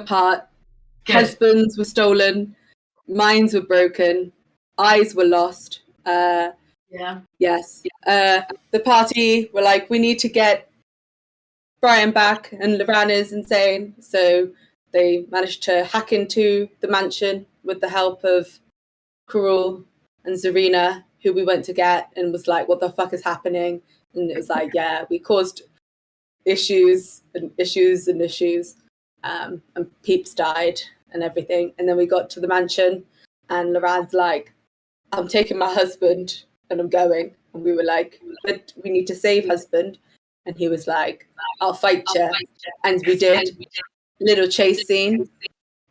apart. Good. Husbands were stolen. Minds were broken. Eyes were lost. Yes. The party were like, we need to get Brian back, and Luran is insane. So they managed to hack into the mansion with the help of Karul and Zarina, who we went to get, and was like, what the fuck is happening? And it was like, yeah, we caused issues. And Peeps died and everything. And then we got to the mansion, and Luran's like, I'm taking my husband and I'm going. And we were like, but we need to save husband. And he was like, I'll fight you. And we did. Little chase scene.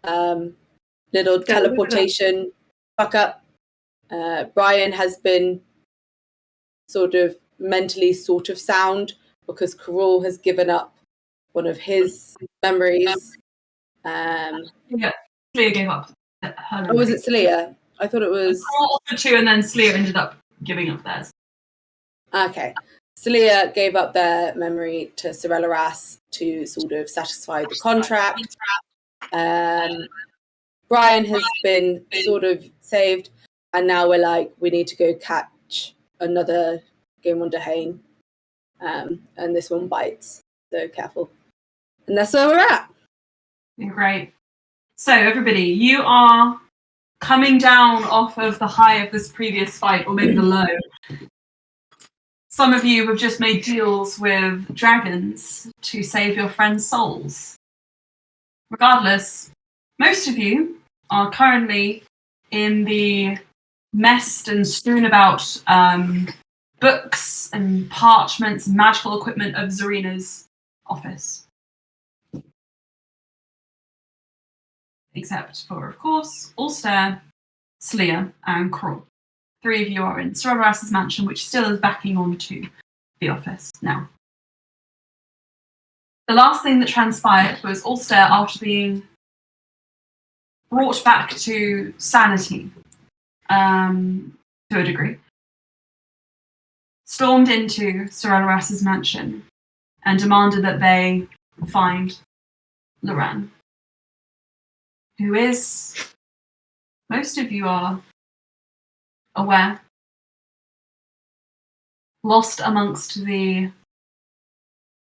Little teleportation fuck up. Brian has been sort of mentally sort of sound because Karul has given up one of his memories. Sleia gave up her memory. Oh, was it Sleia? I thought it was... Karul offered to, and then Sleia ended up giving up theirs. Okay. Sleia gave up their memory to Sorella Ras to sort of satisfy the contract. Brian has been sort of saved, and now we're like, we need to go catch another Game Wonder Hane. And this one bites, so careful. And that's where we're at. Great. So, everybody, you are coming down off of the high of this previous fight, or maybe the low. Some of you have just made deals with dragons to save your friends' souls. Regardless, most of you are currently in the messed and strewn about books and parchments and magical equipment of Zarina's office. Except for, of course, Alstaer, Sleia, and Karul. 3 of you are in Sorella Ras's mansion, which still is backing onto the office now. The last thing that transpired was Alstaer, after being brought back to sanity, to a degree, stormed into Sorella Ras's mansion and demanded that they find Luran, who is, most of you are aware, lost amongst the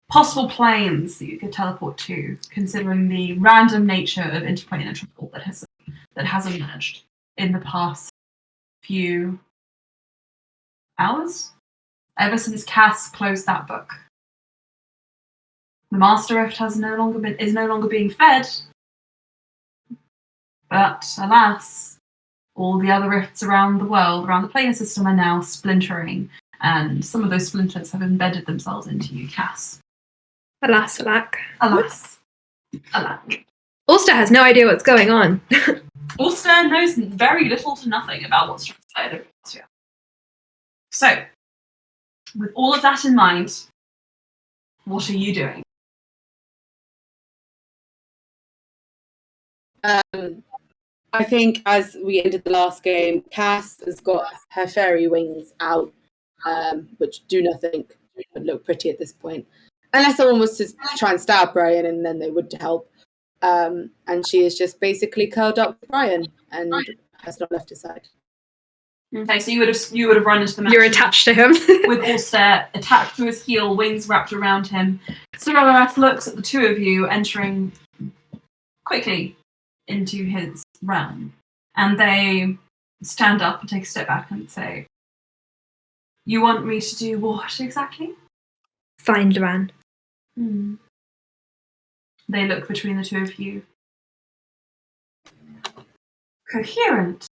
possible planes that you could teleport to, considering the random nature of interplanar travel that has emerged in the past few hours, ever since Cass closed that book. The Master Rift is no longer being fed, but alas, all the other rifts around the world, around the planar system, are now splintering, and some of those splinters have embedded themselves into you, Cass. Alas, alack. Alas. Alack. Alstaer has no idea what's going on. Alstaer knows very little to nothing about what's transpired over this year. So, with all of that in mind, what are you doing? I think as we ended the last game, Cass has got her fairy wings out, which do nothing but look pretty at this point. Unless someone was to try and stab Brian, and then they would help. And she is just basically curled up with Brian and has not left his side. Okay, so you would have run into the mansion. You're attached to him. With Alstaer attached to his heel, wings wrapped around him. Sorella Ras looks at the two of you entering quickly into his realm, and they stand up and take a step back and say, "You want me to do what exactly?" Find Luran. They look between the two of you. Coherent.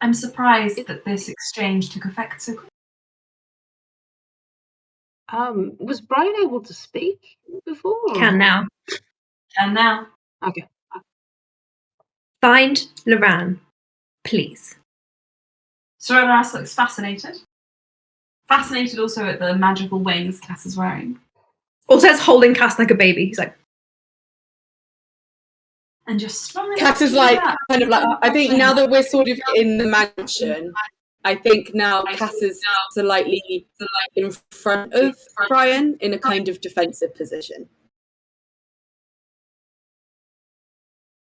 I'm surprised that this exchange took effect so quickly. Was Brian able to speak before? Can now. And now, Okay. Find Luran, please. Sorella Ras looks fascinated. Fascinated also at the magical wings Cass is wearing. Alstaer's holding Cass like a baby. He's like... And just Cass is like, kind of like, I think now that we're sort of in the mansion, I think now Cass is slightly in front of Brian in a kind of defensive position.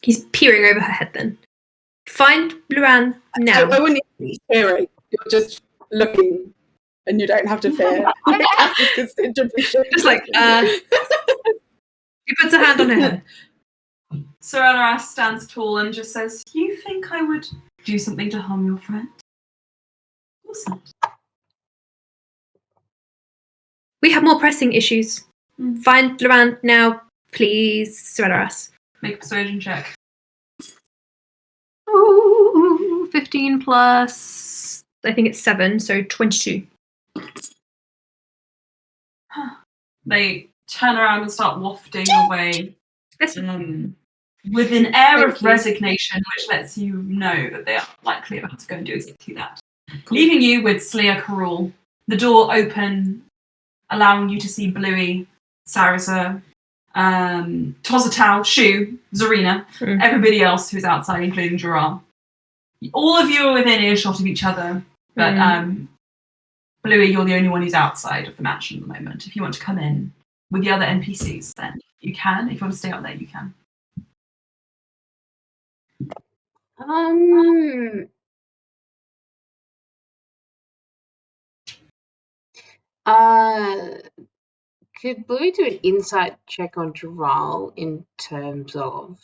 He's peering over her head then. Find Luran now. I wouldn't even be fearing. You're just looking, and you don't have to fear. Cass is considerably shaken. Just like, he puts a hand on her head. Sir Alaras stands tall and just says, "You think I would do something to harm your friend?" Of course not. We have more pressing issues. Find Luran now, please, Sir Alaras. Make a persuasion check. Ooh, 15 plus, I think it's 7, so 22. They turn around and start wafting away Yes. with an air Thank of you. resignation, which lets you know that they are likely about to go and do exactly that. Leaving you with Sleer Karul, the door open, allowing you to see Bluey, Sarasa, Tozatau, Shu, Zarina, everybody else who's outside, including Joral. All of you are within earshot of each other, but Bluey, you're the only one who's outside of the mansion at the moment. If you want to come in with the other NPCs, then you can. If you want to stay out there, you can. Could Bluey do an insight check on Joral in terms of?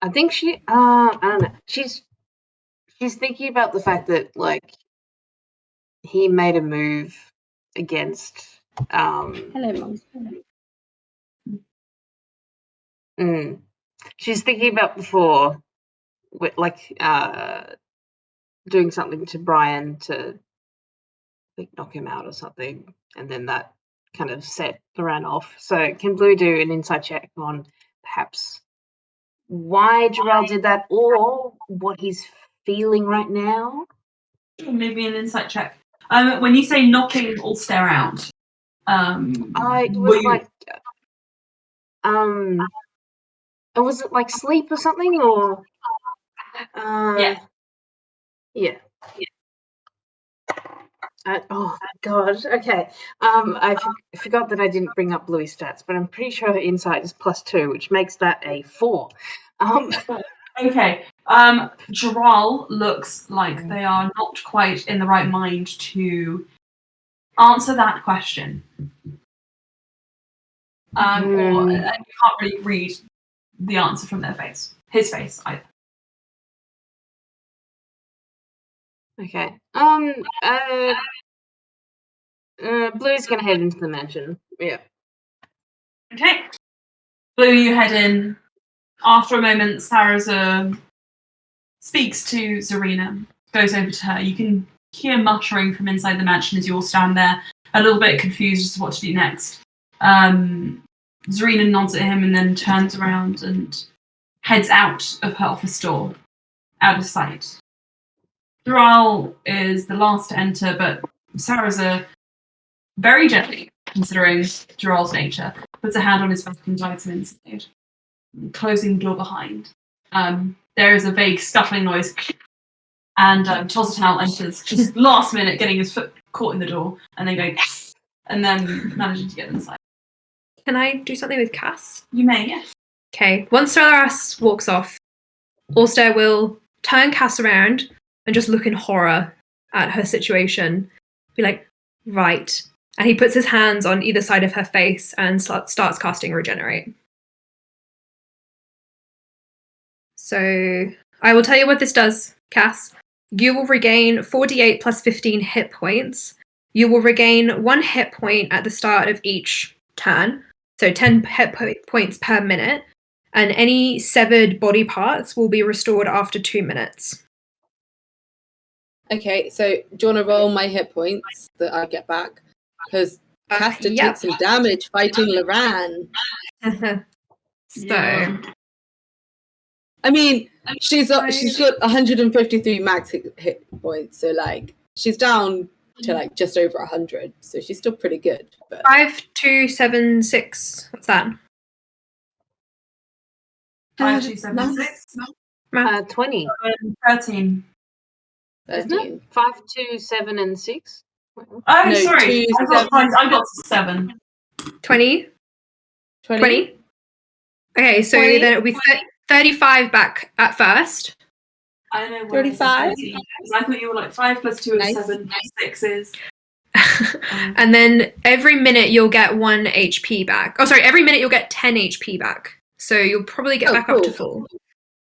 I think she. I don't know. She's thinking about the fact that like he made a move against. Hello, Mum. She's thinking about before, like doing something to Brian to like knock him out or something, and then that kind of set Luran off. So can Blue do an insight check on perhaps why Joral did that or what he's feeling right now? Maybe an insight check. When you say knocking Alstaer out, It was like, was it like sleep or something, or? Yeah. Yeah. Oh God. Okay. I forgot that I didn't bring up Bluey's stats, but I'm pretty sure her insight is +2, which makes that a 4. Okay. Joral looks like they are not quite in the right mind to answer that question. And you can't really read the answer from their face. His face, either. Okay. Blue's gonna head into the mansion. Yeah. Okay. Blue, you head in. After a moment, Sarasa speaks to Zarina, goes over to her. You can hear muttering from inside the mansion as you all stand there, a little bit confused as to what to do next. Zarina nods at him and then turns around and heads out of her office door, out of sight. Dural is the last to enter, but Sarasa, very gently, considering Dural's nature, puts a hand on his back and guides him inside, closing the door behind. There is a vague scuffling noise, and Tozatau enters, just last minute, getting his foot caught in the door, and then going, and then managing to get inside. Can I do something with Cass? You may, yes. Okay. Once Sir Alaras walks off, Alstaer will turn Cass around and just look in horror at her situation. Be like, right. And he puts his hands on either side of her face and starts casting Regenerate. So I will tell you what this does, Cass. You will regain 4d8 plus 15 hit points. You will regain 1 hit point at the start of each turn. So 10 hit points per minute. And any severed body parts will be restored after 2 minutes. Okay, so do you want to roll my hit points that I get back? Because Cass did take some damage fighting Luran. So, I mean, she's got 153 max hit points, so like she's down to like just over 100, so she's still pretty good. But 5, 2, 7, 6. What's that? 5, 2, 7, 6. 20. 13. 13. Isn't it? 5, 2, 7, and 6. Oh, No, sorry. 2, I got to 7. 20? 20? Okay, so 20? then it'll be 35 back at first. I know where 35? because I thought you were like 5 plus 2 is Nice. 7 plus 6 is. And then every minute you'll get 1 HP back. Oh, sorry, every minute you'll get 10 HP back. So you'll probably get back up to full.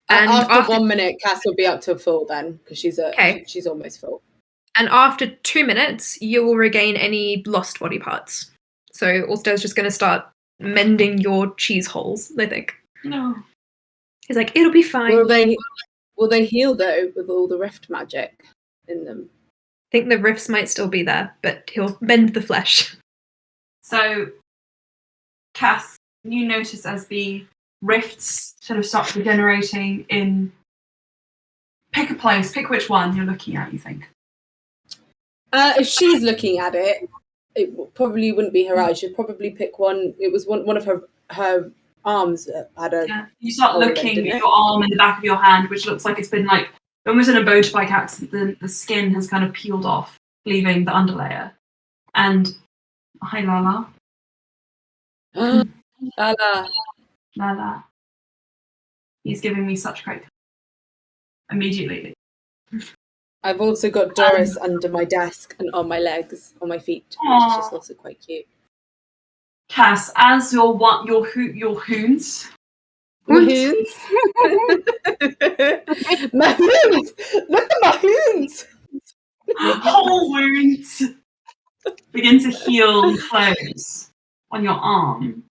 And after 1 minute, Cass will be up to full then, because she's almost full. And after 2 minutes, you will regain any lost body parts. So Alstair's just going to start mending your cheese holes, I think. No. He's like, it'll be fine. Will they heal, though, with all the rift magic in them? I think the rifts might still be there, but he'll mend the flesh. So, Cass, you notice as the rifts sort of start regenerating in... Pick a place, pick which one you're looking at, you think. If she's looking at it, it probably wouldn't be her eyes. She'd probably pick one. It was one of her arms that had a... Yeah. You start hole in it, looking didn't at it? your arm in the back of your hand, which looks like it's been like almost in a motorbike accident. The skin has kind of peeled off, leaving the underlayer. And hi, Lala. Lala. Lala. He's giving me such great immediately. I've also got Doris under my desk and on my legs, on my feet, which is just also quite cute. Cass, as your hoons. Mahoons? Mahoons! Look at Mahoons! Whole wounds begin to heal and close on your arm.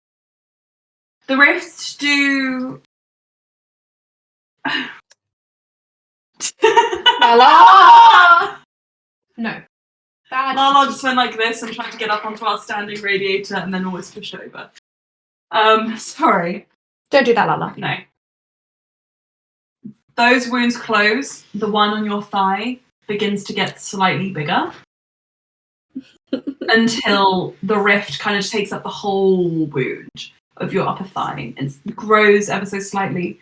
The rifts do. Lala! No. Lala just went like this and tried to get up onto our standing radiator and then almost pushed over. Sorry. Don't do that, Lala. No. Those wounds close. The one on your thigh begins to get slightly bigger until the rift kind of takes up the whole wound of your upper thigh and grows ever so slightly.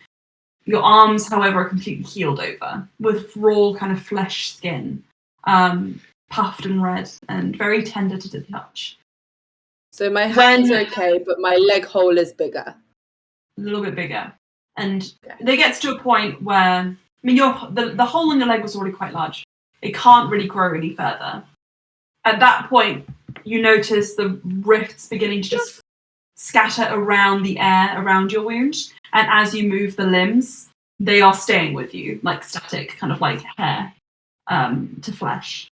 Your arms, however, are completely healed over with raw kind of flesh skin, puffed and red and very tender to the touch. So my hand's okay, but my leg hole is bigger. A little bit bigger. And it gets to a point where, I mean, the hole in your leg was already quite large. It can't really grow any further. At that point, you notice the rifts beginning to just scatter around the air around your wound. And as you move the limbs, they are staying with you, like static, kind of like hair to flesh.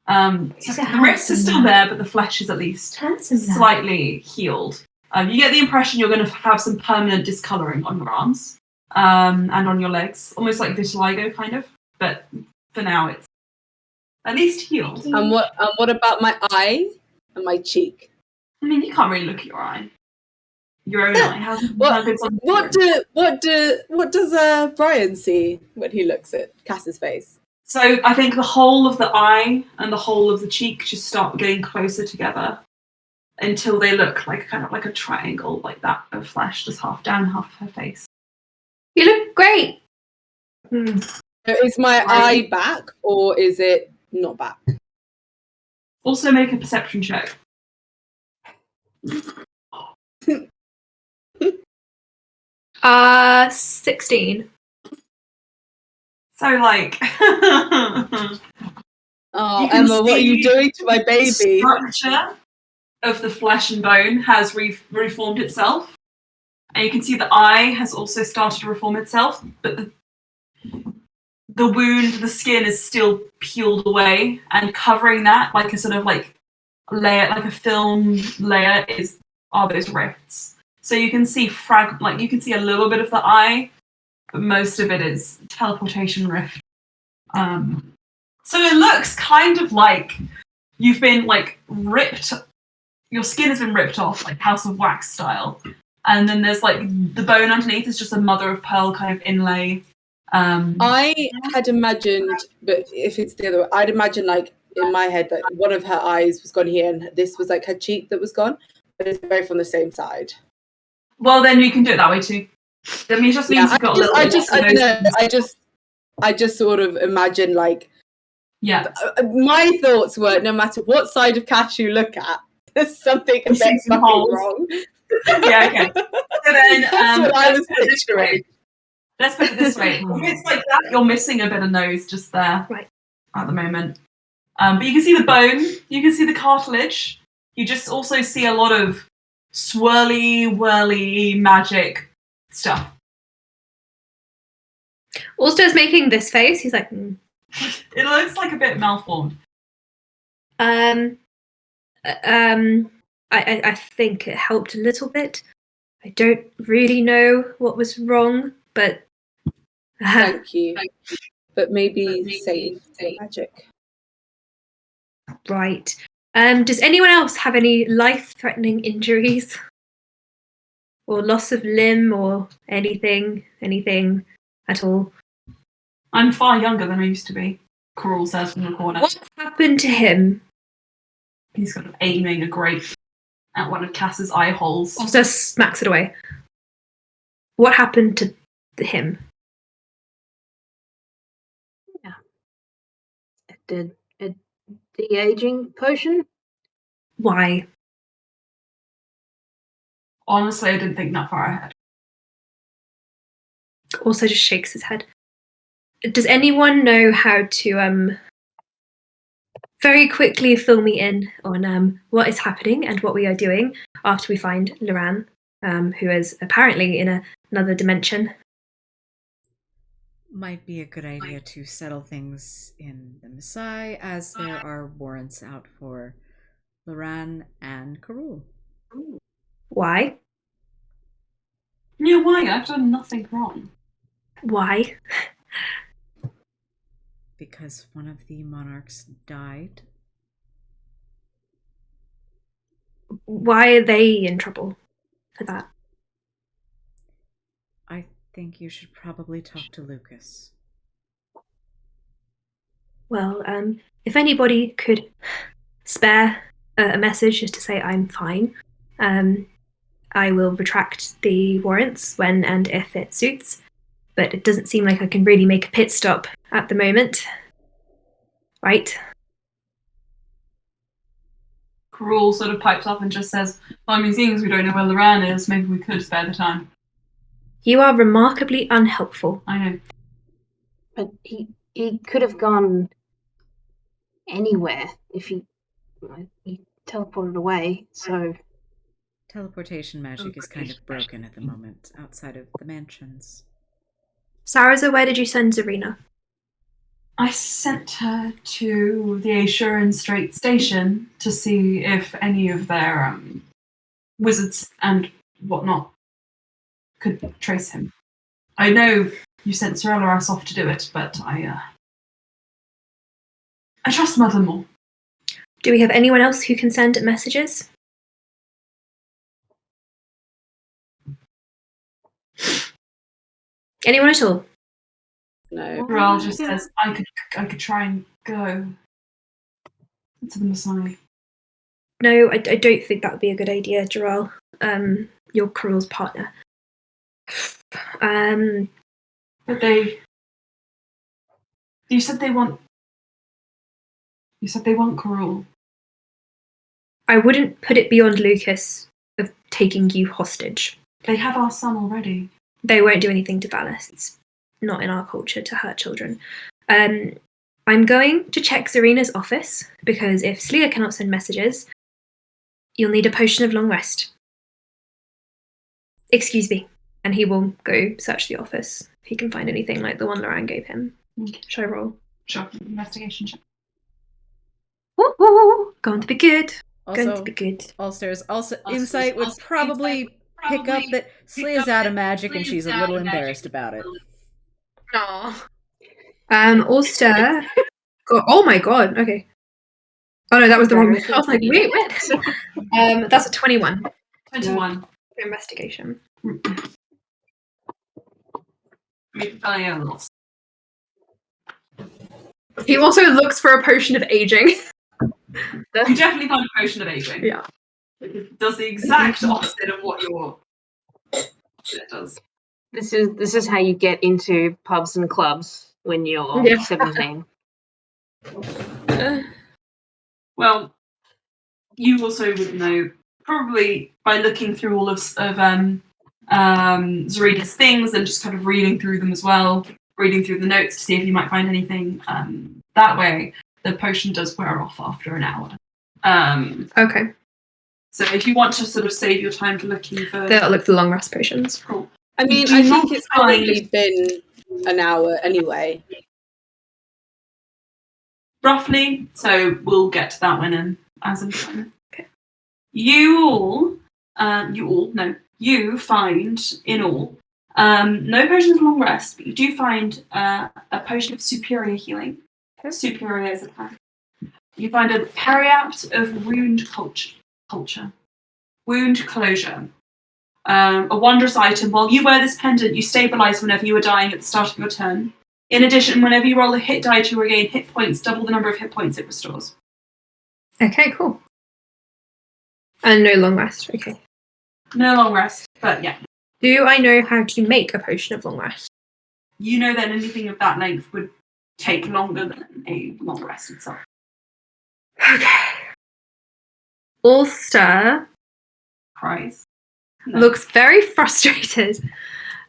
So the rifts are still there, but the flesh is at least slightly healed. You get the impression you're going to have some permanent discoloring on your arms and on your legs, almost like vitiligo, kind of. But for now, it's at least healed. And what about my eye and my cheek? I mean, you can't really look at your eye. Your own eye. What does Brian see when he looks at Cass's face? So I think the whole of the eye and the whole of the cheek just start getting closer together until they look like kind of like a triangle, like that of flesh, just half down, half of her face. You look great. Is my eye back or is it not back? Also make a perception check. 16. So like Oh, Emma, what are you doing to my baby? The structure of the flesh and bone has reformed itself. And you can see the eye has also started to reform itself, but the wound, the skin is still peeled away, and covering that like a sort of like layer, like a film layer, are those rifts. So you can see you can see a little bit of the eye, but most of it is teleportation rift. So it looks kind of like you've been like ripped. Your skin has been ripped off, like House of Wax style, and then there's like the bone underneath is just a mother of pearl kind of inlay. I had imagined, but if it's the other way, I'd imagine like in my head that one of her eyes was gone here, and this was like her cheek that was gone, but it's both on the same side. Well, then you can do it that way too. I mean, it just means you've got a little bit less of those. I just sort of imagine like, yeah. My thoughts were no matter what side of Cash you look at, there's something a You see bit some fucking holes. wrong. Yeah, okay. So then, That's what I was picturing. Let's put it this way. If it's like that, you're missing a bit of nose just there Right. at the moment. But you can see the bone, you can see the cartilage. You just also see a lot of swirly, whirly magic stuff. Alstair's making this face. He's like, It looks like a bit malformed. I think it helped a little bit. I don't really know what was wrong, but Thank you. But maybe save the magic. right. Does anyone else have any life-threatening injuries? Or loss of limb or anything at all? I'm far younger than I used to be, Coral says from the corner. What happened to him? He's kind of aiming a grape at one of Cass's eye holes. Alstair smacks it away. What happened to him? A de-aging potion? Why? Honestly, I didn't think that far ahead. Also just shakes his head. Does anyone know how to very quickly fill me in on what is happening and what we are doing after we find Luran, who is apparently in another dimension? Might be a good idea to settle things in the Masai, as there are warrants out for Luran and Karul. Why? Yeah, why? I've done nothing wrong. Why? Because one of the monarchs died. Why are they in trouble for that? I think you should probably talk to Lucas. Well, if anybody could spare a message just to say I'm fine, I will retract the warrants when and if it suits. But it doesn't seem like I can really make a pit stop at the moment. Right? Coral sort of pipes up and just says, well, I mean, seeing as we don't know where Luran is, maybe we could spare the time. You are remarkably unhelpful. I know. But he could have gone anywhere if he teleported away, so... Teleportation magic is kind of broken at the moment, outside of the mansions. Saraza, where did you send Zarina? I sent her to the Assuran Strait station to see if any of their wizards and whatnot could trace him. I know you sent Sorella off to do it, but I trust Mother more. Do we have anyone else who can send messages? Anyone at all? No. Ral just says, I could try and go to the Masai. No, I don't think that would be a good idea, Jarrell. You're Karul's partner. But you said they want Karul. I wouldn't put it beyond Lucas of taking you hostage. They have our son already. They won't do anything to Valis. It's not in our culture to hurt children. I'm going to check Zarina's office, because if Sleer cannot send messages, you'll need a potion of long rest. Excuse me. And he will go search the office if he can find anything like the one Luran gave him. Okay. Shall I roll? Sure. Investigation check. Woo-hoo! Going to be good. Going to Also, be good. Alstair's insight would probably pick up that Slea's out of magic and she's a little embarrassed about it. Aww. Alstair. Oh my god. Okay. Oh no, that was the wrong. I was like, wait, what? That's a 21. 21. For investigation. He also looks for a potion of aging. You definitely find a potion of aging. Yeah. It does the exact opposite of what your it does. This is how you get into pubs and clubs when you're Yeah. 17. Well, you also would know, probably by looking through all of Zarina's things and just kind of reading through them as well, reading through the notes to see if you might find anything that way. The potion does wear off after an hour. Okay. So if you want to sort of save your time for looking for... They'll look for long rest potions. Cool. I mean, Do I not think it's find- probably been an hour anyway. Roughly, so we'll get to that one as in time. Okay. You find in all no potions of long rest, but you do find a potion of superior healing. Superior is a plan. You find a periapt of wound culture. Wound closure. A wondrous item. While you wear this pendant, you stabilize whenever you are dying at the start of your turn. In addition, whenever you roll a hit die to regain hit points, double the number of hit points it restores. Okay, cool. And no long rest. Okay. No long rest, but yeah. Do I know how to make a potion of long rest? You know that anything of that length would take longer than a long rest itself. Okay. Alstaer Cries. No. looks very frustrated.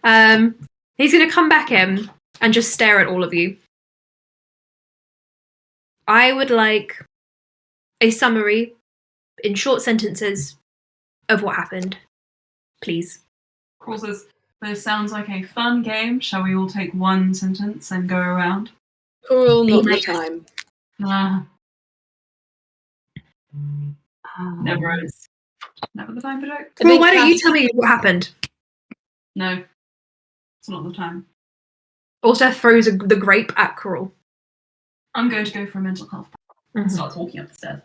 He's going to come back in and just stare at all of you. I would like a summary in short sentences of what happened, please. Crawl says, "This sounds like a fun game. Shall we all take one sentence and go around?" Cruel, not the Nice. time. Never is. Never the time for joke. I Well, think why don't you Cass- tell me what happened? No. It's not the time. Alstair throws the grape at Coral. I'm going to go for a mental health and start walking up the stairs.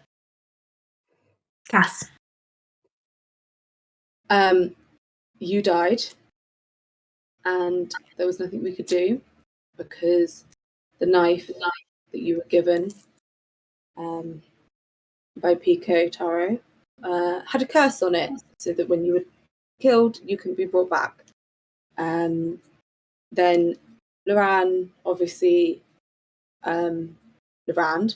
Cass. You died, and there was nothing we could do because the knife that you were given by Pico Taro had a curse on it, so that when you were killed, you can be brought back. Then Luran obviously Luran,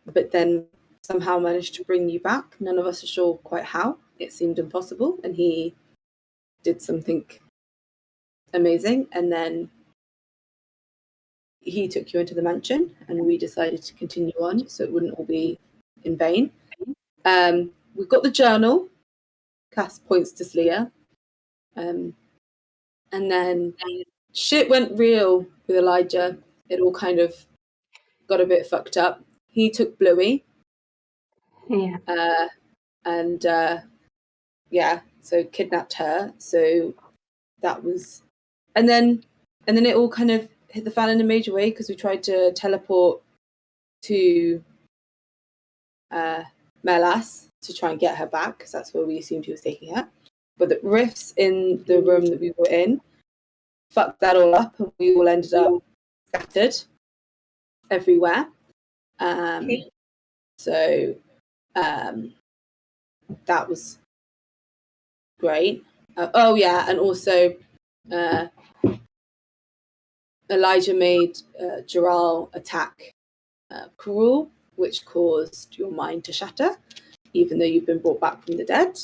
but then somehow managed to bring you back. None of us are sure quite how. It seemed impossible, and he did something amazing, and then he took you into the mansion, and we decided to continue on so it wouldn't all be in vain. We've got the journal. Cass points to Sleer. And then shit went real with Elijah. It all kind of got a bit fucked up. He took Bluey. Yeah. So kidnapped her. So that was, and then it all kind of hit the fan in a major way because we tried to teleport to Melas to try and get her back because that's where we assumed he was taking her. But the rifts in the room that we were in fucked that all up, and we all ended up scattered everywhere. So that was great. And also Elijah made Jaral attack Karul, which caused your mind to shatter, even though you've been brought back from the dead.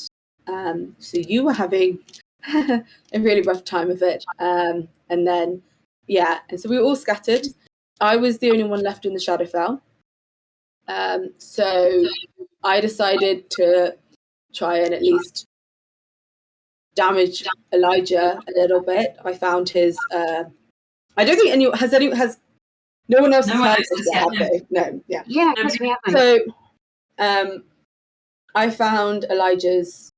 So you were having a really rough time of it. And so we were all scattered. I was the only one left in the Shadowfell. So I decided to try and at least damage Elijah a little bit. I found his. I don't think anyone has. No one else has heard this yet, have they? No. Yeah. Yeah, because we haven't. So, I found Elijah's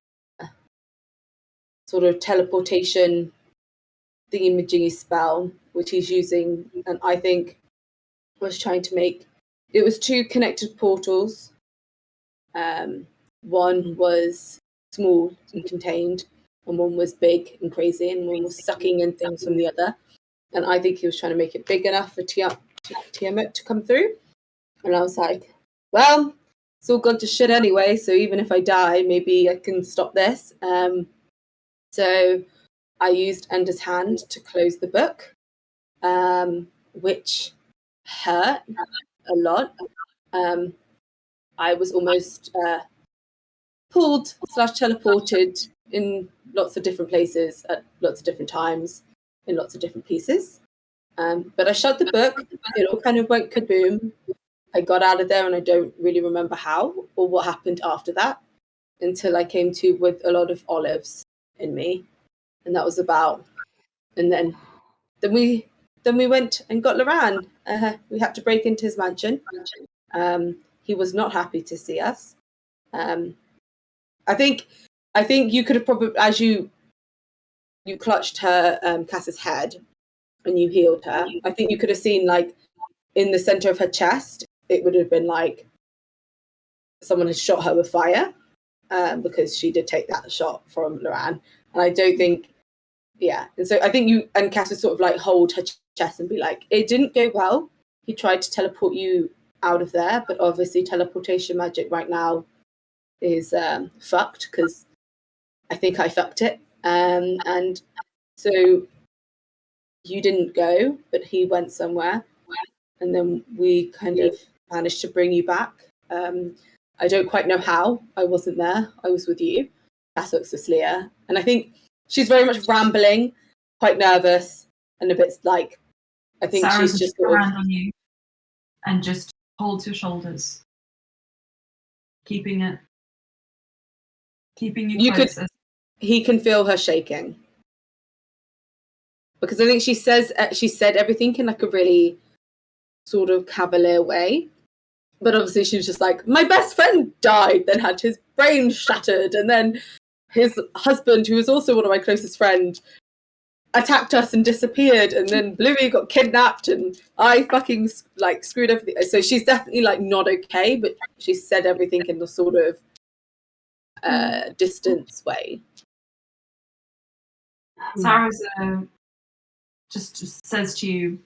sort of teleportation thingy-majiggy spell, which he's using, and I think was trying to make. It was two connected portals. One was small and contained, and one was big and crazy, and one was sucking in things from the other. And I think he was trying to make it big enough for Tiamat to come through. And I was like, well, it's all gone to shit anyway, so even if I die, maybe I can stop this. So I used Ender's Hand to close the book, which hurt a lot. I was almost pulled / teleported in lots of different places at lots of different times in lots of different pieces. But I shut the book. It all kind of went kaboom. I got out of there, and I don't really remember how or what happened after that until I came to with a lot of olives in me, and that was about. And then we went and got Luran. We had to break into his mansion. He was not happy to see us. I think you could have probably, as you clutched her Cass's head and you healed her, I think you could have seen like in the center of her chest, it would have been like someone had shot her with fire, because she did take that shot from Luran. And I don't think, and so I think you and Cass would sort of like hold her chest and be like, it didn't go well. He tried to teleport you out of there, but obviously teleportation magic right now is fucked, because I think I fucked it. And so you didn't go, but he went somewhere, and then we kind of managed to bring you back. I don't quite know how. I wasn't there. I was with you. Cass looks at Sleer, and I think she's very much rambling, quite nervous, and a bit like, I think Sarah's she's just put her sort of, hand on you and just holds your shoulders, keeping you You could- close. he can feel her shaking, because I think she said everything in like a really sort of cavalier way. But obviously she was just like, my best friend died, then had his brain shattered, and then his husband, who was also one of my closest friends, attacked us and disappeared, and then Bluey got kidnapped, and I fucking like screwed everything. So she's definitely like not okay, but she said everything in the sort of distance way. Sarah's just says to you,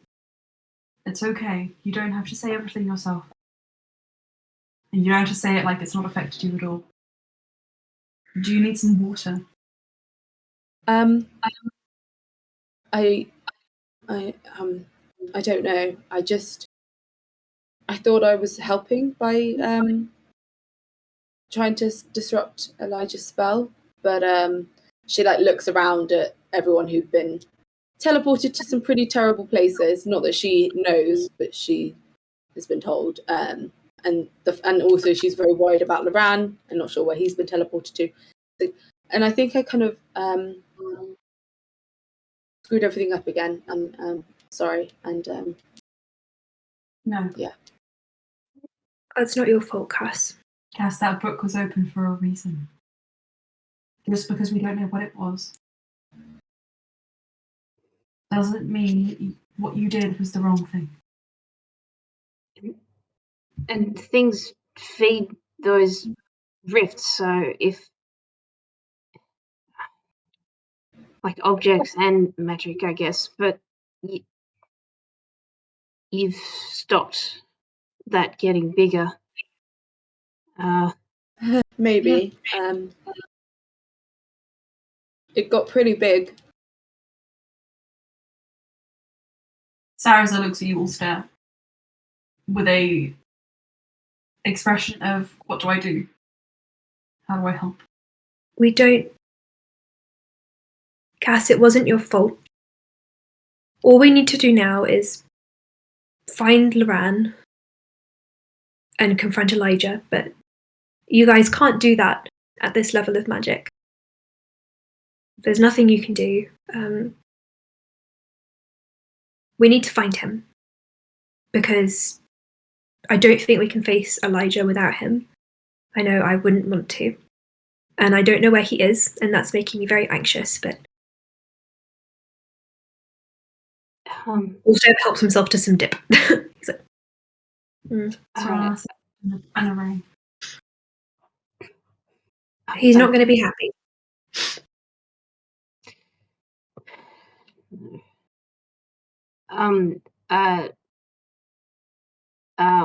it's okay. You don't have to say everything yourself. And you don't have to say it like it's not affected you at all. Do you need some water? I don't know. I thought I was helping by trying to disrupt Elijah's spell, but she like looks around at everyone who'd been teleported to some pretty terrible places. Not that she knows, but she has been told. And also she's very worried about Luran and not sure where he's been teleported to. And I think I kind of screwed everything up again. I'm sorry. And No. Yeah. That's not your fault, Cass. Cass, that book was open for a reason. Just because we don't know what it was doesn't mean what you did was the wrong thing. And things feed those rifts, so if like objects and magic, I guess, but you've stopped that getting bigger. maybe. It got pretty big. Sarah's looks at you, Alstaer, with a expression of, what do I do? How do I help? We don't. Cass, it wasn't your fault. All we need to do now is find Luran and confront Elijah, but you guys can't do that at this level of magic. There's nothing you can do. We need to find him, because I don't think we can face Elijah without him. I know I wouldn't want to. And I don't know where he is, and that's making me very anxious, but also helps himself to some dip. He's like, And a ring. he's not going to be happy.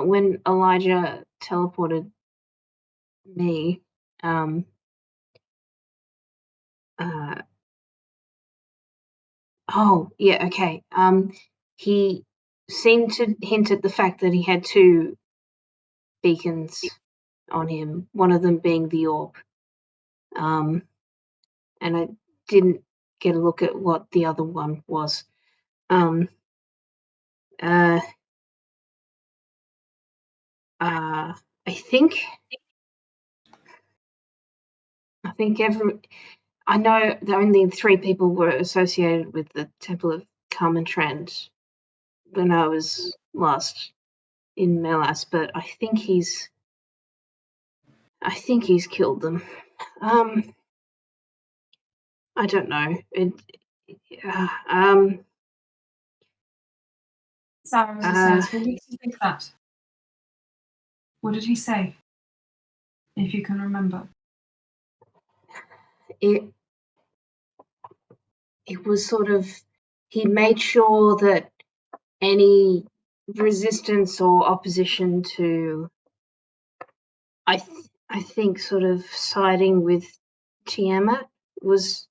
When Elijah teleported me, okay. He seemed to hint at the fact that he had two beacons on him, one of them being the orb. and I didn't get a look at what the other one was. I think I know that only 3 people were associated with the Temple of Carmentrand when I was last in Melas, but I think he's killed them. I don't know. Sarah says, "What makes you think that? What did he say? If you can remember." It was sort of, he made sure that any resistance or opposition to, I think, sort of siding with Tiamat was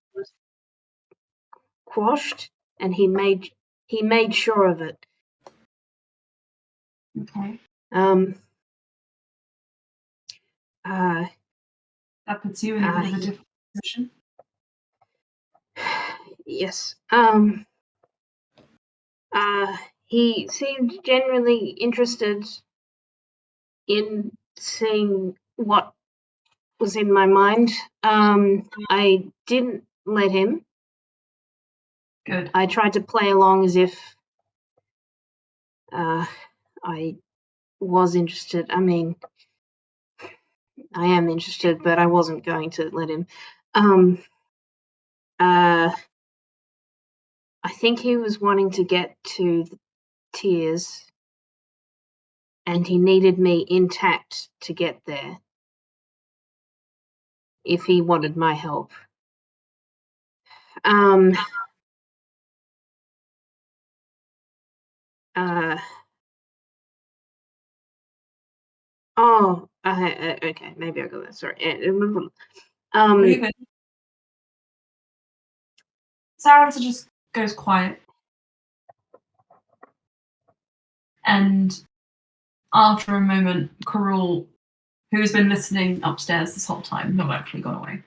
quashed, and he made sure of it. Okay. That puts you in a bit of a different position. Yes. He seemed generally interested in seeing what was in my mind. I didn't let him. Good. I tried to play along as if I was interested. I mean, I am interested, but I wasn't going to let him. I think he was wanting to get to the Tears, and he needed me intact to get there if he wanted my help. Okay, maybe I got that. Sorry. Sarah just goes quiet. And after a moment, Carol, who has been listening upstairs this whole time, not actually gone away,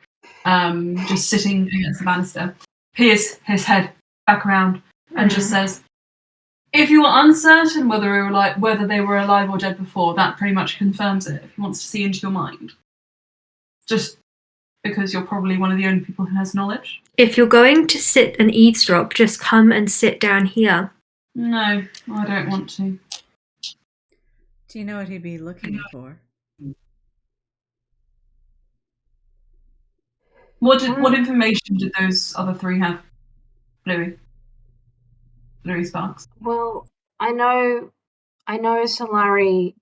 just sitting against the banister, peers his head back around and just says, "If you were uncertain whether they were alive or dead before, that pretty much confirms it. If he wants to see into your mind, just because you're probably one of the only people who has knowledge." If you're going to sit and eavesdrop, just come and sit down here. No, I don't want to. Do you know what he'd be looking for? What information did those other 3 have? Bluey Sparks. Well, I know Solari,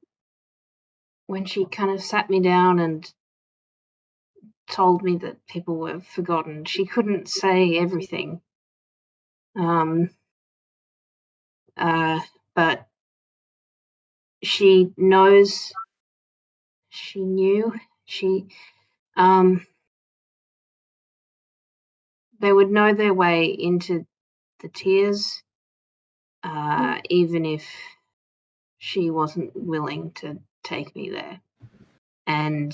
when she kind of sat me down and told me that people were forgotten, she couldn't say everything. But she knows, she knew, they would know their way into the Tears, even if she wasn't willing to take me there. And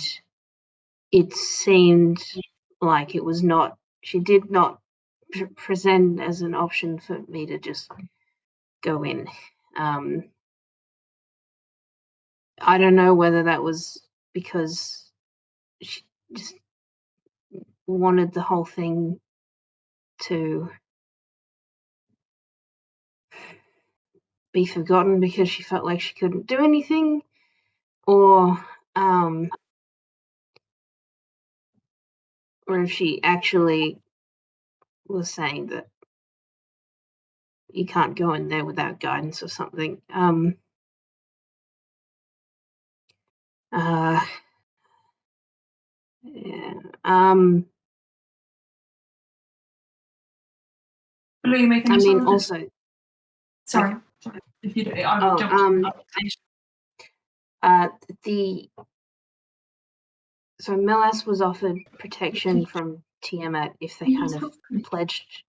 it seemed like it was not, she did not present as an option for me to just go in. I don't know whether that was because she just wanted the whole thing to be forgotten because she felt like she couldn't do anything, or if she actually was saying that you can't go in there without guidance or something. Yeah. Blue, make any I mean, sort of also, sorry. If you do, I Oh, will jump. So Melas was offered protection from Tiamat if they kind of pledged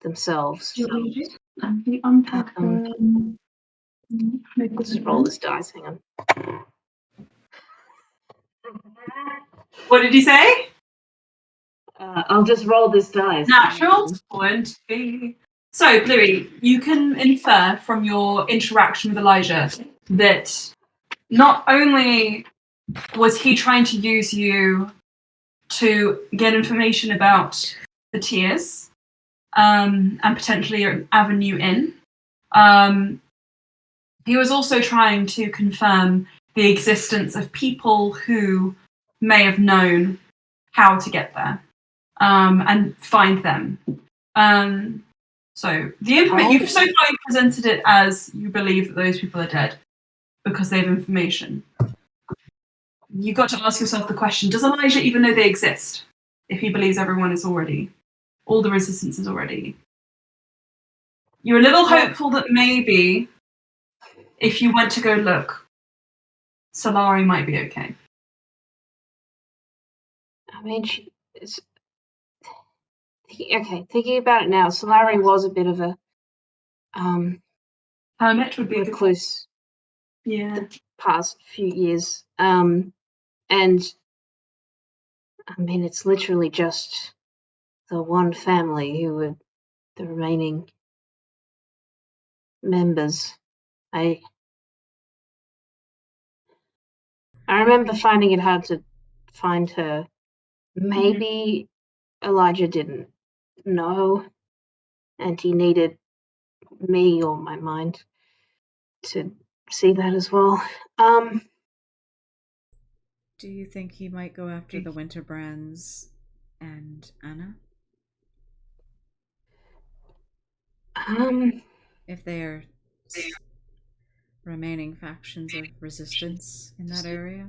themselves. Let's just roll this dice. Hang on. What did you say? I'll just roll this dice. Natural 20. So, Bluey, you can infer from your interaction with Elijah that not only was he trying to use you to get information about the tiers and potentially an avenue in, he was also trying to confirm the existence of people who may have known how to get there and find them. So the information you've so far presented it as you believe that those people are dead because they have information. You've got to ask yourself the question: does Elijah even know they exist? If he believes everyone is already, all the resistance is already. You're a little hopeful that maybe if you went to go look, Solari might be okay. I mean, thinking about it now, Solari was a bit of a hermit would be recluse. Yeah. The past few years, and I mean, it's literally just the one family who were the remaining members. I remember finding it hard to find her. Maybe Elijah didn't know, and he needed me or my mind to see that as well. Do you think he might go after the Winterbrands and Anna? If they are remaining factions of resistance in that area?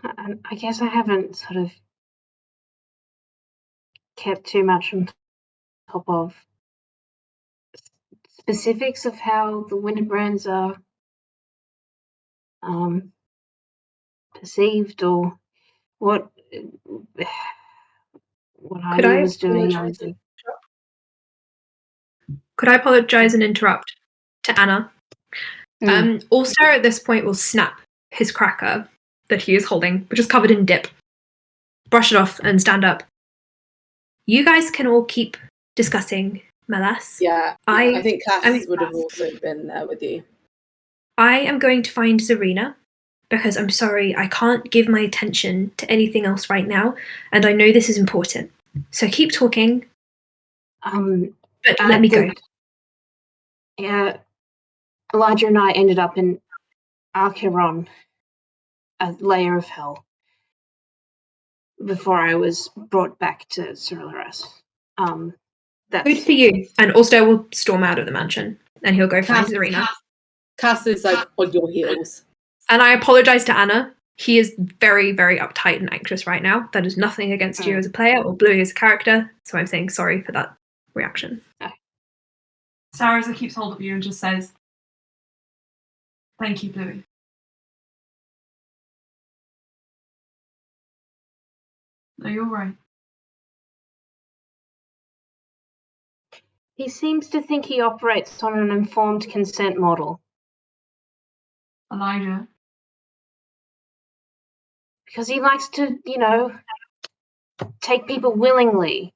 I guess I haven't sort of kept too much on top of specifics of how the Winterbrands are perceived or what I was doing. Could I apologize and interrupt to Anna? Alstaer at this point will snap his cracker that he is holding, which is covered in dip, brush it off, and stand up. You guys can all keep discussing Melas. Yeah, I think Cass would have also been there with you. I am going to find Zarina because I'm sorry, I can't give my attention to anything else right now, and I know this is important. So keep talking. But let me go. Yeah, Elijah and I ended up in Archeron, a layer of hell, before I was brought back to Cyrillaras. Good for you. And Alstaer will storm out of the mansion, and he'll go find Zarina. Cass is like on your heels. And I apologize to Anna. He is very, very uptight and anxious right now. That is nothing against you as a player or Bluey as a character. So I'm saying sorry for that reaction. Sarah keeps hold of you and just says, "Thank you, Bluey." No, you're right. He seems to think he operates on an informed consent model. Elijah. Because he likes to, take people willingly.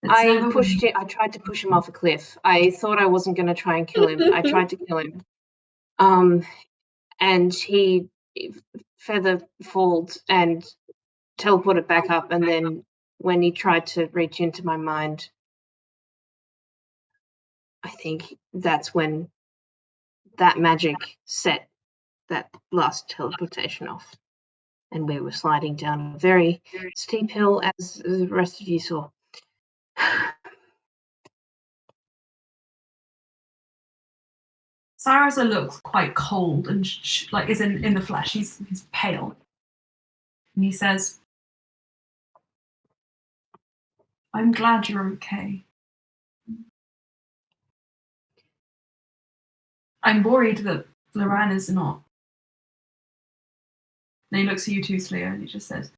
I tried to push him off a cliff. I thought I wasn't going to try and kill him. I tried to kill him. And he feather falled and teleported back up. And then when he tried to reach into my mind, I think that's when that magic set that last teleportation off. And we were sliding down a very steep hill, as the rest of you saw. Sarah looks quite cold and like is in the flesh. He's pale. And he says, "I'm glad you're okay. I'm worried that Luran is not." And he looks at you two, Slayer, and he just says,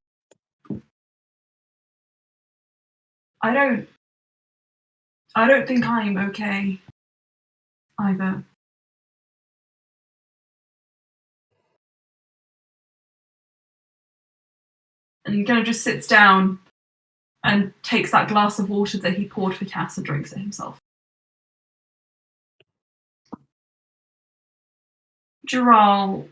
I don't think I'm okay either. and he kind of just sits down and takes that glass of water that he poured for Cass and drinks it himself. Gerald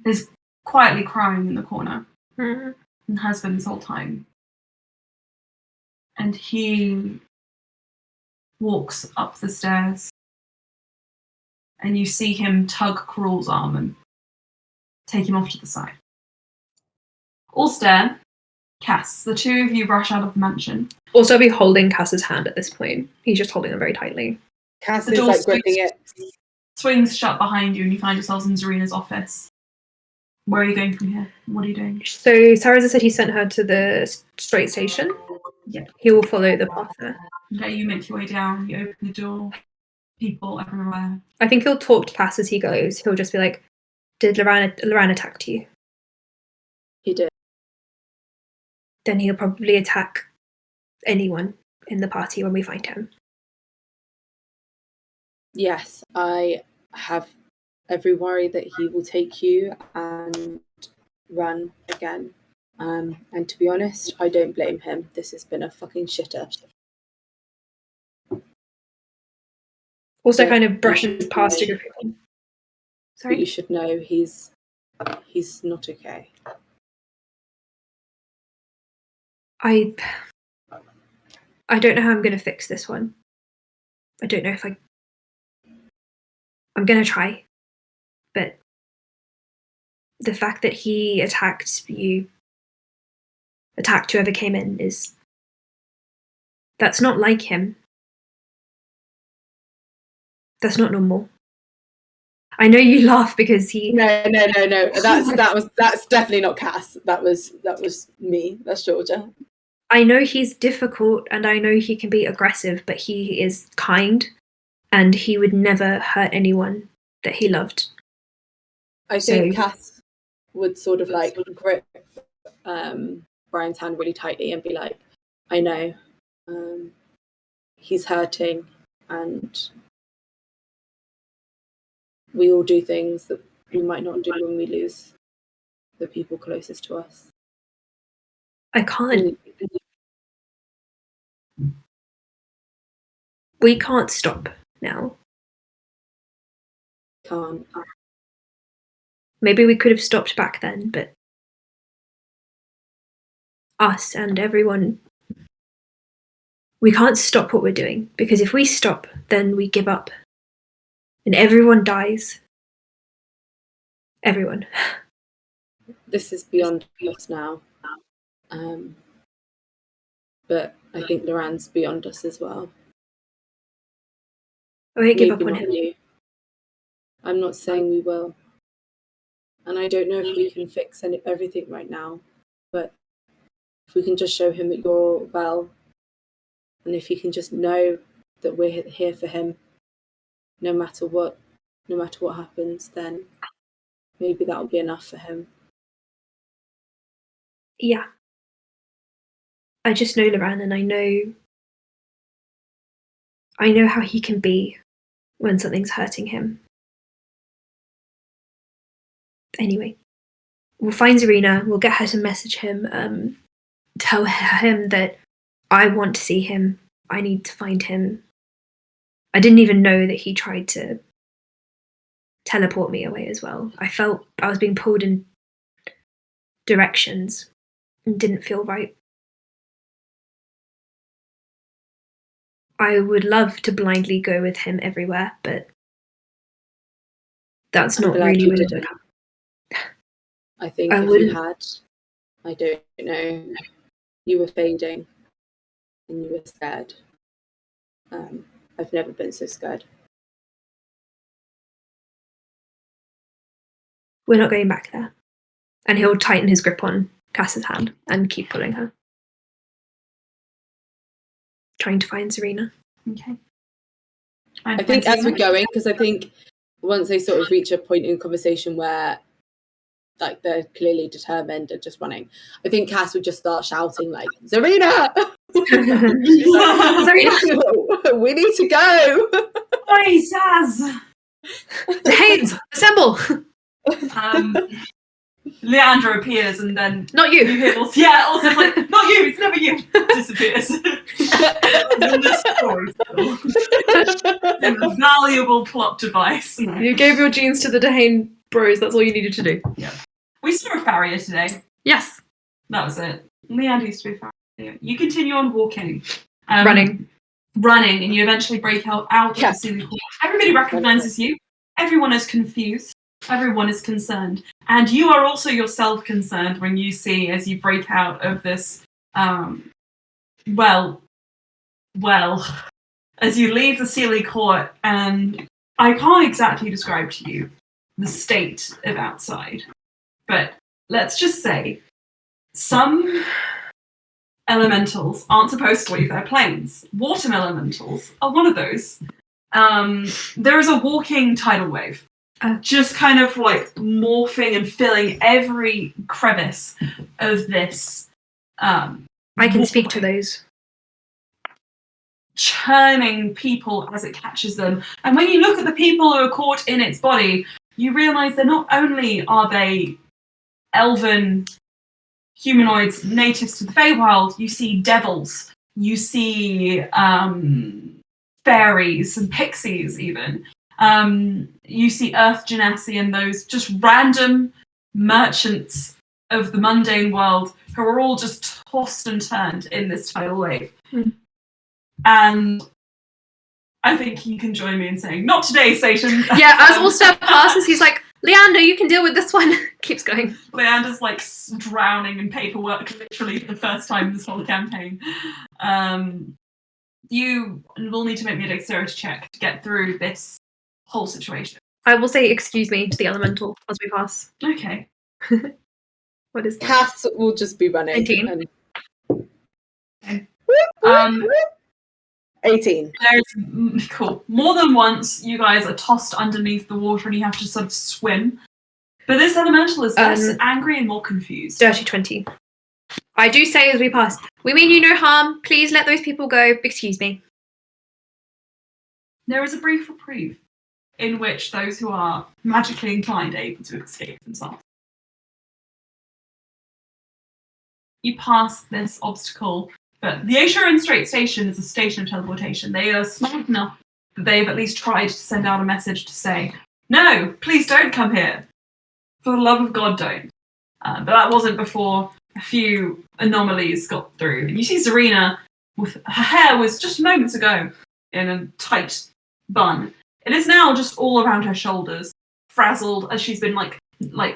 is quietly crying in the corner and has been this whole time. And he walks up the stairs and you see him tug Coral's arm and take him off to the side. Alstaer, Cass, the two of you rush out of the mansion. Also, be holding Cass's hand at this point. He's just holding them very tightly. Cass The is door like gripping it. swings shut behind you and you find yourselves in Zarina's office. Where are you going from here? What are you doing? So Saraza said he sent her to the straight station. Yeah. He will follow the path there. Okay, you make your way down, you open the door, people everywhere. I think he'll talk to Cass as he goes. He'll just be like, did Luran attack you? He did. Then he'll probably attack anyone in the party when we find him. Yes, I have every worry that he will take you and run again. And to be honest, I don't blame him. This has been a fucking shitter. Also Yeah, kind of brushes you past should a know. group of people. But you Sorry? should know he's not okay. I don't know how I'm going to fix this one. I don't know if I'm going to try. But the fact that he attacked whoever came in that's not like him. That's not normal. I know you laugh because he... No. That's definitely not Cass. That was me. That's Georgia. I know he's difficult and I know he can be aggressive, but he is kind and he would never hurt anyone that he loved. I think Cass would sort of like grip Brian's hand really tightly and be like, I know he's hurting and we all do things that we might not do when we lose the people closest to us. I can't. We can't stop now. Can't. Maybe we could have stopped back then, but us and everyone, we can't stop what we're doing, because if we stop, then we give up. And everyone dies. Everyone. This is beyond us now. But I think Luran's beyond us as well. I won't give up Maybe on not him. you. I'm not saying we will. And I don't know if we can fix everything right now, but if we can just show him that you're well, and if he can just know that we're here for him, no matter what happens, then maybe that'll be enough for him. Yeah. I just know Luran, and I know how he can be when something's hurting him. Anyway, we'll find Zarina, we'll get her to message him, tell him that I want to see him, I need to find him. I didn't even know that he tried to teleport me away as well. I felt I was being pulled in directions and didn't feel right. I would love to blindly go with him everywhere, but that's I'm not glad really you what didn't. would happen. I think I if wouldn't. you had, I don't know, you were fading and you were scared. I've never been so scared. We're not going back there. And he'll tighten his grip on Cass's hand and keep pulling her. Trying to find Zarina. Okay. I think as we're going, because I think once they sort of reach a point in conversation where like they're clearly determined and just running, I think Cass would just start shouting like, Zarina! Zarina! We need to go! Oi, Saz! Hey, assemble! Leandra appears and then Not you you. hear also it's like, not you, it's never you. Disappears. In this story still. A valuable plot device. You gave your genes to the Dahane bros. That's all you needed to do. We saw a farrier today. Yes. That was it. Leandra used to be a farrier. You continue on walking. Running. Running, and you eventually break out of Yeah. the ceiling. Everybody recognizes you. Everyone is confused. Everyone is concerned. And you are also yourself concerned when you see, as you break out of this, well, as you leave the Sealy Court, and I can't exactly describe to you the state of outside, but let's just say some elementals aren't supposed to leave their planes. Water elementals are one of those. There is a walking tidal wave, just kind of like morphing and filling every crevice of this. I can speak to those. Churning people as it catches them. And when you look at the people who are caught in its body, you realise that not only are they elven humanoids natives to the Feywild, you see devils, you see fairies and pixies even. You see Earth Genasi and those just random merchants of the mundane world who are all just tossed and turned in this tidal wave. And I think you can join me in saying, not today, Satan. Yeah, as Alstaer passes, he's like, Leander, you can deal with this one. Keeps going. Leander's like drowning in paperwork literally for the first time this whole campaign. You will need to make me a dexterity check to get through this whole situation. I will say excuse me to the elemental as we pass. Okay. What is that? Cass will just be running. 19. And 18. There's cool. More than once, you guys are tossed underneath the water and you have to sort of swim. But this elemental is less angry and more confused. Dirty 20. I do say as we pass, we mean you no harm. Please let those people go. Excuse me. There is a brief reprieve in which those who are magically inclined are able to escape themselves. You pass this obstacle, but the Assuran Strait Station is a station of teleportation. They are smart enough that they've at least tried to send out a message to say, no, please don't come here. For the love of God, don't. But that wasn't before a few anomalies got through. And you see Zarina, with her hair was just moments ago in a tight bun. It is now just all around her shoulders, frazzled as she's been like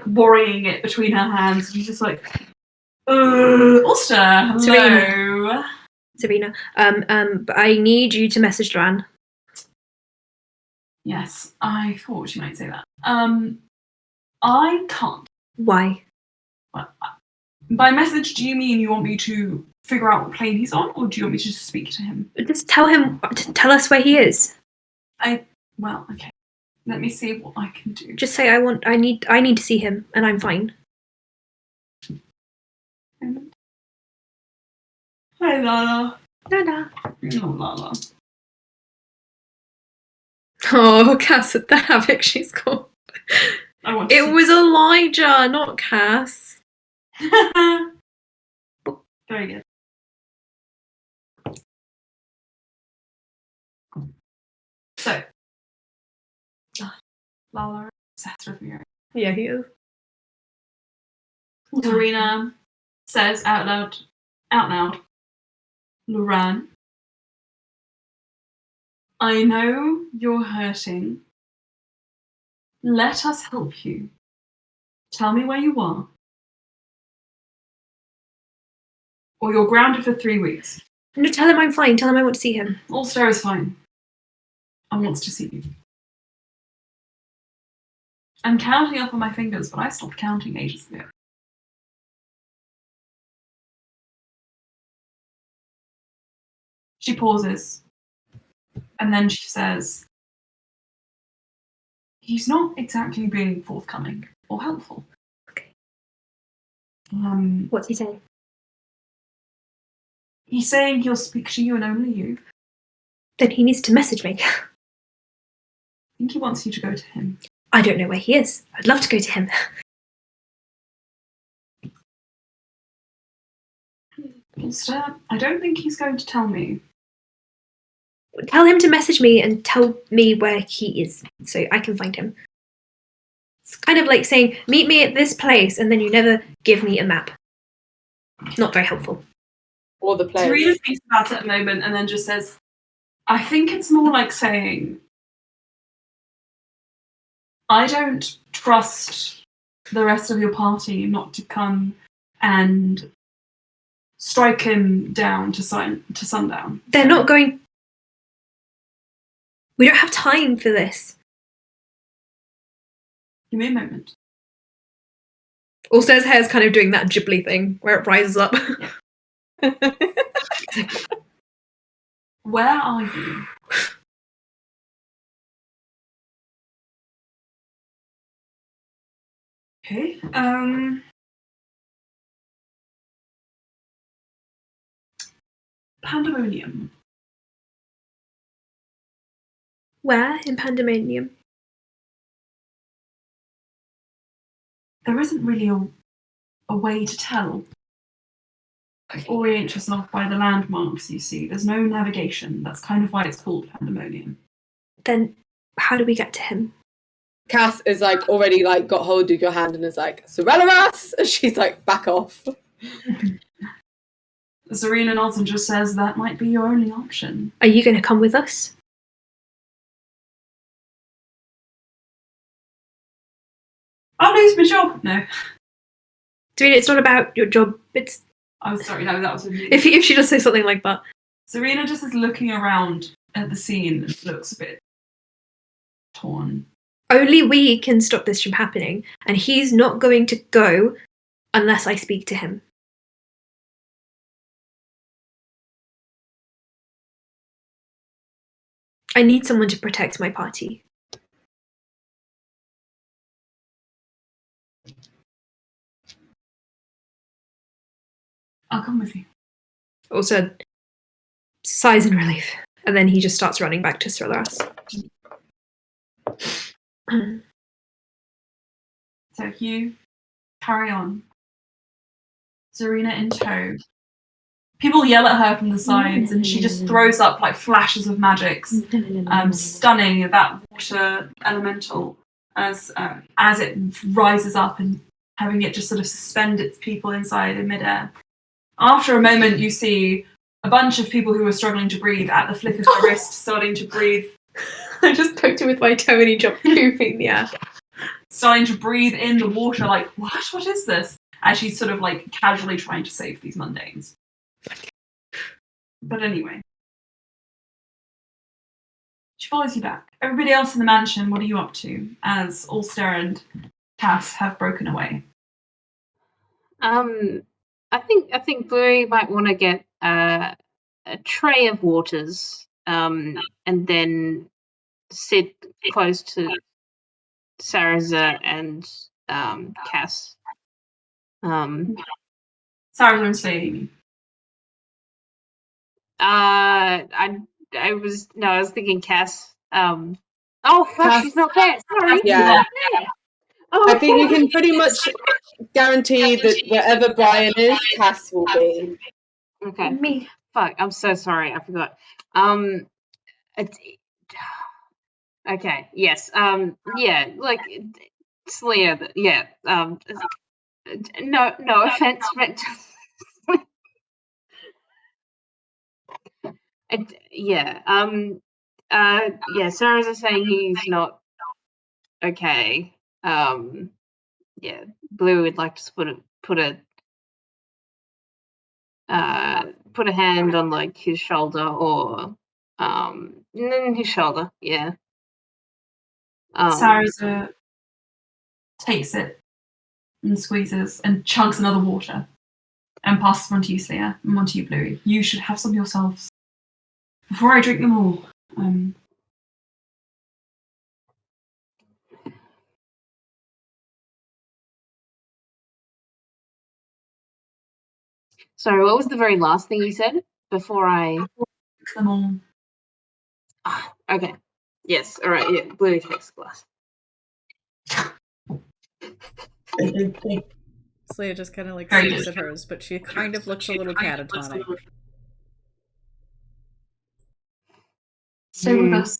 worrying it between her hands. She's just like, Alstaer, hello. Serena, but I need you to message Luran. Yes, I thought she might say that. I can't. Why? By message, do you mean you want me to figure out what plane he's on, or do you want me to just speak to him? Just tell him. Tell us where he is. Well, okay. Let me see what I can do. Just say I need to see him, and I'm fine. Hi, Lala. Lala. Oh, Lala. Oh, Cass at the havoc she's got. It was Elijah, not Cass. Very good. So, Lala, obsessed with me. Yeah, he is. Zarina says out loud, Luran, I know you're hurting. Let us help you. Tell me where you are. Or you're grounded for 3 weeks. No, tell him I'm fine. Tell him I want to see him. Alstaer is fine. And wants to see you. I'm counting up on my fingers, but I stopped counting ages ago. She pauses. And then she says, he's not exactly being forthcoming or helpful. Okay. What's he saying? He's saying he'll speak to you and only you. Then he needs to message me. I think he wants you to go to him. I don't know where he is. I'd love to go to him. Alstaer, I don't think he's going to tell me. Tell him to message me and tell me where he is so I can find him. It's kind of like saying, meet me at this place, and then you never give me a map. Not very helpful. Or the place. Serena thinks about it a moment and then just says, I think it's more like saying, I don't trust the rest of your party not to come and strike him down to sundown. They're not going... We don't have time for this. Give me a moment. Alstair's hair's kind of doing that Ghibli thing where it rises up. Where are you? Okay. Pandemonium. Where in Pandemonium? There isn't really a way to tell. Orient yourself by the landmarks you see. There's no navigation. That's kind of why it's called Pandemonium. Then how do we get to him? Cass is like already like got hold of your hand and is like, Sorelleras! And she's like, back off. Serena nods and just says that might be your only option. Are you going to come with us? I'll lose my job. No. Davina, it's not about your job. It's Oh, sorry. No, that was with you. if she does say something like that. Serena just is looking around at the scene and looks a bit torn. Only we can stop this from happening, and he's not going to go unless I speak to him. I need someone to protect my party. I'll come with you. Also, sighs in relief, and then he just starts running back to Solaris. So you carry on. Serena in tow. People yell at her from the sides, and she just throws up like flashes of magics, stunning that water elemental as it rises up and having it just sort of suspend its people inside in midair. After a moment, you see a bunch of people who are struggling to breathe at the flick of her wrist starting to breathe. I just poked him with my toe and he jumped 2 feet in the air. Starting to breathe in the water, like, what is this? As she's sort of like casually trying to save these mundanes. But anyway. She follows you back. Everybody else in the mansion, what are you up to? As Alstair and Cass have broken away. I think Bluey might want to get a tray of waters, and then sit close to Saraza and Cass. Saraza and Slade. I was thinking Cass. Oh fuck, Cass. she's not there. Sorry. Yeah. Oh, I think you okay. can pretty much guarantee that wherever Brian is, Cass will be. Okay. Me. Fuck, I'm so sorry. I forgot. Okay. Yes. Yeah. Like Slayer. Yeah. No offense, but yeah. Yeah. Sarah's is saying he's not okay. Yeah. Blue would like to put a hand on like his shoulder or his shoulder. Yeah. Saraza takes it and squeezes and chugs another water and passes one to you, Slayer, and one to you, Bluey. You should have some yourselves before I drink them all. Sorry, what was the very last thing you said before I? Them all. Okay. Yes. All right. Yeah. Bluey takes the glass. Slayer just kind of like Very stares good. at hers, but she kind of looks a little catatonic. Stay with us.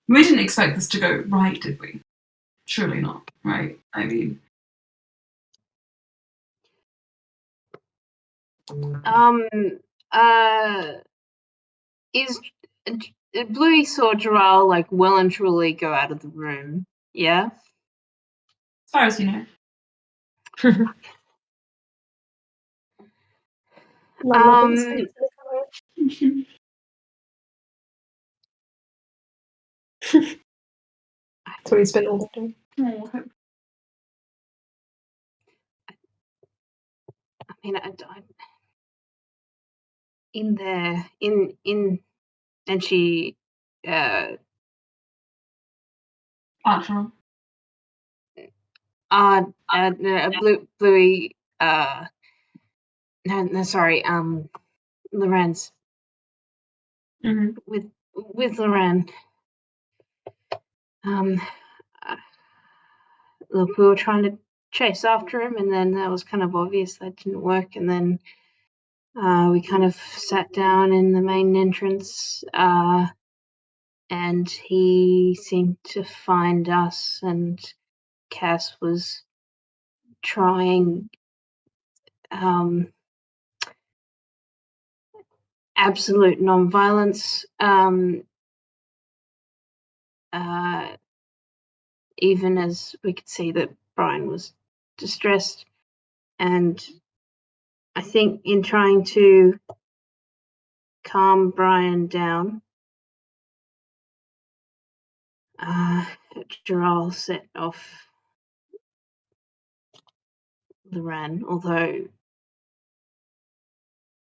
We didn't expect this to go right, did we? Surely not, right? I mean, Is Bluey saw Gerald like well and truly go out of the room? Yeah. as far as you know. That's what he's been all day. I mean, I in there, and she, Archer. Bluey, no, sorry, Lorenz, Mm-hmm. with Luran. Look, we were trying to chase after him, and then that was kind of obvious that didn't work, and then we kind of sat down in the main entrance, and he seemed to find us, and Cass was trying absolute non-violence, even as we could see that Brian was distressed. And I think in trying to calm Brian down, Gerald set off Luran, although,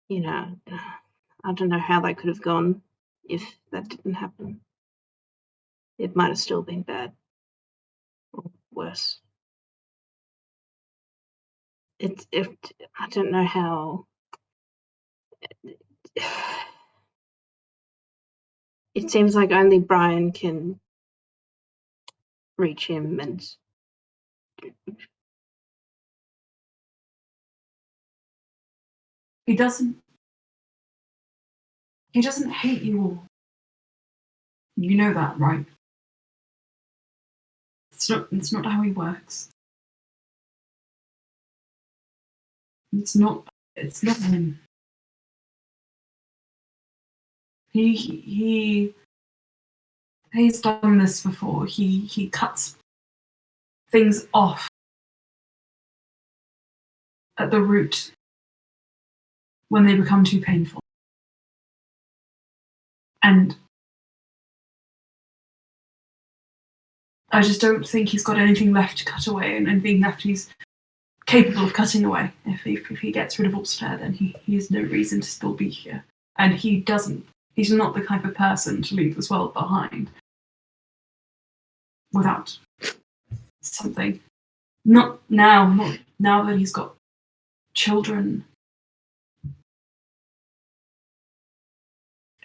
you know, I don't know how that could have gone if that didn't happen. It might have still been bad or worse. I don't know how. It seems like only Brian can reach him, and He doesn't hate you all. You know that, right? It's not how he works. It's not him. He's done this before. He cuts things off at the root when they become too painful. And I just don't think he's got anything left to cut away, and being left, he's capable of cutting away. If he gets rid of Alstaer, then he has no reason to still be here. And he's not the type of person to leave this world behind without something. Not now that he's got children.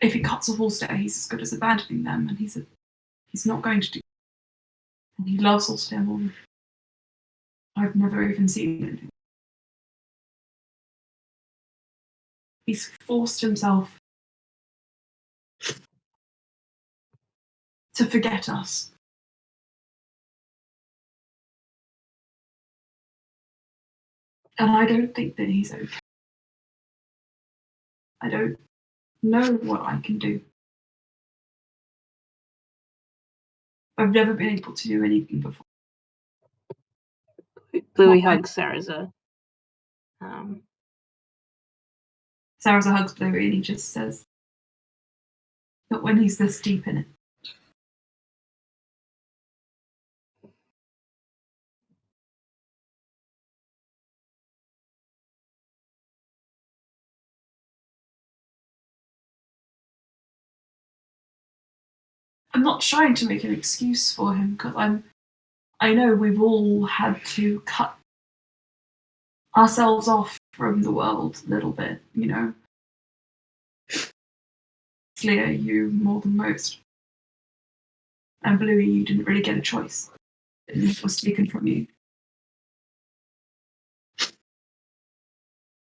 If he cuts off Alstaer, he's as good as abandoning them, and he's not going to do. And he loves Alstaer more than I've never even seen him. He's forced himself to forget us. And I don't think that he's okay. I don't know what I can do. I've never been able to do anything before. Bluey hugs Saraza. Saraza hugs Bluey and he just says, "Not when he's this deep in it." I'm not trying to make an excuse for him because I know we've all had to cut ourselves off from the world a little bit, you know. Clear you more than most. And Bluey, you didn't really get a choice. It was taken from you.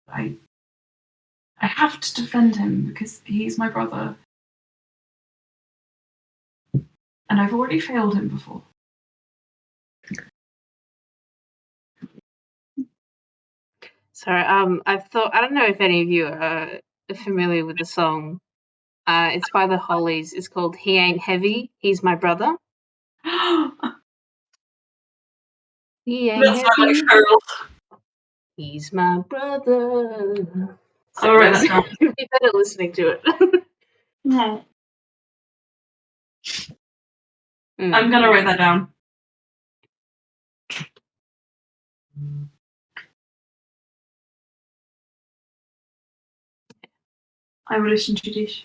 I have to defend him because he's my brother. And I've already failed him before. Sorry, I don't know if any of you are familiar with the song. It's by the Hollies. It's called He Ain't Heavy, He's My Brother. He ain't That's my heavy, feral. he's my brother. I'll write that down. You'd be better listening to it. No. Mm. I'm gonna write that down. I will listen to this.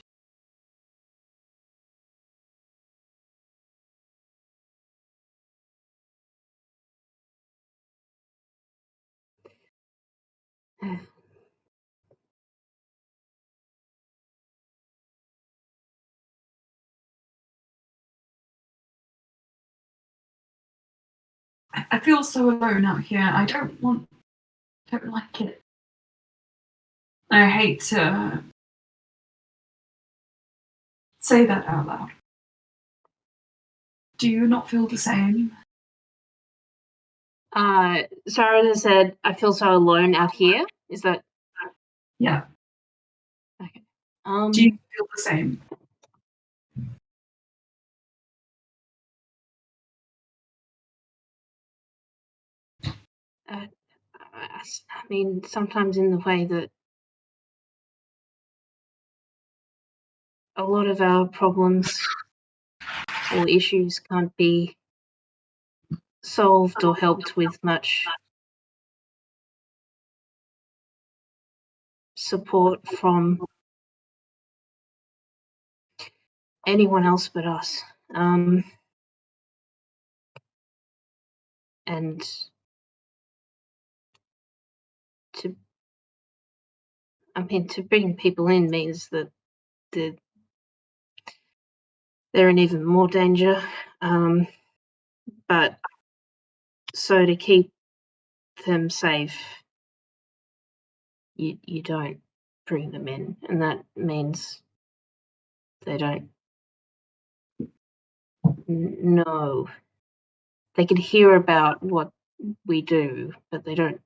I feel so alone out here. I don't like it. I hate to say that out loud. Do you not feel the same? Sarah has said, I feel so alone out here. Is that Yeah. okay? Do you feel the same? I mean, sometimes in the way that a lot of our problems or issues can't be solved or helped with much support from anyone else but us. And to bring people in means that they're in even more danger. But so to keep them safe, you don't bring them in, and that means they don't know. They can hear about what we do, but they don't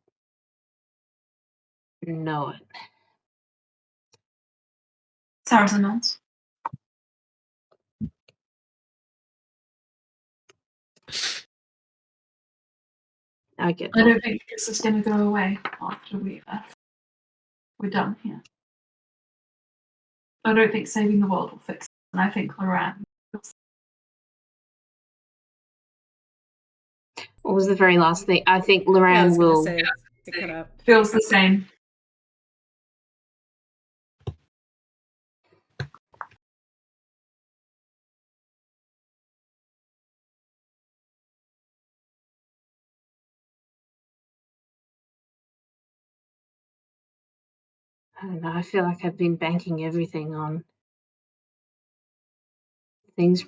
know it. Sarah's a nonce. I get I that. don't think this is going to go away after we're done here. I don't think saving the world will fix it. And I think Luran What was the very last thing? I think Luran Yeah, I was will. gonna say to cut up. feels the same. I don't know. I feel like I've been banking everything on things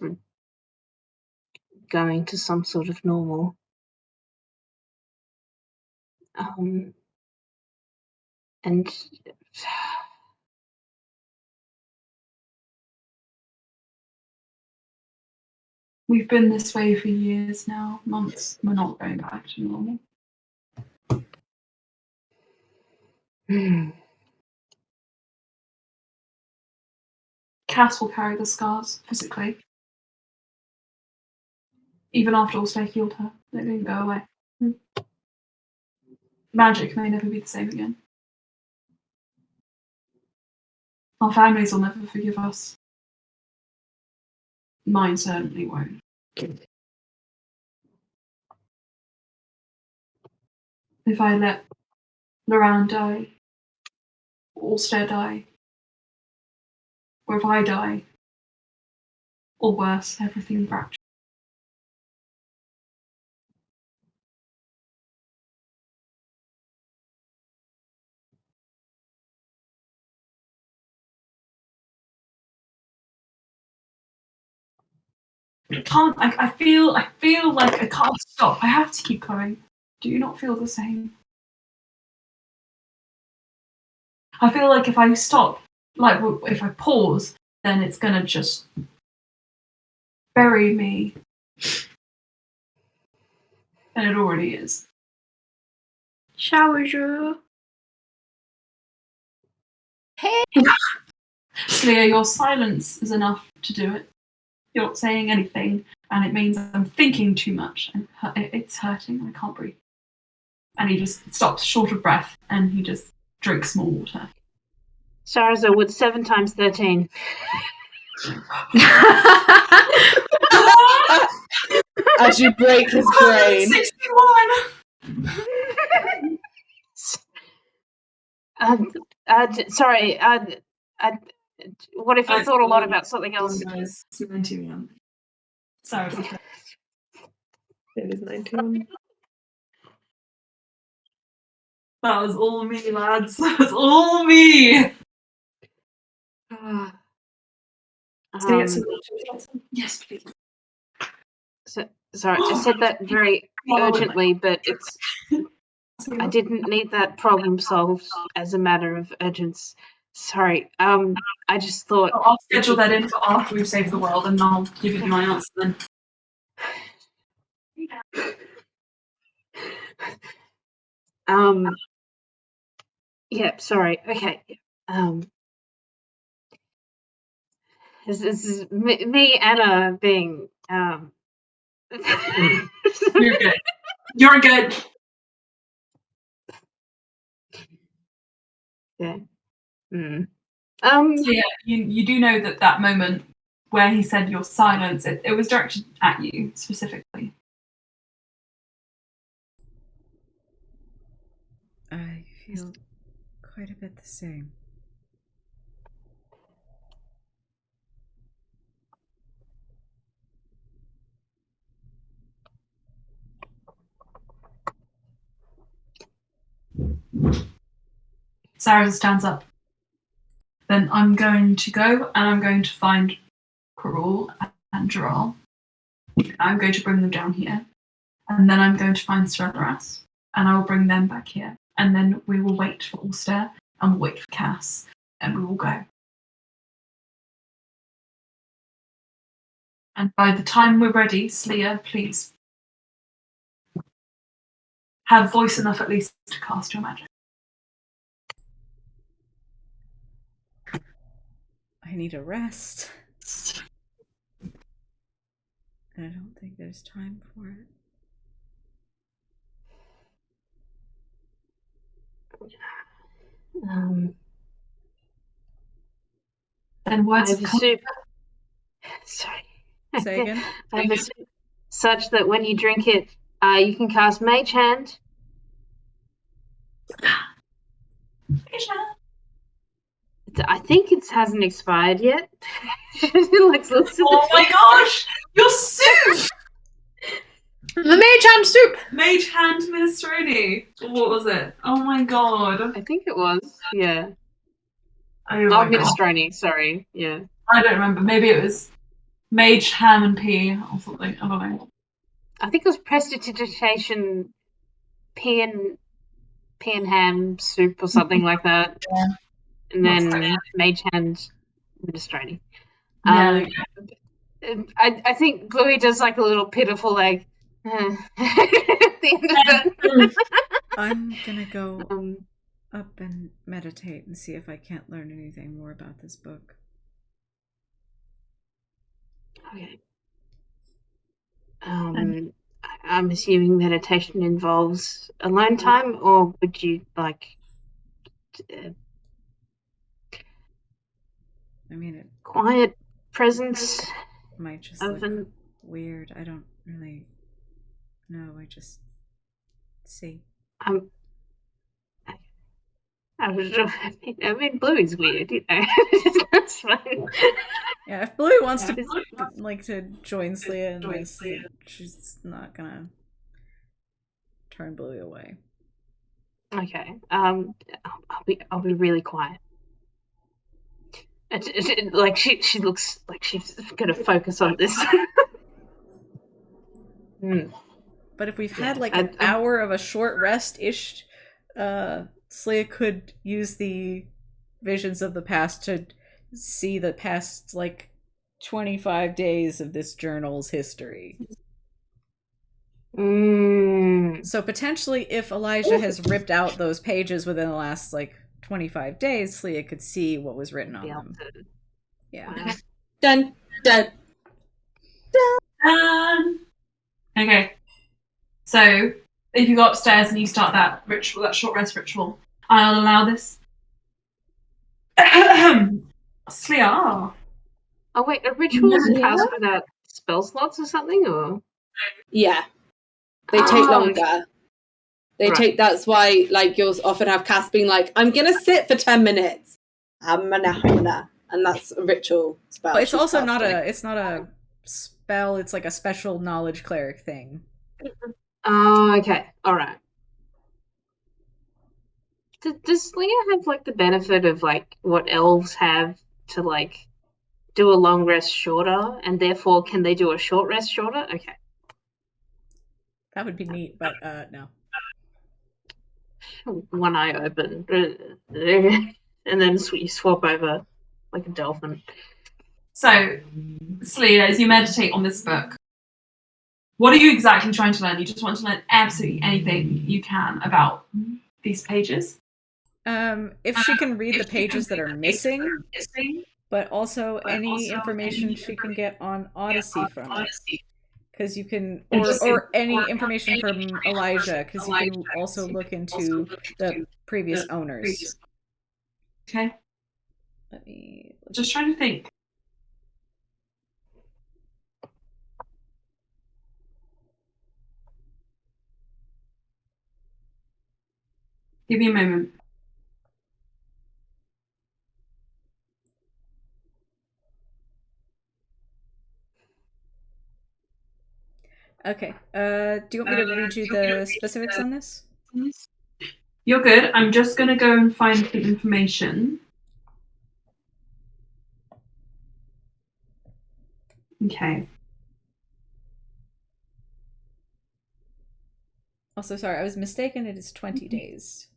going to some sort of normal. And We've been this way for years now, months. We're not going back to normal. Cass will carry the scars physically. Even after Alstaer healed her, they didn't go away. Magic may never be the same again. Our families will never forgive us. Mine certainly won't. If I let Luran die, or Alstair die, or if I die, or worse, everything fractures. I can't. I feel like I can't stop. I have to keep going. Do you not feel the same? I feel like if I stop, like if I pause, then it's gonna just bury me, and it already is. Shower. Clear, your silence is enough to do it. You're not saying anything, and it means I'm thinking too much, and it's hurting. I can't breathe. And he just stops short of breath, and he just drinks more water. Sarza with 7 times 13. As you break his brain. 61! Sorry. What if you thought a lot about something else? 91. Sorry. It is 91. That was all me, lads. That was all me. Yes, please. Sorry, I said that very urgently, but it's. I didn't need that problem solved as a matter of urgency. Sorry. I just thought. I'll schedule that in for after we've saved the world, and I'll give you my answer then. Yeah. Sorry. Okay. This is me, Anna, being. You're good. You're good. Yeah. So yeah, you do know that moment where he said your silence, it was directed at you specifically. I feel quite a bit the same. Sarah stands up. Then I'm going to go and I'm going to find Karul and Jaral. I'm going to bring them down here. And then I'm going to find Srelaras. And I will bring them back here. And then we will wait for Alstaer and we'll wait for Cass. And we will go. And by the time we're ready, Sleer, please have voice enough at least to cast your magic. I need a rest. And I don't think there's time for it. Then words I've of comfort. assumed. Sorry. Say again? I've assumed such that when you drink it, you can cast Mage Hand. I think it hasn't expired yet. Oh my gosh! Your soup! The Mage Hand soup! Mage Hand Minestrone. What was it? Oh my god. I think it was, yeah. Oh my god. Minestrone, sorry, yeah. I don't remember. Maybe it was Mage Ham and Pea or something. I don't know. I think it was prestidigitation pea and ham soup or something like that. Yeah. And then Mage Hand Minestrone. Yeah. I think Bluey does like a little pitiful like at the end of that. I'm gonna go up and meditate and see if I can't learn anything more about this book. Okay. I'm assuming meditation involves alone time, or would you like I mean, it quiet presence? might just look weird. I don't really know. I just see. I mean, Bluey's weird, you know. That's fine. Yeah, if Bluey wants to join Sleer in this, she's not gonna turn Bluey away. Okay. I'll be really quiet. Like she looks like she's gonna focus on this. Hmm. But if we've Yeah, had like I- an hour of a short rest-ish, Sleia could use the visions of the past to see the past, like, 25 days of this journal's history. So potentially, if Elijah has ripped out those pages within the last, like, 25 days, Sleia could see what was written on be able them. to- Yeah. Wow. Dun, dun. Okay. So, if you go upstairs and you start that ritual, that short rest ritual, I'll allow this. Sleia. Oh wait, are rituals Yeah. cast without spell slots or something, or? Yeah. They take Oh, longer. They Right. take, that's why, like, you'll often have cast being like, I'm going to sit for 10 minutes. Hamana. And that's a ritual spell. But it's she's also not casting. it's not a spell, it's like a special knowledge cleric thing. Oh, okay. Alright. Does Leah have, like, the benefit of, like, what elves have to, like, do a long rest shorter, and therefore can they do a short rest shorter? Okay. That would be neat, but no. One eye open. And then you swap over like a dolphin. So, Sleia, as you meditate on this book, what are you exactly trying to learn? You just want to learn absolutely anything you can about these pages? If she can read the pages that are missing, but also any information she can get on Odyssey from it. Because you can, or any information from Elijah, because you can also look into the previous owners. Okay. Let me Just trying to think. Give me a moment. Okay. Do you want me to read you the specifics on this? You're good. I'm just going to go and find some information. Okay. Also, sorry, I was mistaken. It is 20 days.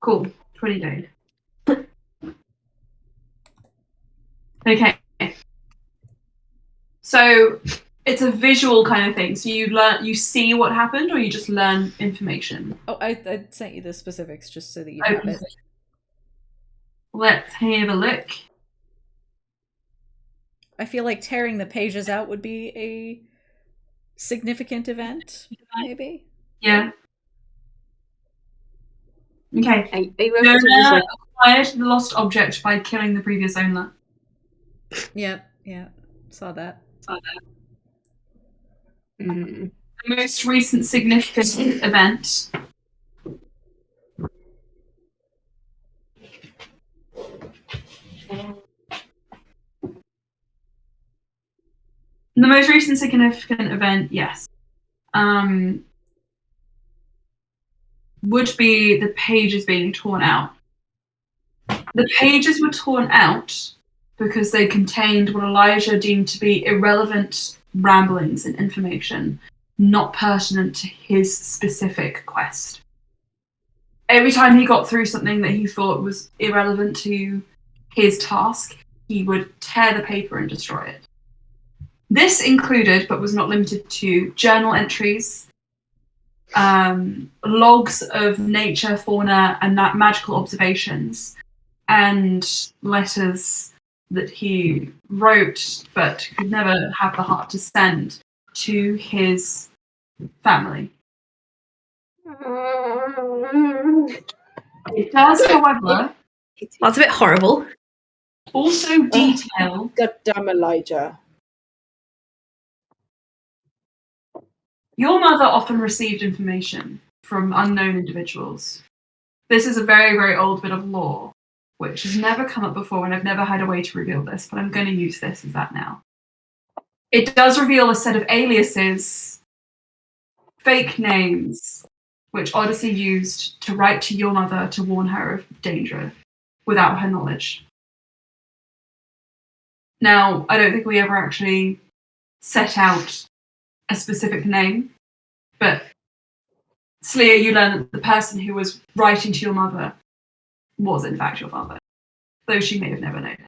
Cool. 20 days. Okay. So it's a visual kind of thing. So you see what happened, or you just learn information? Oh, I sent you the specifics just so that you have it. Let's have a look. I feel like tearing the pages out would be a significant event, maybe? Yeah. Okay. Are you able to just like acquired the lost object by killing the previous owner. Yeah, saw that. mm, The most recent significant event. The most recent significant event, yes, would be the pages being torn out. The pages were torn out because they contained what Elijah deemed to be irrelevant ramblings and information, not pertinent to his specific quest. Every time he got through something that he thought was irrelevant to his task, he would tear the paper and destroy it. This included, but was not limited to, journal entries, logs of nature, fauna, and magical observations, and letters that he wrote but could never have the heart to send to his family. It does, however, That's a bit horrible. also detail Goddamn Elijah. your mother often received information from unknown individuals. This is a very, very old bit of lore, which has never come up before, and I've never had a way to reveal this, but I'm going to use this as that now. It does reveal a set of aliases, fake names, which Odyssey used to write to your mother to warn her of danger without her knowledge. Now, I don't think we ever actually set out a specific name, but Sleer, you learn that the person who was writing to your mother was in fact your father, though she may have never known it.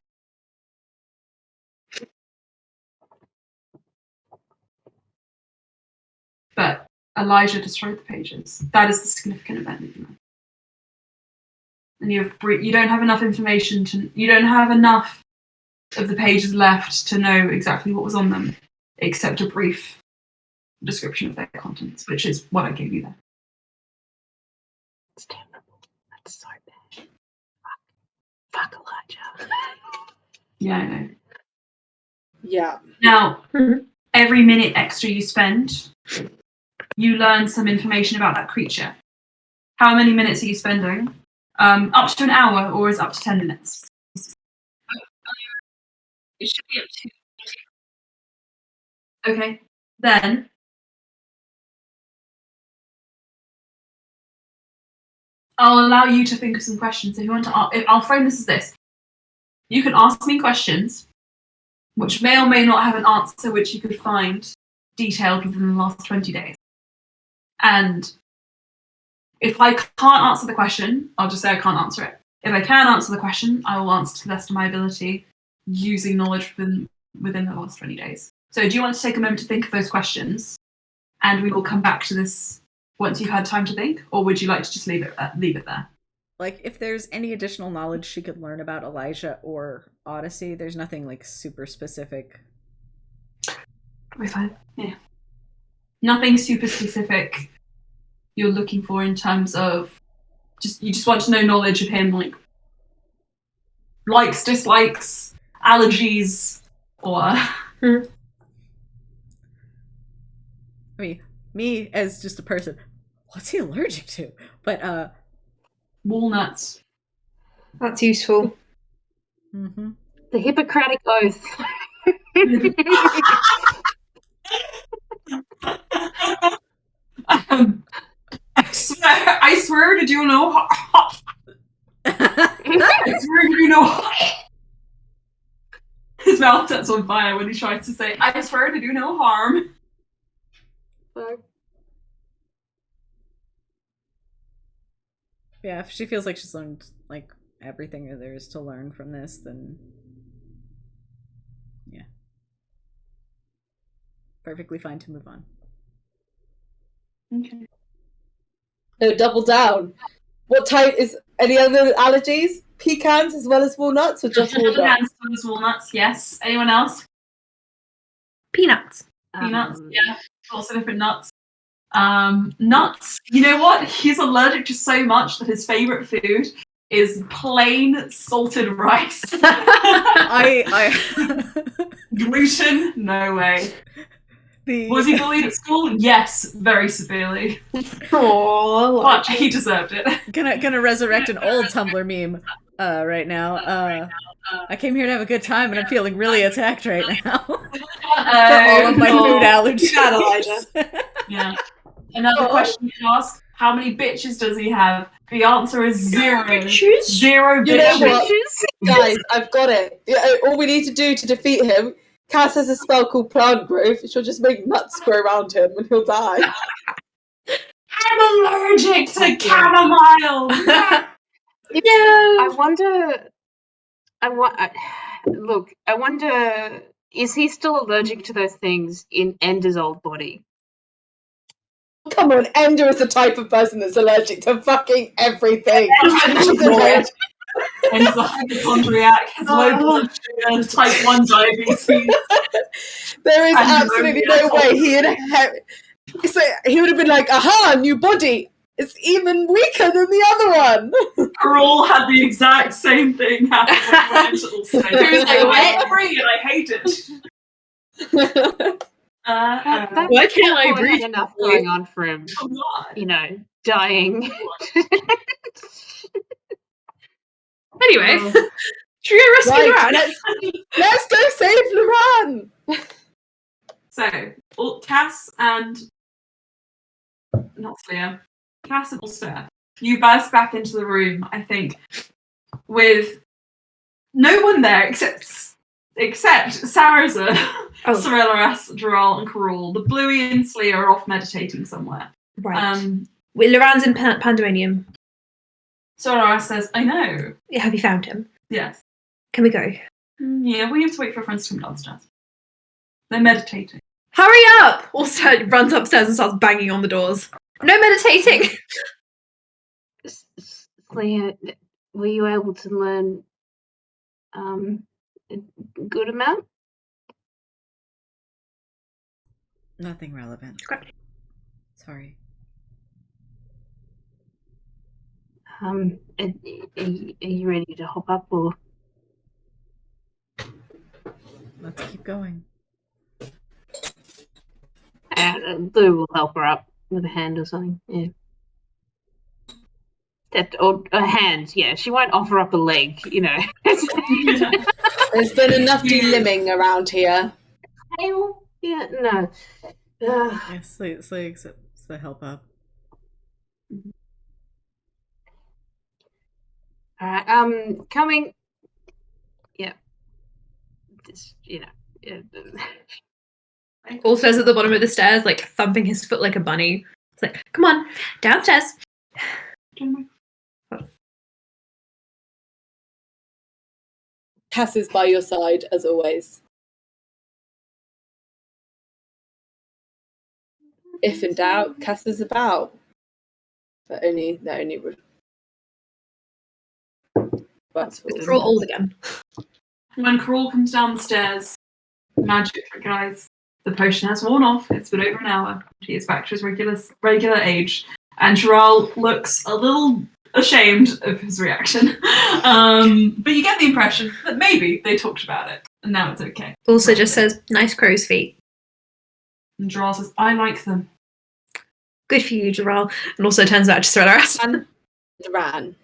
But Elijah destroyed the pages. That is the significant event that you know. And you don't have enough information you don't have enough of the pages left to know exactly what was on them, except a brief description of their contents, which is what I gave you there. It's terrible. That's so bad. Fuck Elijah. Yeah, I know. Yeah. Now, every minute extra you spend, you learn some information about that creature. How many minutes are you spending? Up to an hour, or is it up to 10 minutes? It should be up to. Okay. Then I'll allow you to think of some questions. If you want to, I'll frame this as this: you can ask me questions, which may or may not have an answer, which you could find detailed within the last 20 days. And if I can't answer the question, I'll just say I can't answer it. If I can answer the question, I will answer to the best of my ability using knowledge within the last 20 days. So do you want to take a moment to think of those questions, and we will come back to this once you've had time to think, or would you like to just leave it there? Like, if there's any additional knowledge she could learn about Elijah or Odyssey, there's nothing, like, super specific. We're fine. Yeah. Nothing super specific you're looking for in terms of you just want to know knowledge of him, like likes, dislikes, allergies, or I mean, me as just a person, what's he allergic to? But walnuts. That's useful. Mm-hmm. The Hippocratic Oath. I swear to do no harm. I swear to do no harm. His mouth sets on fire when he tries to say, I swear to do no harm. Yeah, if she feels like she's learned, like, everything there is to learn from this, then yeah. Perfectly fine to move on. Okay. No, double down. What type is any other allergies? Pecans as well as walnuts, or just walnuts? Pecans as well as walnuts, yes. Anyone else? Peanuts. Peanuts, yeah. Also different nuts. Nuts. You know what? He's allergic to so much that his favorite food is plain salted rice. I Gluten? No way. Was he bullied at school? Yes, very severely. Aww, But he deserved it. gonna resurrect an old Tumblr meme right now. I came here to have a good time, and I'm feeling really attacked right now for all of my food allergies. Yeah. Another question you can ask: how many bitches does he have? The answer is 0. Bitches? 0 You know bitches. what? Guys, I've got it. All we need to do to defeat him, Cass has a spell called Plant Growth. She'll just make nuts grow around him and he'll die. I'm allergic to chamomile. I wonder. Look, I wonder. Is he still allergic to those things in Ender's old body? Come on, Ender is the type of person that's allergic to fucking everything. She's allergic. Ender's a hypochondriac, has low blood sugar, type 1 diabetes. There is absolutely no way he would have been like, aha, new body. It's even weaker than the other one. Carol had the exact same thing happen when we went to Alstaer. He was like, I agree and I hate it. Why can't I breathe? Enough going on for him, you know, dying. Anyway, should we go rescue Luran? Let's go save Luran. So, Cass and not Sleer, Cass and Alstaer, you burst back into the room, I think, with no one there except Except Sarazen, Oh. Sorella, Dural, and Karol. The Bluey and Slee are off meditating somewhere. Right. Luran's in Pandemonium. Sorella says, I know. Have you found him? Yes. Can we go? Yeah, we have to wait for friends to come downstairs. They're meditating. Hurry up! Also runs upstairs and starts banging on the doors. No meditating! Slee, were you able to learn a good amount? Nothing relevant. Okay. Sorry. Are you ready to hop up or? Let's keep going. Lou will help her up with a hand or something. Yeah. Or a hand, yeah. She won't offer up a leg, you know. There's been enough delimbing around here. Yeah, no. Yeah, Slee accepts the help up. All right. Coming. Yeah. Just, you know. Yeah. Allstairs at the bottom of the stairs, like thumping his foot like a bunny. It's like, come on, downstairs. Cass is by your side as always. If in doubt, Cass is about. But only works for We're all old again. When Karol comes down the stairs, magic guys, the potion has worn off. It's been over an hour. He is back to his regular age. And Dural looks a little ashamed of his reaction. But you get the impression that maybe they talked about it and now it's okay. Also just says, nice crow's feet. And Dural says, I like them. Good for you, Dural. And also turns back to Sorella. And Luran.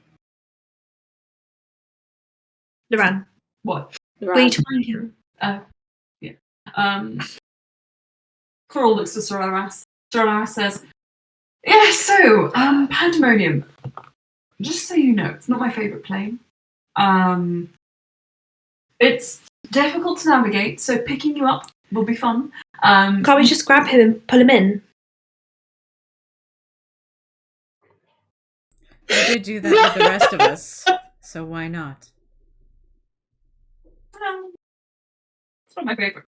Luran. What? Where are you to find him? Yeah. Karol looks to Sorella. Sorella says, yeah, so, Pandemonium. Just so you know, it's not my favourite plane. It's difficult to navigate, so picking you up will be fun. Can't we just grab him and pull him in? We did do that with the rest of us, so why not? It's not my favourite.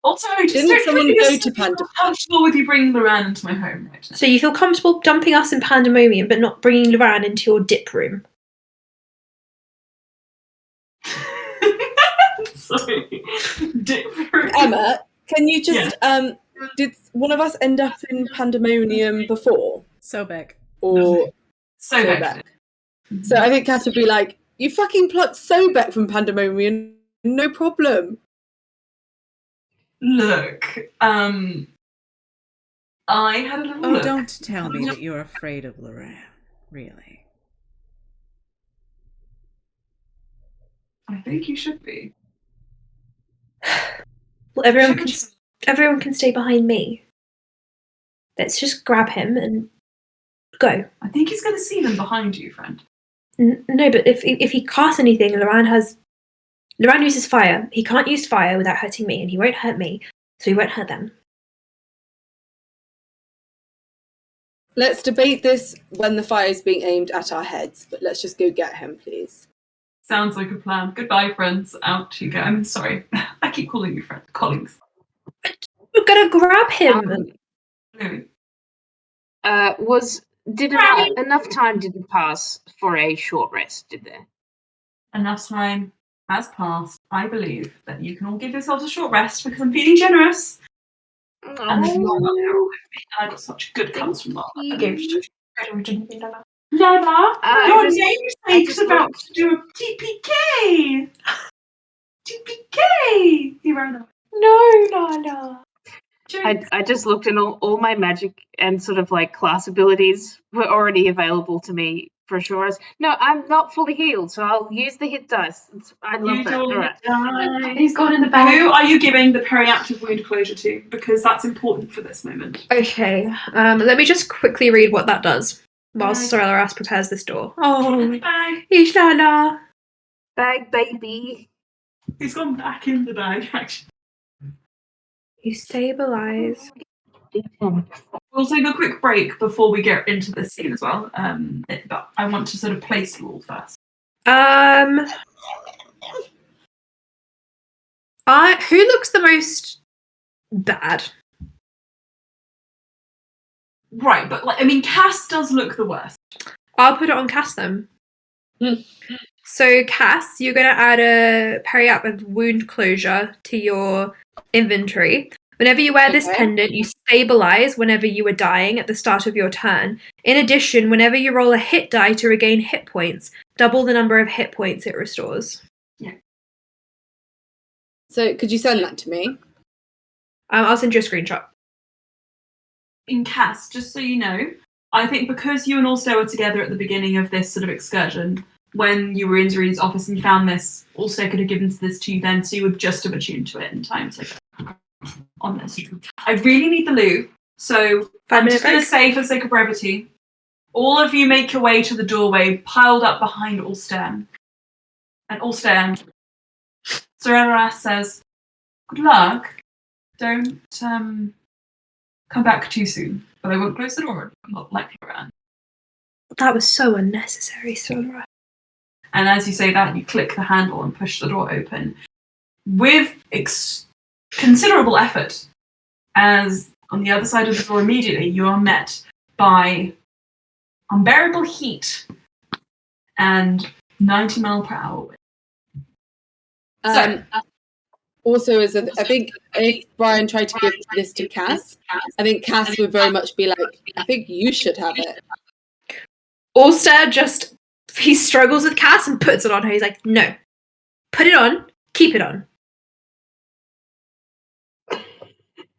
Also, Didn't someone go to Pandemonium? I'm comfortable with you bringing Luran into my home right now. So you feel comfortable dumping us in Pandemonium, but not bringing Luran into your dip room? Sorry. Dip room. Emma, can you just did one of us end up in Pandemonium before? Sobek. Or Sobek. So I think Cass would be like, you fucking plucked Sobek from Pandemonium, no problem. Look, I had a little look. Don't tell me that you're afraid of Luran. Really? I think you should be. Well, everyone can stay behind me. Let's just grab him and go. I think he's going to see them behind you, friend. No, but if he casts anything, Luran uses fire. He can't use fire without hurting me, and he won't hurt me, so he won't hurt them. Let's debate this when the fire is being aimed at our heads, but let's just go get him, please. Sounds like a plan. Goodbye, friends. Out you go. I'm sorry. I keep calling you friends. Colleagues. We're gonna grab him. Did enough time didn't pass for a short rest, did there? Enough time has passed. I believe that you can all give yourselves a short rest because I'm feeling generous. And that you are not here with me. I got such good cuts from that. Lala, your namesake's about to do a TPK. TPK. He ran away. No, Lala. I just looked and all my magic and sort of like class abilities were already available to me for sure. No, I'm not fully healed, so I'll use the hit dice. I love that. All right. He's gone in the bag. Who are you giving the periactive wound closure to? Because that's important for this moment. Okay, let me just quickly read what that does while Sorella prepares this door. Oh, Lala. Bag, baby. He's gone back in the bag, actually. You stabilize. D10. We'll take a quick break before we get into this scene as well. But I want to sort of place you all first. Who looks the most bad? Right, but I mean, Cass does look the worst. I'll put it on Cass then. So Cass, you're going to add a periap of wound closure to your inventory. Whenever you wear this pendant, you stabilize whenever you are dying at the start of your turn. In addition, whenever you roll a hit die to regain hit points, double the number of hit points it restores. Yeah. So could you send that to me? I'll send you a screenshot. In Cass, just so you know, I think because you and Alstaer were together at the beginning of this sort of excursion, when you were in Zarine's office and you found this, Alstaer could have given this to you then, so you would just have attuned to it in time to on this. I really need the loo, so I'm just going to say, for the sake of brevity, all of you make your way to the doorway piled up behind Alstaer. And Alstaer, Sorella says, "Good luck. Don't come back too soon, but I won't close the door. I'm not like Luran." That was so unnecessary, Sonra. And as you say that, you click the handle and push the door open with considerable effort, as on the other side of the door immediately you are met by unbearable heat and 90 mile per hour wind. Also, I think if Brian tried to give this to Cass, I think Cass would very much be like, I think you should have it. Alstair he struggles with Cass and puts it on her. He's like, no, put it on, keep it on.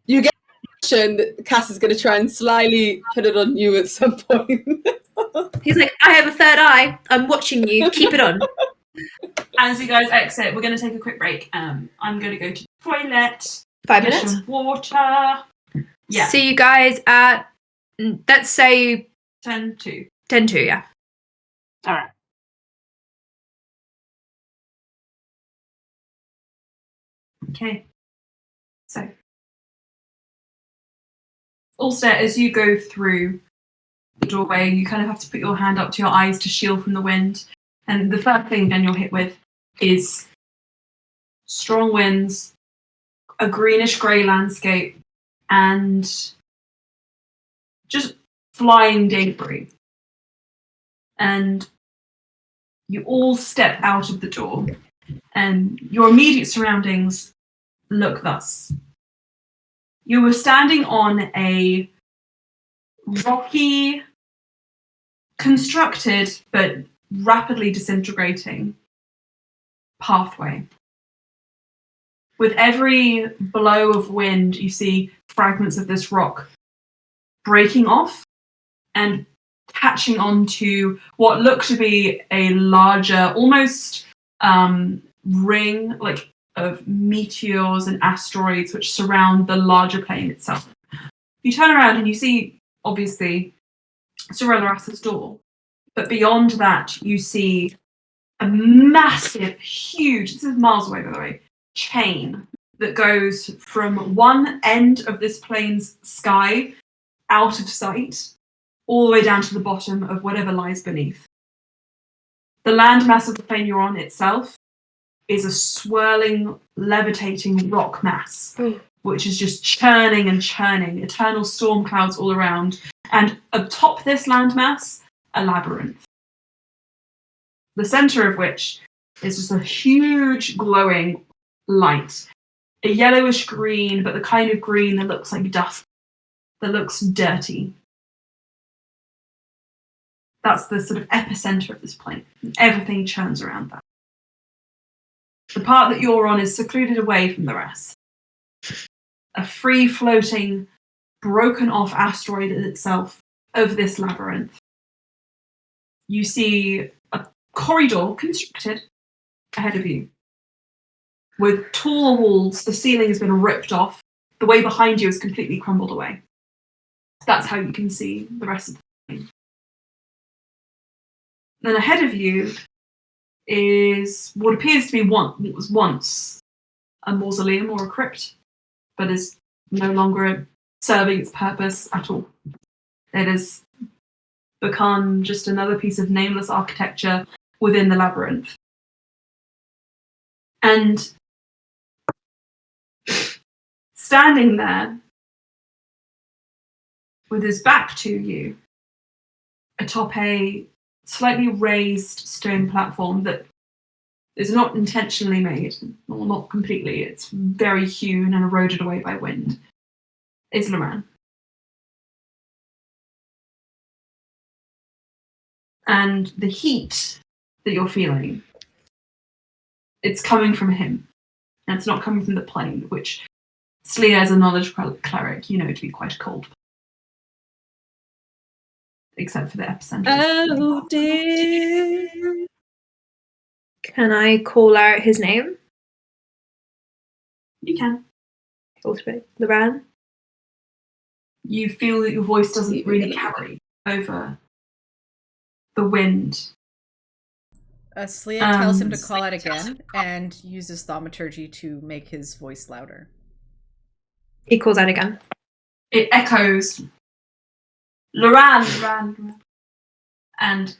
You get the impression that Cass is going to try and slyly put it on you at some point. He's like, I have a third eye. I'm watching you. Keep it on. As you guys exit, we're going to take a quick break. I'm going to go to the toilet. 5 get minutes. some water. Yeah. See you guys at, let's say, 10-2. 10-2, yeah. All right. Okay. So, Alstair, as you go through the doorway, you kind of have to put your hand up to your eyes to shield from the wind. And the first thing then you're hit with is strong winds, a greenish-grey landscape, and just flying debris. And you all step out of the door, and your immediate surroundings look thus. You were standing on a rocky, constructed but rapidly disintegrating pathway. With every blow of wind, you see fragments of this rock breaking off and catching onto what looked to be a larger, almost ring of meteors and asteroids which surround the larger plane itself. You turn around and you see, obviously, Sorella-Rasa's door. But beyond that, you see a massive, huge, this is miles away, by the way, chain that goes from one end of this plane's sky out of sight all the way down to the bottom of whatever lies beneath. The landmass of the plane you're on itself is a swirling, levitating rock mass, which is just churning and churning, eternal storm clouds all around, and atop this landmass, a labyrinth. The center of which is just a huge glowing light, a yellowish green, but the kind of green that looks like dust, that looks dirty. That's the sort of epicenter of this plane. Everything churns around that. The part that you're on is secluded away from the rest. A free-floating, broken-off asteroid itself of this labyrinth. You see a corridor constructed ahead of you. With tall walls, the ceiling has been ripped off. The way behind you is completely crumbled away. That's how you can see the rest of the plane. Then ahead of you is what appears to be what was once a mausoleum or a crypt, but is no longer serving its purpose at all. It has become just another piece of nameless architecture within the labyrinth. And standing there, with his back to you, atop a slightly raised stone platform that is not intentionally made, or not completely, it's very hewn and eroded away by wind, is Luran. And the heat that you're feeling, it's coming from him. And it's not coming from the plane, which Slee, as a knowledge cleric, you know to be quite cold. Except for the epicenter. Oh dear. Can I call out his name? You can. Also, Luran? You feel that your voice doesn't really carry over the wind. Slia tells him to call out again and uses thaumaturgy to make his voice louder. He calls out again. It echoes, Luran, Luran, Luran. And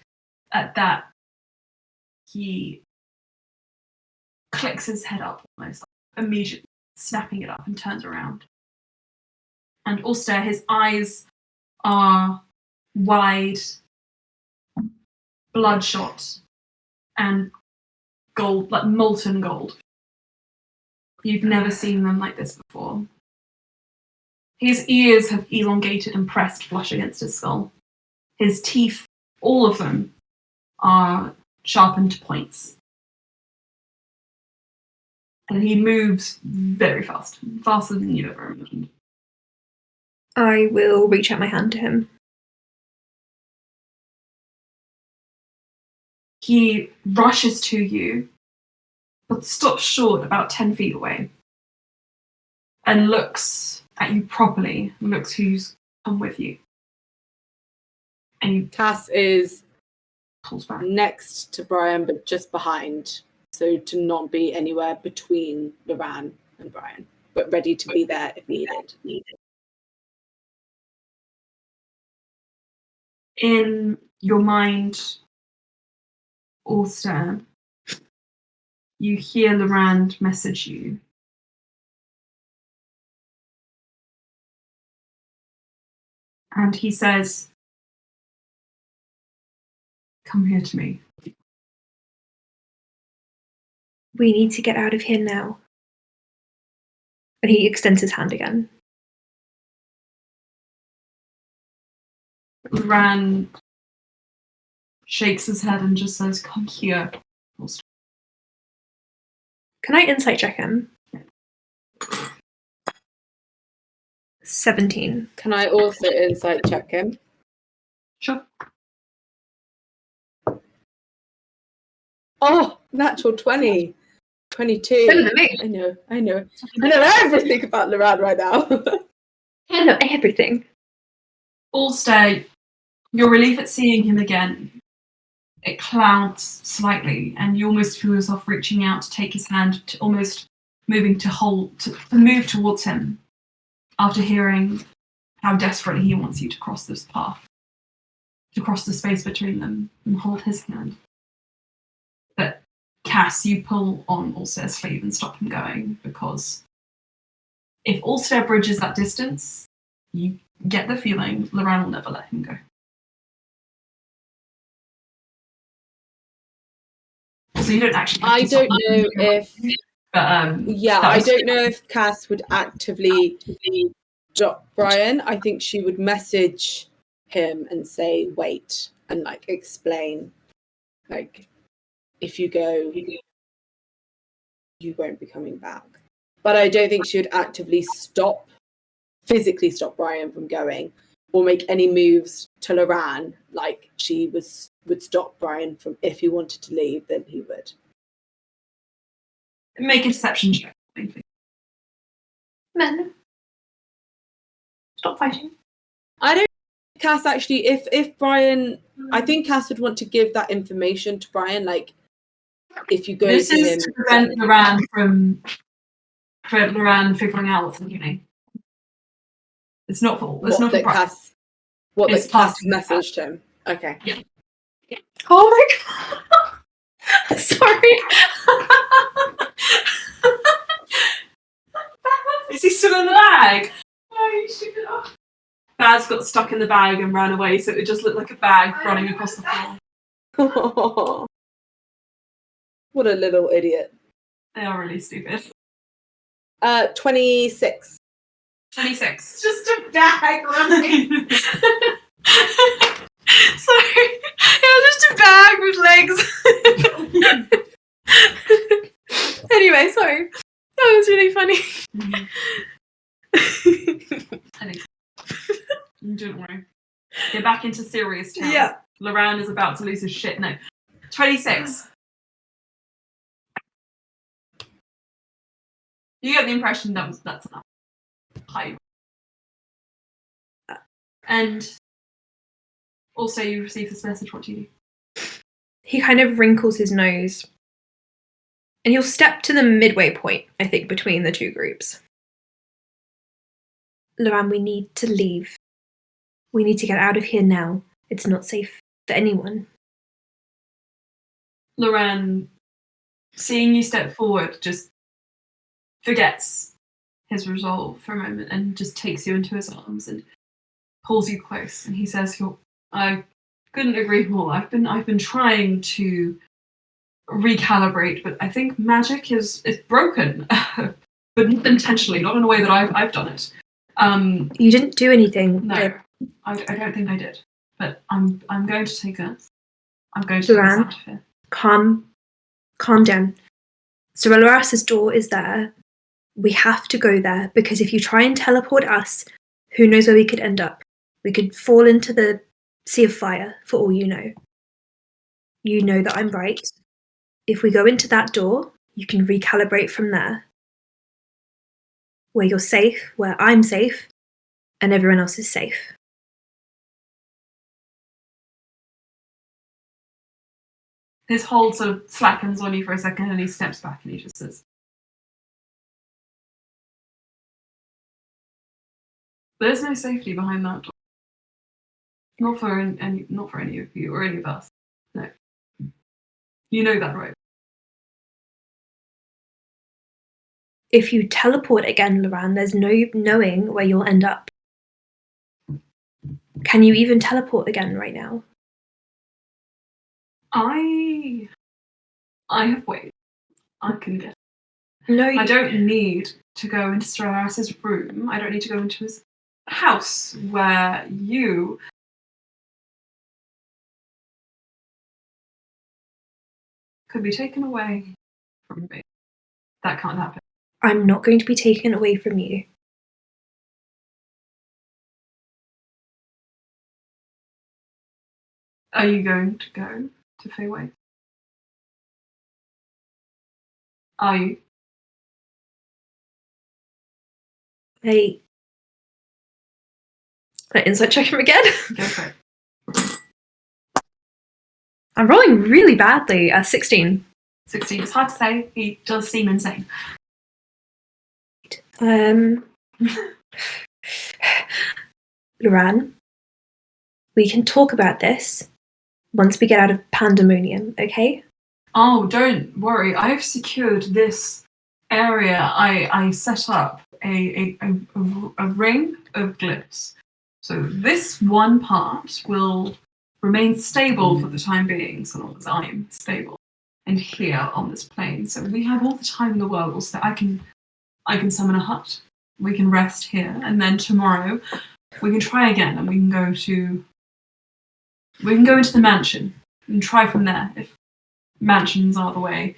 at that, he clicks his head up almost, immediately, snapping it up, and turns around. And Alstaer, his eyes are wide, bloodshot, and gold, like molten gold. You've never seen them like this before. His ears have elongated and pressed flush against his skull. His teeth, all of them, are sharpened to points. And he moves very fast, faster than you've ever imagined. I will reach out my hand to him. He rushes to you, but stops short about 10 feet away, and looks at you properly, and looks who's come with you. And he Cass is pulls back. next to Brian, but just behind, so to not be anywhere between Luran and Brian, but ready to be there if needed. In your mind, Alstair, you hear Luran message you. And he says, come here to me. We need to get out of here now. And he extends his hand again. Luran shakes his head and just says, come here. Can I insight check him? 17. Can I also insight check him? Sure. Oh, natural 20. 22. Better than me. I know everything about Luran right now. I know everything. Alstair, your relief at seeing him again, it clouds slightly, and you almost feel yourself reaching out to take his hand, to almost moving to move towards him, after hearing how desperately he wants you to cross this path, to cross the space between them and hold his hand. But Cass, you pull on Alstair's sleeve and stop him going, because if Alstair bridges that distance, you get the feeling Luran will never let him go. So you don't actually. I don't know if. But, I don't know if Cass would actively drop Brian. I think she would message him and say, wait, and like explain, like, if you go, you won't be coming back. But I don't think she would actively physically stop Brian from going, or make any moves to Luran like she would stop Brian from, if he wanted to leave, then he would. Make a deception check. Men. Stop fighting. I don't think Cass actually, if Brian, I think Cass would want to give that information to Brian, like, if you go This to is him, to prevent Luran figuring out what's happening. It's not for. It's not for Brian. It's Cass passing that. messaged him. Okay. Yeah. Oh my god. Sorry. Is he still in the bag? Oh, you shook it off. Baz got stuck in the bag and ran away, so it just looked like a bag running across the floor. What a little idiot. They are really stupid. 26. 26. It's just a bag running. Sorry. It was just a bag with legs. Anyway, sorry. That was really funny. I think so. Don't worry. Get back into serious town. Yeah. Luran is about to lose his shit. No. 26. You get the impression that's enough. High. And also you receive this message. What do you do? He kind of wrinkles his nose. And you'll step to the midway point, I think, between the two groups. Luran, we need to leave. We need to get out of here now. It's not safe for anyone. Luran, seeing you step forward, just forgets his resolve for a moment and just takes you into his arms and pulls you close. And he says, I couldn't agree more. I've been trying to recalibrate, but I think magic is broken, but not intentionally, not in a way that I've done it. You didn't do anything. No, I don't think I did. But I'm going to take this. I'm going to take this out of here. Calm down. Ceruloras's door is there. We have to go there, because if you try and teleport us, who knows where we could end up. We could fall into the sea of fire, for all you know. You know that I'm right. If we go into that door, you can recalibrate from there. Where you're safe, where I'm safe, and everyone else is safe. His hold sort of slackens on you for a second and he steps back and he just says, there's no safety behind that door. Not for any of you or any of us. No. You know that, right? If you teleport again, Luran, there's no knowing where you'll end up. Can you even teleport again right now? I have waited. I can get. No, I don't need to go into Stras's room. I don't need to go into his house where you could be taken away from me. That can't happen. I'm not going to be taken away from you. Are you going to go to Feyway? Are you? Can I insight check him again? Go for it. I'm rolling really badly. 16. 16. It's hard to say. He does seem insane. Luran, we can talk about this once we get out of Pandemonium, okay? Oh, don't worry. I've secured this area. I set up a ring of glyphs. So this one part will remain stable for the time being, so long as I'm stable and here on this plane. So we have all the time in the world. So I can summon a hut. We can rest here, and then tomorrow we can try again, and we can go into the mansion and try from there. If mansions are the way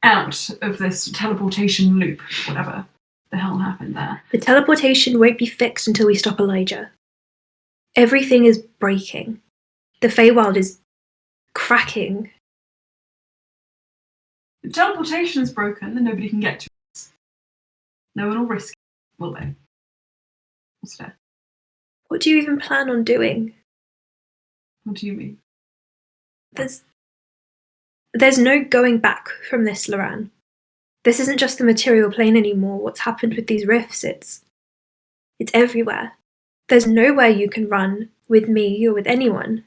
out of this teleportation loop, whatever the hell happened there. The teleportation won't be fixed until we stop Elijah. Everything is breaking. The Feywild is cracking. If teleportation is broken, then nobody can get to us. No one will risk it, will they? What's that? What do you even plan on doing? What do you mean? There's There's no going back from this, Luran. This isn't just the material plane anymore. What's happened with these rifts, it's everywhere. There's nowhere you can run with me or with anyone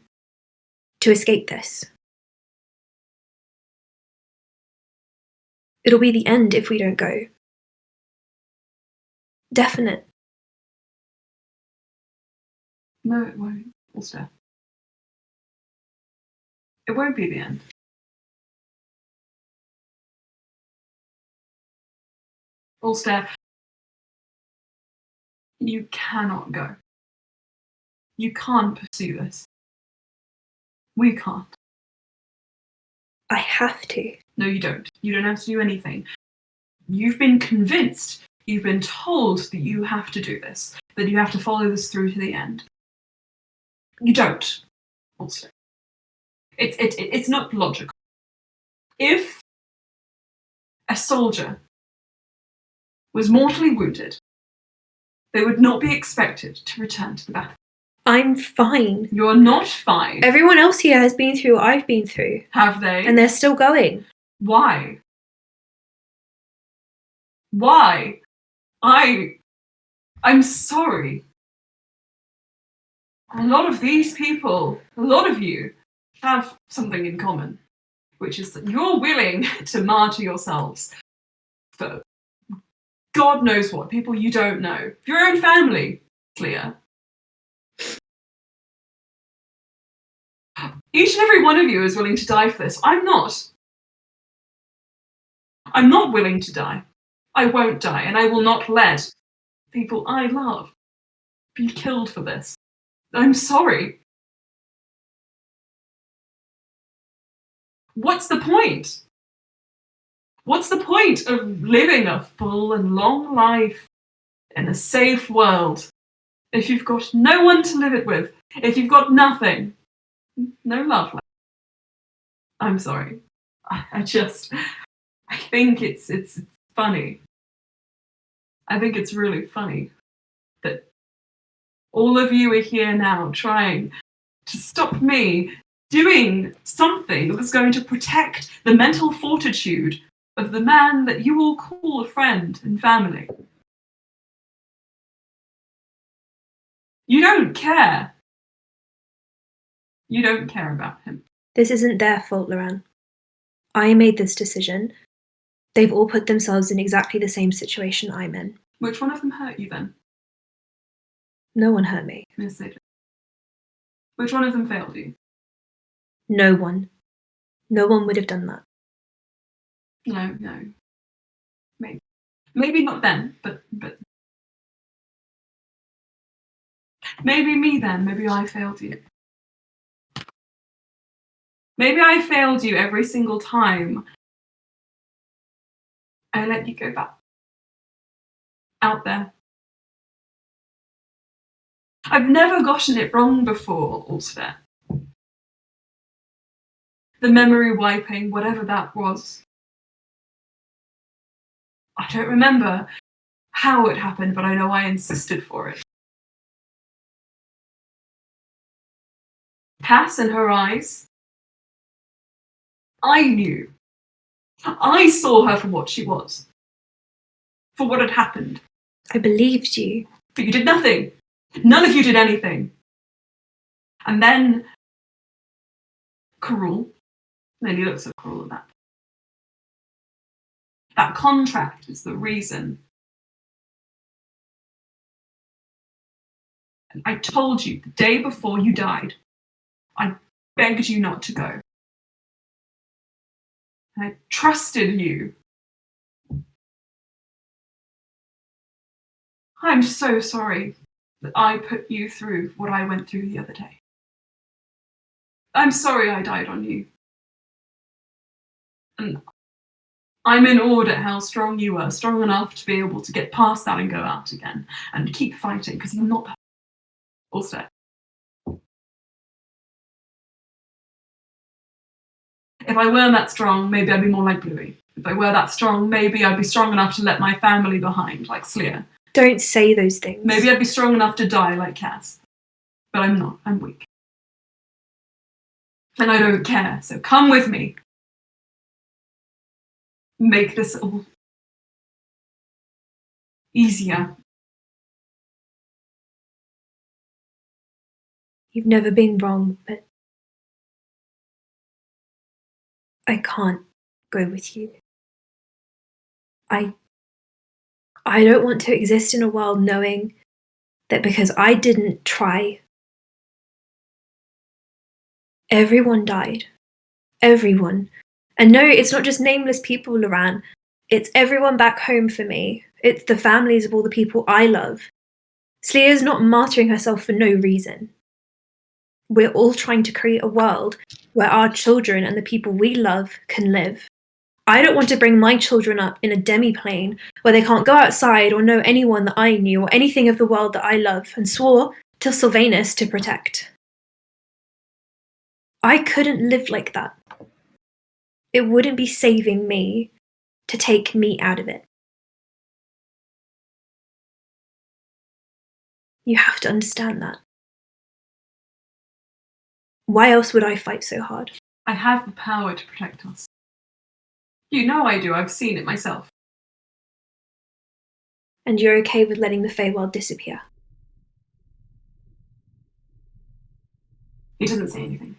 to escape this. It'll be the end if we don't go. Definite. No, it won't, Alstaer. It won't be the end. Alstaer, you cannot go. You can't pursue this. We can't. I have to. No, you don't. You don't have to do anything. You've been convinced, you've been told that you have to do this, that you have to follow this through to the end. You don't, Alstaer. It's not logical. If a soldier was mortally wounded, they would not be expected to return to the battle. I'm fine. You're not fine. Everyone else here has been through what I've been through. Have they? And they're still going. Why? Why? I'm sorry. A lot of these people, a lot of you, have something in common, which is that you're willing to martyr yourselves for God knows what, people you don't know. Your own family, clear. Each and every one of you is willing to die for this. I'm not. I'm not willing to die. I won't die, and I will not let people I love be killed for this. I'm sorry. What's the point? What's the point of living a full and long life in a safe world if you've got no one to live it with, if you've got nothing, no love left? I'm sorry. I think it's funny. I think it's really funny that all of you are here now trying to stop me doing something that's going to protect the mental fortitude of the man that you all call a friend and family. You don't care. You don't care about him. This isn't their fault, Luran. I made this decision. They've all put themselves in exactly the same situation I'm in. Which one of them hurt you then? No one hurt me. Miss Sidley? Which one of them failed you? No one. No one would have done that. No. Maybe not then, but maybe me then. Maybe I failed you. Maybe I failed you every single time I let you go back out there. I've never gotten it wrong before, Alstaer. The memory wiping, whatever that was. I don't remember how it happened, but I know I insisted for it. Cass in her eyes, I knew. I saw her for what she was. For what had happened. I believed you. But you did nothing. None of you did anything. And then Karul, then he looks at Karul at that. That contract is the reason. And I told you the day before you died, I begged you not to go. I trusted you. I'm so sorry that I put you through what I went through the other day. I'm sorry I died on you. And I'm in awe at how strong you were, strong enough to be able to get past that and go out again and keep fighting, because you're not Alstaer. If I weren't that strong, maybe I'd be more like Bluey. If I were that strong, maybe I'd be strong enough to let my family behind, like Sleer. Don't say those things. Maybe I'd be strong enough to die like Cass. But I'm not. I'm weak. And I don't care, so come with me. make this all easier. You've never been wrong, but I can't go with you. I don't want to exist in a world knowing that because I didn't try, everyone died. Everyone. And no, it's not just nameless people, Luran. It's everyone back home for me. It's the families of all the people I love. Slea's not martyring herself for no reason. We're all trying to create a world where our children and the people we love can live. I don't want to bring my children up in a demi-plane where they can't go outside or know anyone that I knew or anything of the world that I love and swore to Sylvanus to protect. I couldn't live like that. It wouldn't be saving me to take me out of it. You have to understand that. Why else would I fight so hard? I have the power to protect us. You know I do, I've seen it myself. And you're okay with letting the Feywild disappear? He doesn't say anything.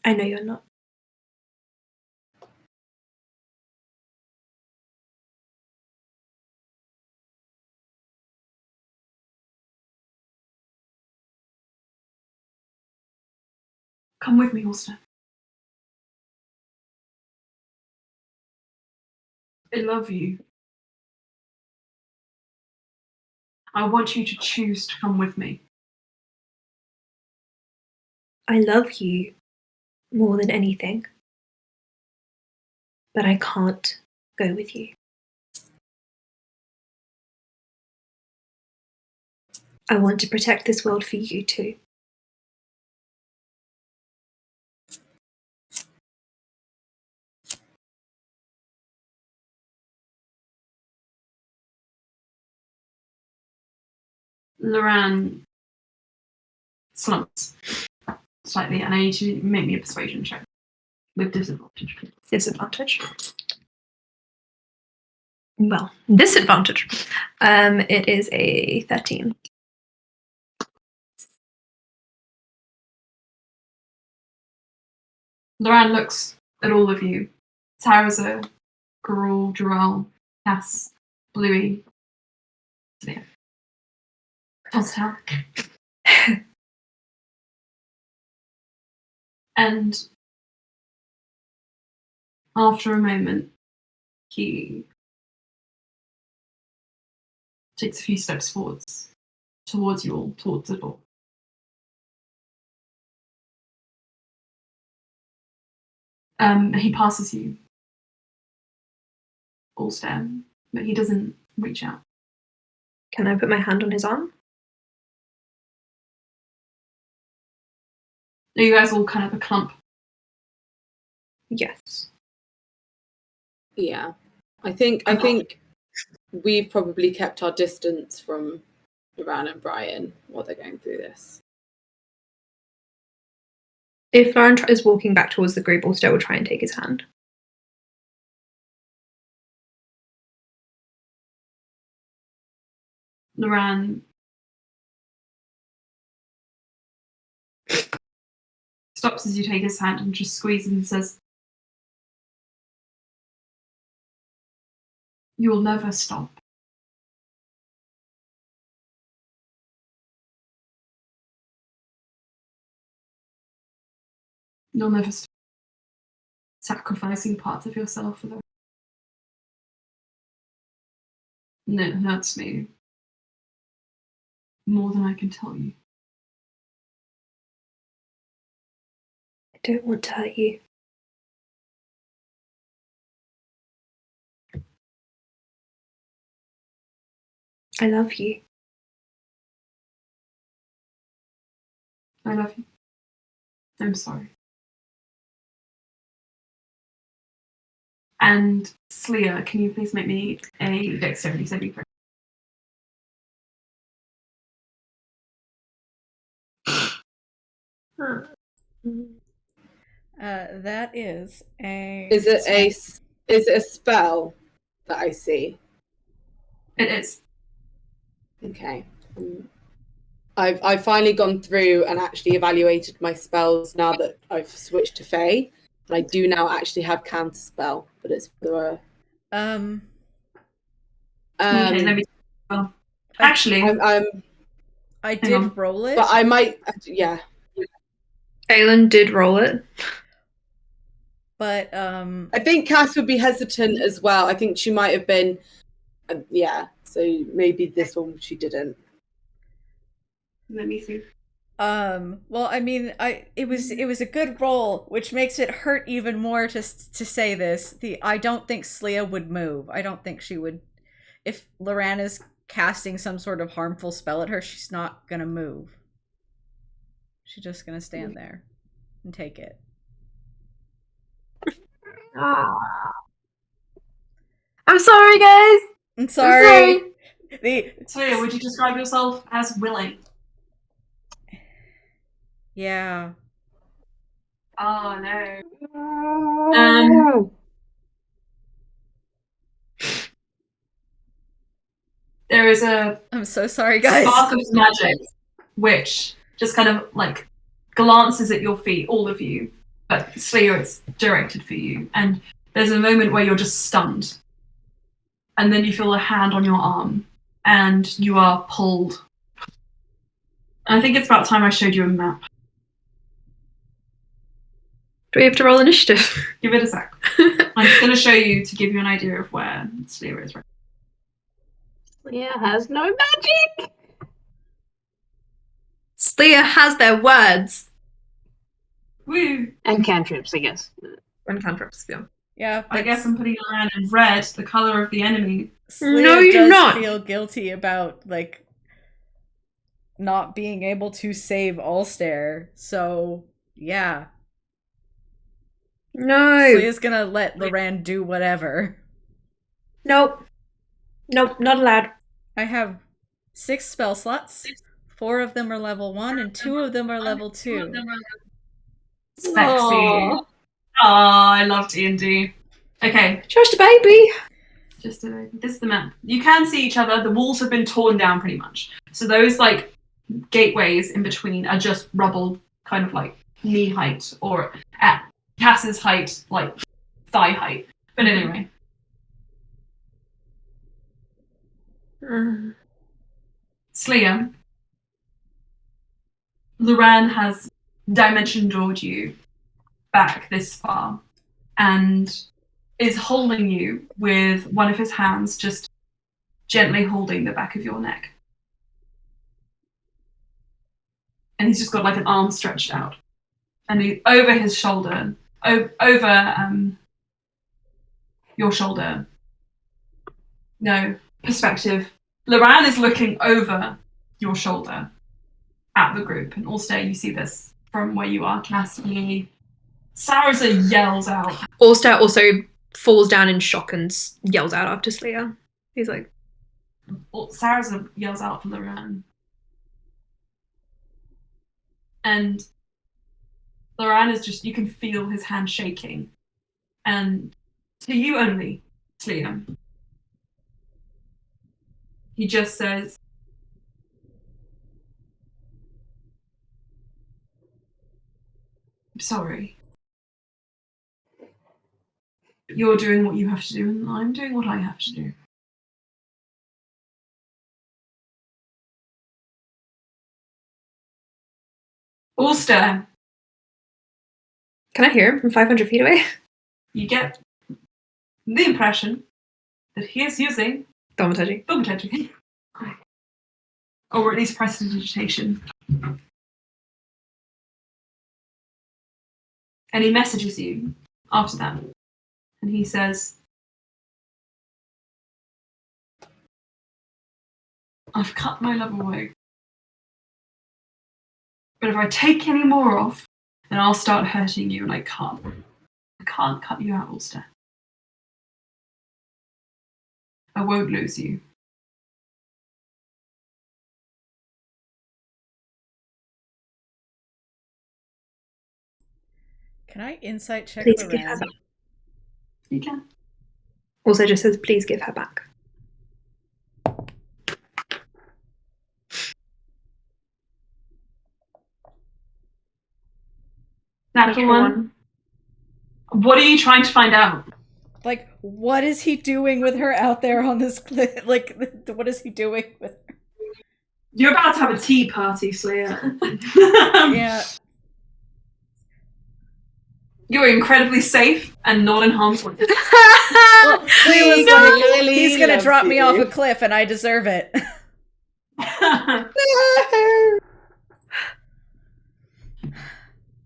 I know you're not. Come with me, Alstaer. I love you. I want you to choose to come with me. I love you more than anything. But I can't go with you. I want to protect this world for you too. Luran slumps slightly, and I need you to make me a persuasion check with disadvantage. Disadvantage? Well, disadvantage. It is a 13. Luran looks at all of you. Taraza, Garul, Jarrell, Cass, Bluey, Smith. Alstaer. And after a moment, he takes a few steps forwards, towards you all, towards the door. He passes you, Alstair, but he doesn't reach out. Can I put my hand on his arm? Are you guys all kind of a clump? Yes. Yeah. I think we've probably kept our distance from Luran and Brian while they're going through this. If Luran is walking back towards the group, Alstair will try and take his hand. Luran stops as you take his hand and just squeezes and says, "You'll never stop." You'll never stop sacrificing parts of yourself for them. And it hurts me more than I can tell you. I don't want to hurt you. I love you. I love you. I'm sorry. And Sleia, can you please make me a dexterity saving throw? That is a. Is it a spell that I see? It is. Okay. I've finally gone through and actually evaluated my spells now that I've switched to Fae, and I do now actually have counter spell, but it's for Um. Okay, let me. Well, actually, I hang on. did roll it, but I might, yeah. Aelin did roll it. but I think Cass would be hesitant as well. I think she might have been, yeah. So maybe this one she didn't. Let me see. well, I mean, it was a good roll, which makes it hurt even more to say this. I don't think Slia would move. I don't think she would. If Luran is casting some sort of harmful spell at her, she's not gonna move. She's just gonna stand there and take it. I'm sorry, guys. I'm sorry. So yeah, would you describe yourself as willing? Yeah. Oh no. There is a I'm so sorry, guys. spark of magic which just kind of like glances at your feet, all of you, but Slayer, it's directed for you. And there's a moment where you're just stunned. And then you feel a hand on your arm and you are pulled. And I think it's about time I showed you a map. Do we have to roll initiative? Give it a sec. I'm just going to show you to give you an idea of where Slayer is right. Leah has no magic. Slayer has their words. Woo! And cantrips, I guess. And cantrips, yeah. Yeah, I guess I'm putting it around in red, the color of the enemy. No, you do does not. feel guilty about like not being able to save Alstaer. So yeah, No. Slea's gonna let Luran do whatever. Nope. Nope, not allowed. I have 6 spell slots. 4 of them are level 1 and 2 of them are level 2. Sexy. Aww. Oh, I love D&D. Okay. Just a baby. This is the map. You can see each other. The walls have been torn down pretty much. So those like gateways in between are just rubble, kind of like knee height or at Cass's height, like thigh height. But anyway. Slia, Luran has dimension doored you back this far and is holding you with one of his hands, just gently holding the back of your neck. And he's just got like an arm stretched out. And he, over his shoulder, over your shoulder. No, perspective. Luran is looking over your shoulder at the group. And Alstaer, you see this from where you are, Cassidy. Sarasa yells out. Alstair also falls down in shock and yells out after Slayer. He's like, Sarasa yells out for Luran. And Luran is just, you can feel his hand shaking. And to you only, Slayer, he just says, I'm sorry. You're doing what you have to do, and I'm doing what I have to do. Alstaer, can I hear him from 500 feet away? you get the impression that he is using thaumaturgy. Or at least prestidigitation. And he messages you after that. And he says, I've cut my love away. But if I take any more off, then I'll start hurting you, and I can't. I can't cut you out, Alstaer. I won't lose you. Can I insight check Please give her Luran? back. You can. Also just says, please give her back. Natural one. What are you trying to find out? Like, what is he doing with her out there on this cliff? Like, what is he doing with her? You're about to have a tea party, Slayer. Yeah. You're incredibly safe and not in harm's way. Well, He clearly he's gonna loves drop me you. off a cliff and I deserve it.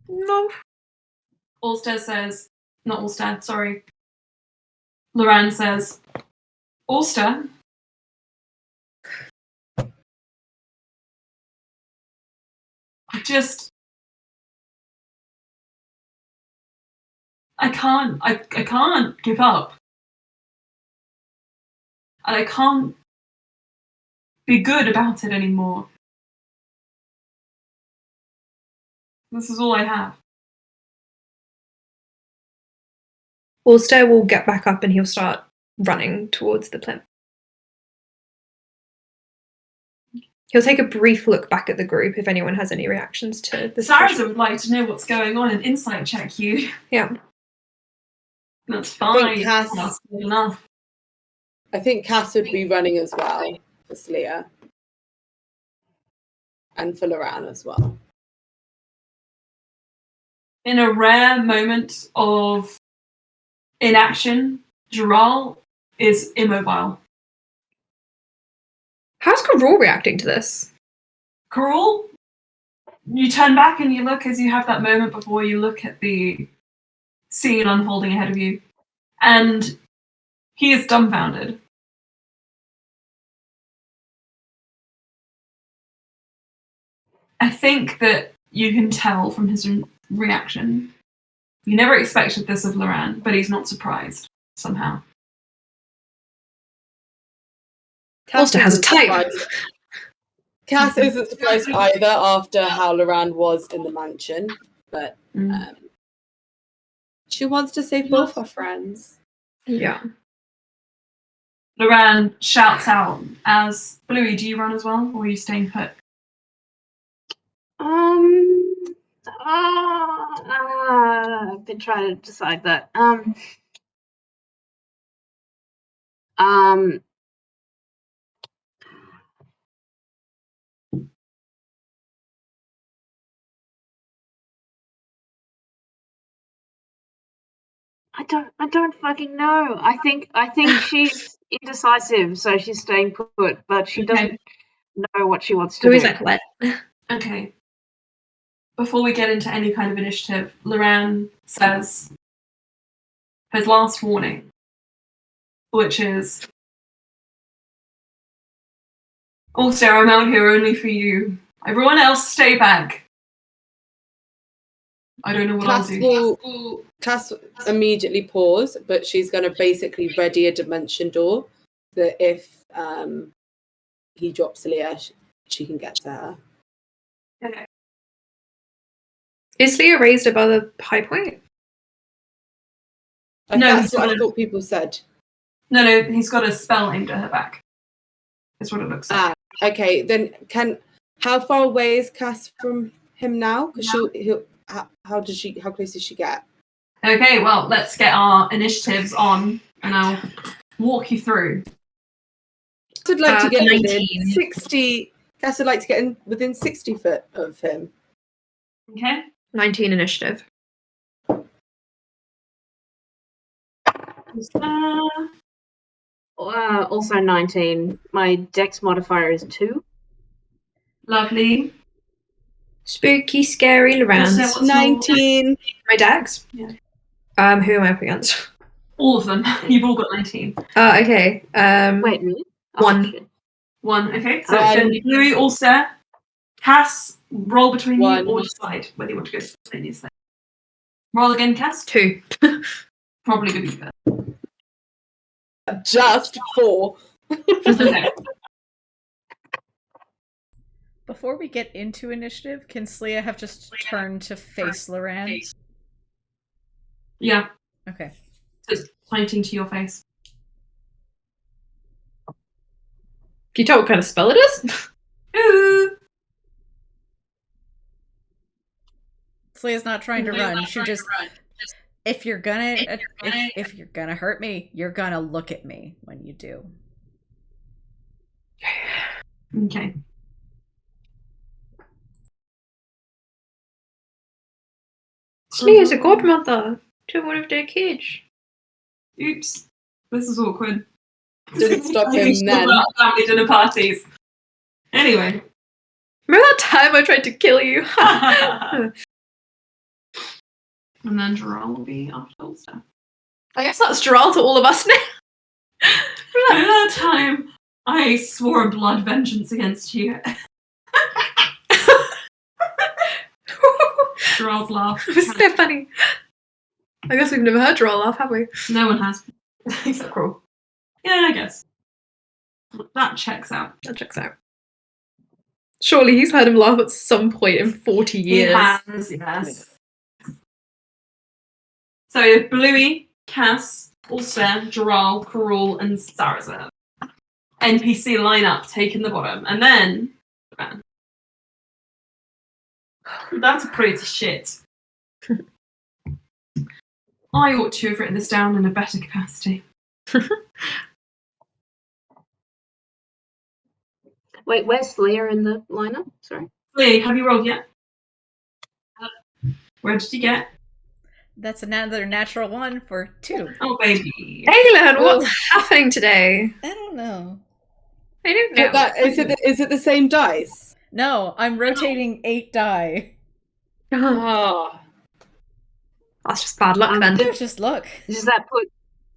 No. Alstaer says, not Alstaer, sorry. Luran says, Alstaer? I can't give up. And I can't be good about it anymore. This is all I have. Alstair will get back up and he'll start running towards the plimp. He'll take a brief look back at the group if anyone has any reactions to this. Sarah would like to know what's going on and insight check you. Yeah. That's I think fine. Cass- That's good enough. I think Cass would be running as well for Sleer. And for Luran as well. In a rare moment of inaction, Gerald is immobile. How's Carol reacting to this? Carol, you turn back and you look as you have that moment before you look at the scene unfolding ahead of you. And he is dumbfounded. I think that you can tell from his reaction. You never expected this of Luran, but he's not surprised somehow. Alstair has a type. Cass isn't surprised either after how Luran was in the mansion, but she wants to save both her friends. Yeah. Luran shouts out as, Bluey, do you run as well, or are you staying put? I've been trying to decide that. I don't fucking know. I think she's indecisive, so she's staying put, but she doesn't know what she wants to Who is do. that, Colette? Okay. Before we get into any kind of initiative, Luran says his last warning, which is, Alstair, I'm out here only for you. Everyone else, stay back. I don't know what I'll do. Cass immediately pause, but she's going to basically ready a dimension door that if he drops Leah, she can get to her. Okay. Is Leah raised above the high point? That's what I thought people said. No, he's got a spell aimed at her back. That's what it looks like. Okay, then how far away is Cass from him now? Because how close does she get? Okay, well, let's get our initiatives on, and I'll walk you through. Cass would like to get 19. within 60. Cass would like to get in within 60 foot of him. Okay. 19 initiative. Also 19. My dex modifier is 2. Lovely. Spooky, scary, Luran. What's 19. My dex? Yeah. Who am I up against? All of them. You've all got 19. Oh, okay. Wait, really? Oh, 1. shit. 1. Okay, so One. it's going to be Bluey, Alstair, Cass, roll between One. you or decide whether you want to go spontaneously. Roll again, Cass. 2. Probably going to be better. Just 4. Okay. Before we get into initiative, can Sleia have just turned to face Luran? Yeah, Okay. it's pointing to your face. Can you tell what kind of spell it is? Ooh. Slea's not trying to run. She just, if you're gonna hurt me, you're gonna look at me when you do. Okay. Slee is a godmother to one of their kids. Oops. This is awkward. Didn't stop him then. Family dinner parties. Anyway. Remember that time I tried to kill you? And then Gerald will be after Alstaer. I guess that's Gerald to all of us now. Remember that time I swore blood vengeance against you? Gerald's laugh. It was so funny. I guess we've never heard Gerald laugh, have we? No one has. Except Crawl. Yeah, I guess. That checks out. That checks out. Surely he's heard him laugh at some point in 40 years. He has, yes. So Bluey, Cass, Alstaer, Gerald, Carol, and Sarazar. NPC lineup taking the bottom. And then that's pretty shit. I ought to have written this down in a better capacity. Wait, where's Leia in the lineup? Sorry. Lee, have you rolled yet? Where did you get? That's another natural one for 2. Oh, baby. Aelin, what's happening today? I don't know. I don't know. Is it the same dice? No, I'm rotating 8 die. Oh. That's just bad luck then. There's just luck. Does that put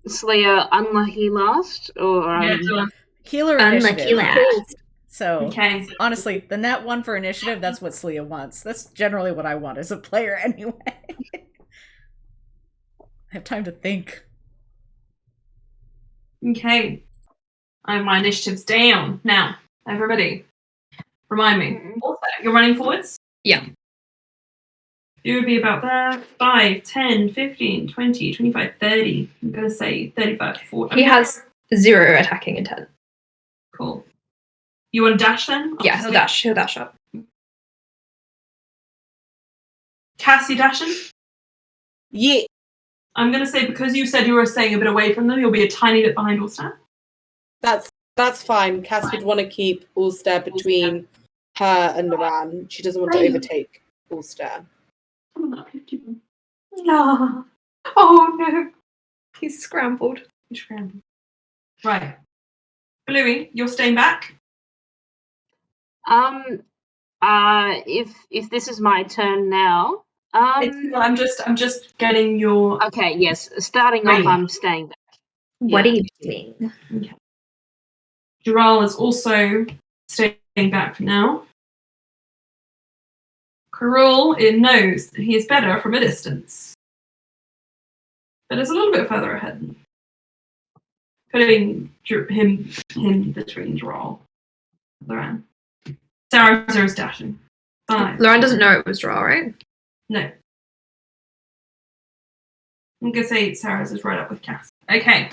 Slayer unlucky last? Or Healer Unlucky initiative. last. So, Okay. honestly, the nat 1 for initiative, that's what Sleia wants. That's generally what I want as a player anyway. I have time to think. Okay. I have my initiatives down. Now, everybody, remind me. Alstaer, you're running forwards? Yeah. You would be about there. 5, 10, 15, 20, 25, 30. I'm going to say 35, 40. He has 0 attacking intent. Cool. You want to dash then? Yeah, he'll dash. He'll dash up. Cass, you dashing? Yeah. I'm going to say because you said you were staying a bit away from them, you'll be a tiny bit behind Alstaer. That's fine. Cass would want to keep Alstaer between her and Luran. She doesn't want to overtake Alstaer. No. Oh no. He's scrambled. Right. Bluey, you're staying back? If this is my turn now. I'm just getting your. Okay, yes. Starting off, I'm staying back. What are you doing? Okay. Gerald is also staying back for now. Carol knows that he is better from a distance, but is a little bit further ahead. Putting him between Gerald and Luran. Sarazar is dashing. 5. Luran doesn't know it was draw, right? No. I'm going to say Sarazar is right up with Cass. Okay.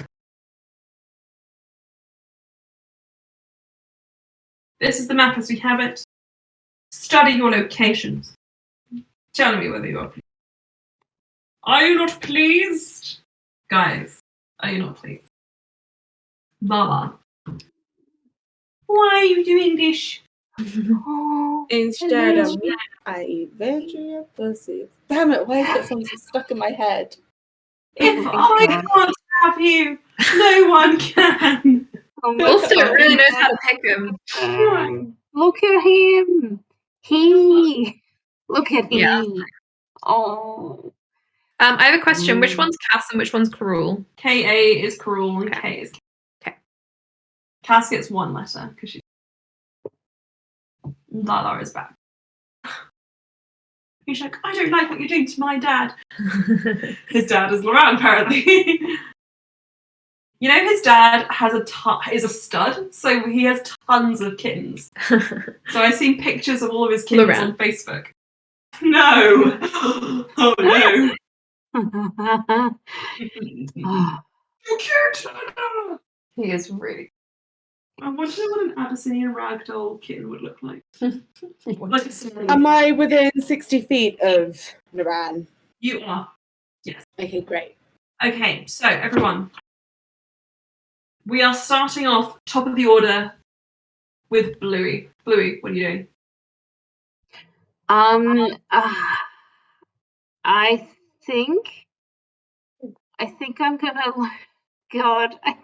This is the map as we have it. Study your locations. Tell me whether you are pleased. Are you not pleased? Guys, are you not pleased? Baba. Why are you doing this? Instead of me, I eat your pussy. Damn it, why is that song so stuck in my head? If I can't have you, no one can. Alstaer really knows how to pick him. Look at him. Look at him. Yeah. Oh. I have a question. Which one's Cass and which one's Carol? KA is Carol and K is Okay. Cass gets 1 letter because she's Lala is back. He's like, I don't like what you're doing to my dad. His dad is Luran, apparently. You know, his dad has is a stud, so he has tons of kittens. So I've seen pictures of all of his kittens Luran. on Facebook. No. Oh no. Oh, You cute. He is really. I wonder what an Abyssinian ragdoll kitten would look like. Like a small- Am I within 60 feet of Luran? You are. Okay, great. Okay, so everyone, we are starting off top of the order with Bluey. Bluey, what are you doing? I think I'm gonna. God, I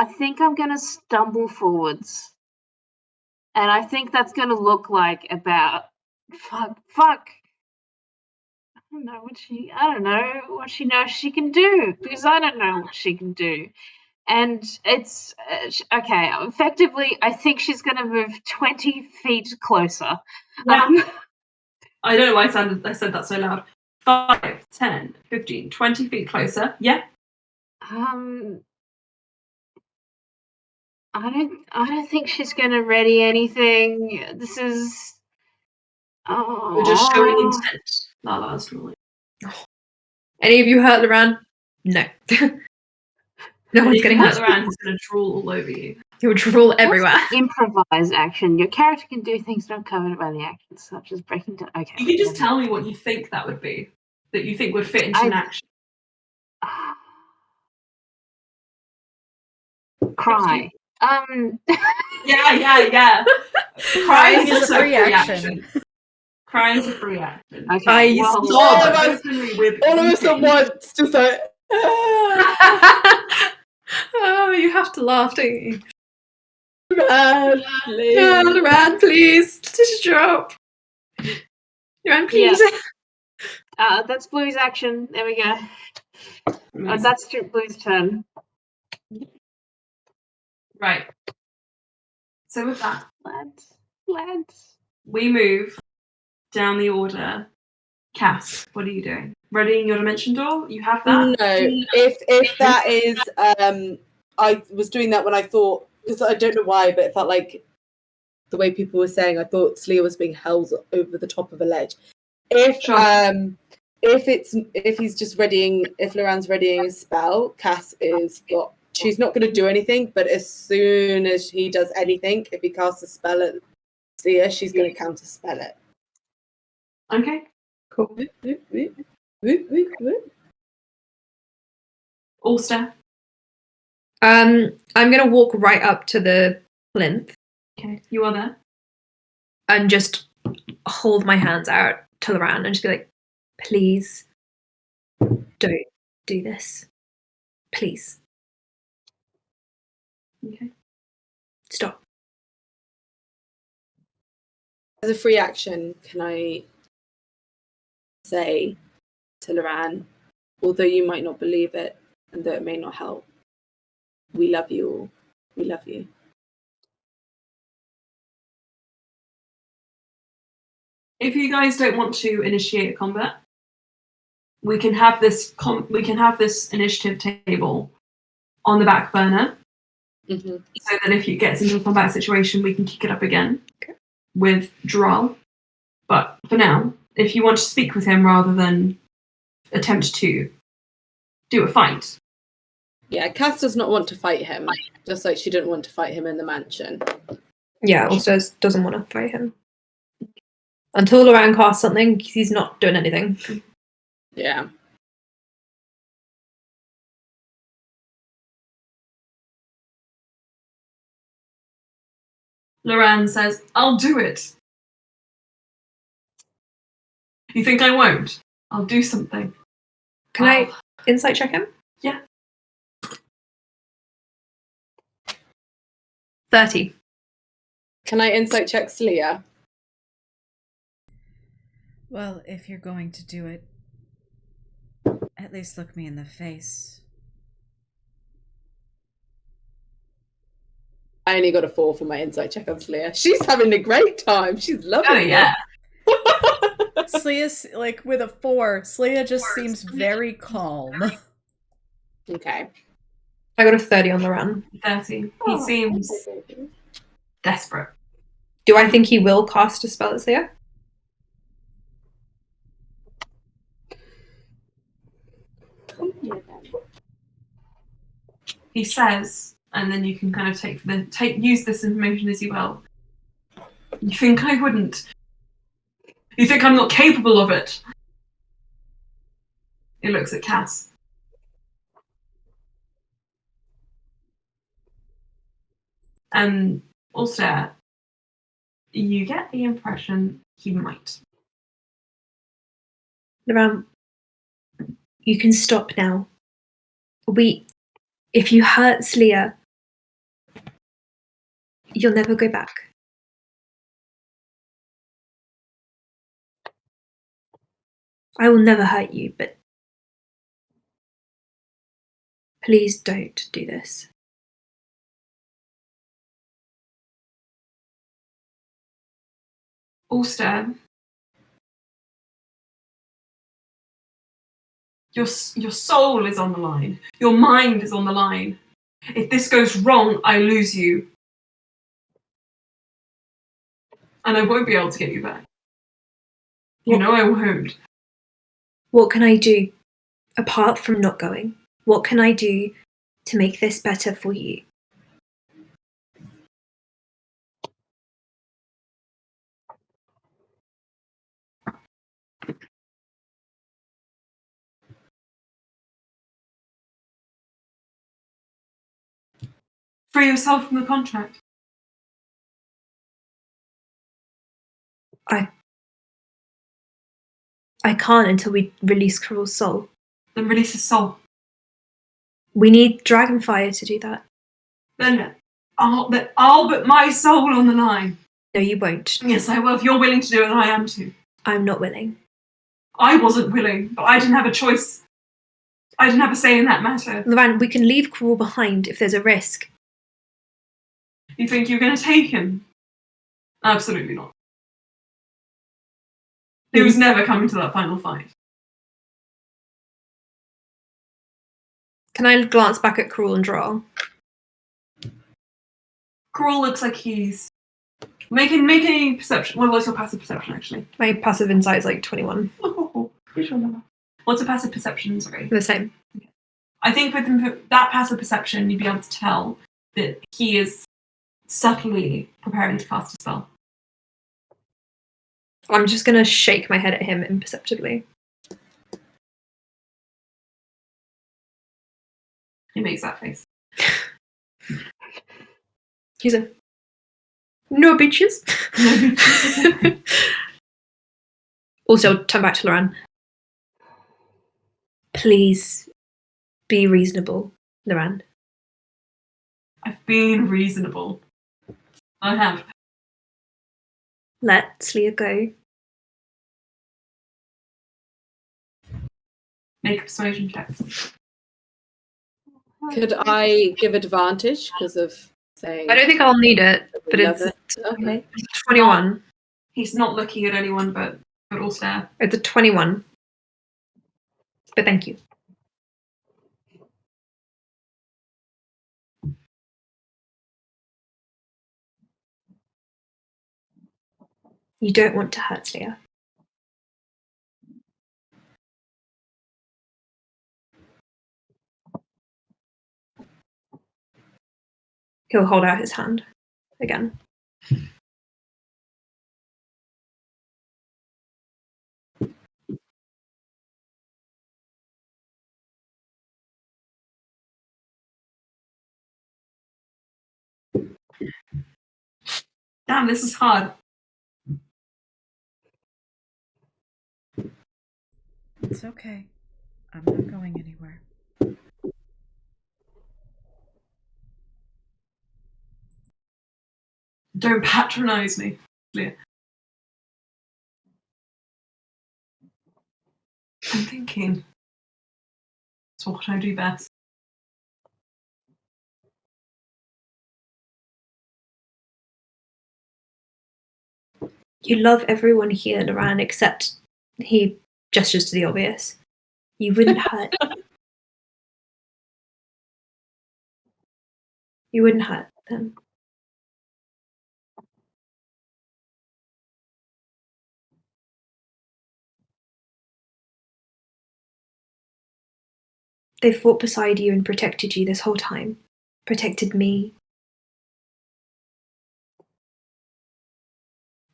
think I'm gonna stumble forwards, and I think that's gonna look like about fuck. I don't know what she knows she can do, because I don't know what she can do. And it's okay. Effectively, I think she's going to move 20 feet closer. Yeah. I don't know why I said that so loud. 5, 10, 15, 20 feet closer. Yeah. I don't think she's going to ready anything. This is. We're just showing intent. That last rule. Any of you hurt Luran? No. No one's getting hurt. Luran, he's going to drool all over you. He'll drool everywhere. Improvise action. Your character can do things not covered by the action, such as breaking down. Okay. You can just tell me what you think that would be, that you think would fit into an action. Cry. Yeah. Crying is a free action. Crying is a free action. Okay. All of us at once, just like. Oh, you have to laugh, don't you? Luran, please. Yeah, Luran, please. Just drop. Luran, please. That's Blue's action. There we go. That's Blue's turn. Right. So with that, lads, we move down the order. Cass, what are you doing? Readying your dimension door? You have that? No. If that is, I was doing that when I thought, because I don't know why, but it felt like the way people were saying, I thought Sleer was being held over the top of a ledge. If he's just readying, if Luran's readying a spell, Cass she's not going to do anything, but as soon as he does anything, if he casts a spell at Sleer, she's going to counter spell it. Okay. Cool. Alstaer. I'm gonna walk right up to the plinth. Okay, you are there. And just hold my hands out to Luran and just be like, please don't do this. Please. Okay. Stop. As a free action, can I say to Luran, although you might not believe it and though it may not help, we love you all. We love you. If you guys don't want to initiate a combat, we can have this initiative table on the back burner, Mm-hmm. so that if it gets into a combat situation, we can kick it up again with Droll. But for now, if you want to speak with him rather than attempt to do a fight. Yeah, Cass does not want to fight him, just like she didn't want to fight him in the mansion. Yeah, also doesn't want to fight him. Until Luran casts something, he's not doing anything. Yeah. Luran says, I'll do it. You think I won't? I'll do something. Can I insight check him? Yeah. 30. Can I insight check Sleer? Well, if you're going to do it, at least look me in the face. I only got a 4 for my insight check on Sleer. She's having a great time. She's loving it. Oh, yeah. Slea's, like, with a 4, Slea just seems very calm. Okay. I got a 30 on Luran. 30. He seems desperate. Do I think he will cast a spell that's here? He says, and then you can kind of use this information as you will. You think I wouldn't? You think I'm not capable of it? He looks at Cass. And Alstaer, you get the impression he might. Luran, you can stop now. If you hurt Sleer, you'll never go back. I will never hurt you, but please don't do this. Alstair, your soul is on the line. Your mind is on the line. If this goes wrong, I lose you. And I won't be able to get you back. You know I won't. What can I do apart from not going? What can I do to make this better for you? Free yourself from the contract. I can't until we release Krill's soul. Then release his soul. We need Dragonfire to do that. Then I'll put my soul on the line. No, you won't. Yes, I will. If you're willing to do it, then I am too. I'm not willing. I wasn't willing, but I didn't have a choice. I didn't have a say in that matter. Luran, we can leave Krill behind if there's a risk. You think you're going to take him? Absolutely not. He was never coming to that final fight. Can I glance back at Krill and Droll? Krill looks like he's making perception. What's your passive perception, actually? My passive insight is like 21. Oh, what's a passive perception? Sorry. The same. I think with that passive perception, you'd be able to tell that he is subtly preparing to cast a spell. I'm just going to shake my head at him imperceptibly. He makes that face. He's a... No bitches. Also, turn back to Luran. Please be reasonable, Luran. I've been reasonable. I have. Let Sleer go. Make a persuasion check. Could I give advantage because of saying? I don't think I'll need it, but it's okay. 21. He's not looking at anyone but Alstair. It's a 21. But thank you. You don't want to hurt Sleer. He'll hold out his hand again. Damn, this is hard. It's okay. I'm not going anywhere. Don't patronize me, Leah. I'm thinking. It's what I do best. You love everyone here, Luran, except he gestures to the obvious. You wouldn't hurt. You wouldn't hurt them. They fought beside you and protected you this whole time. Protected me.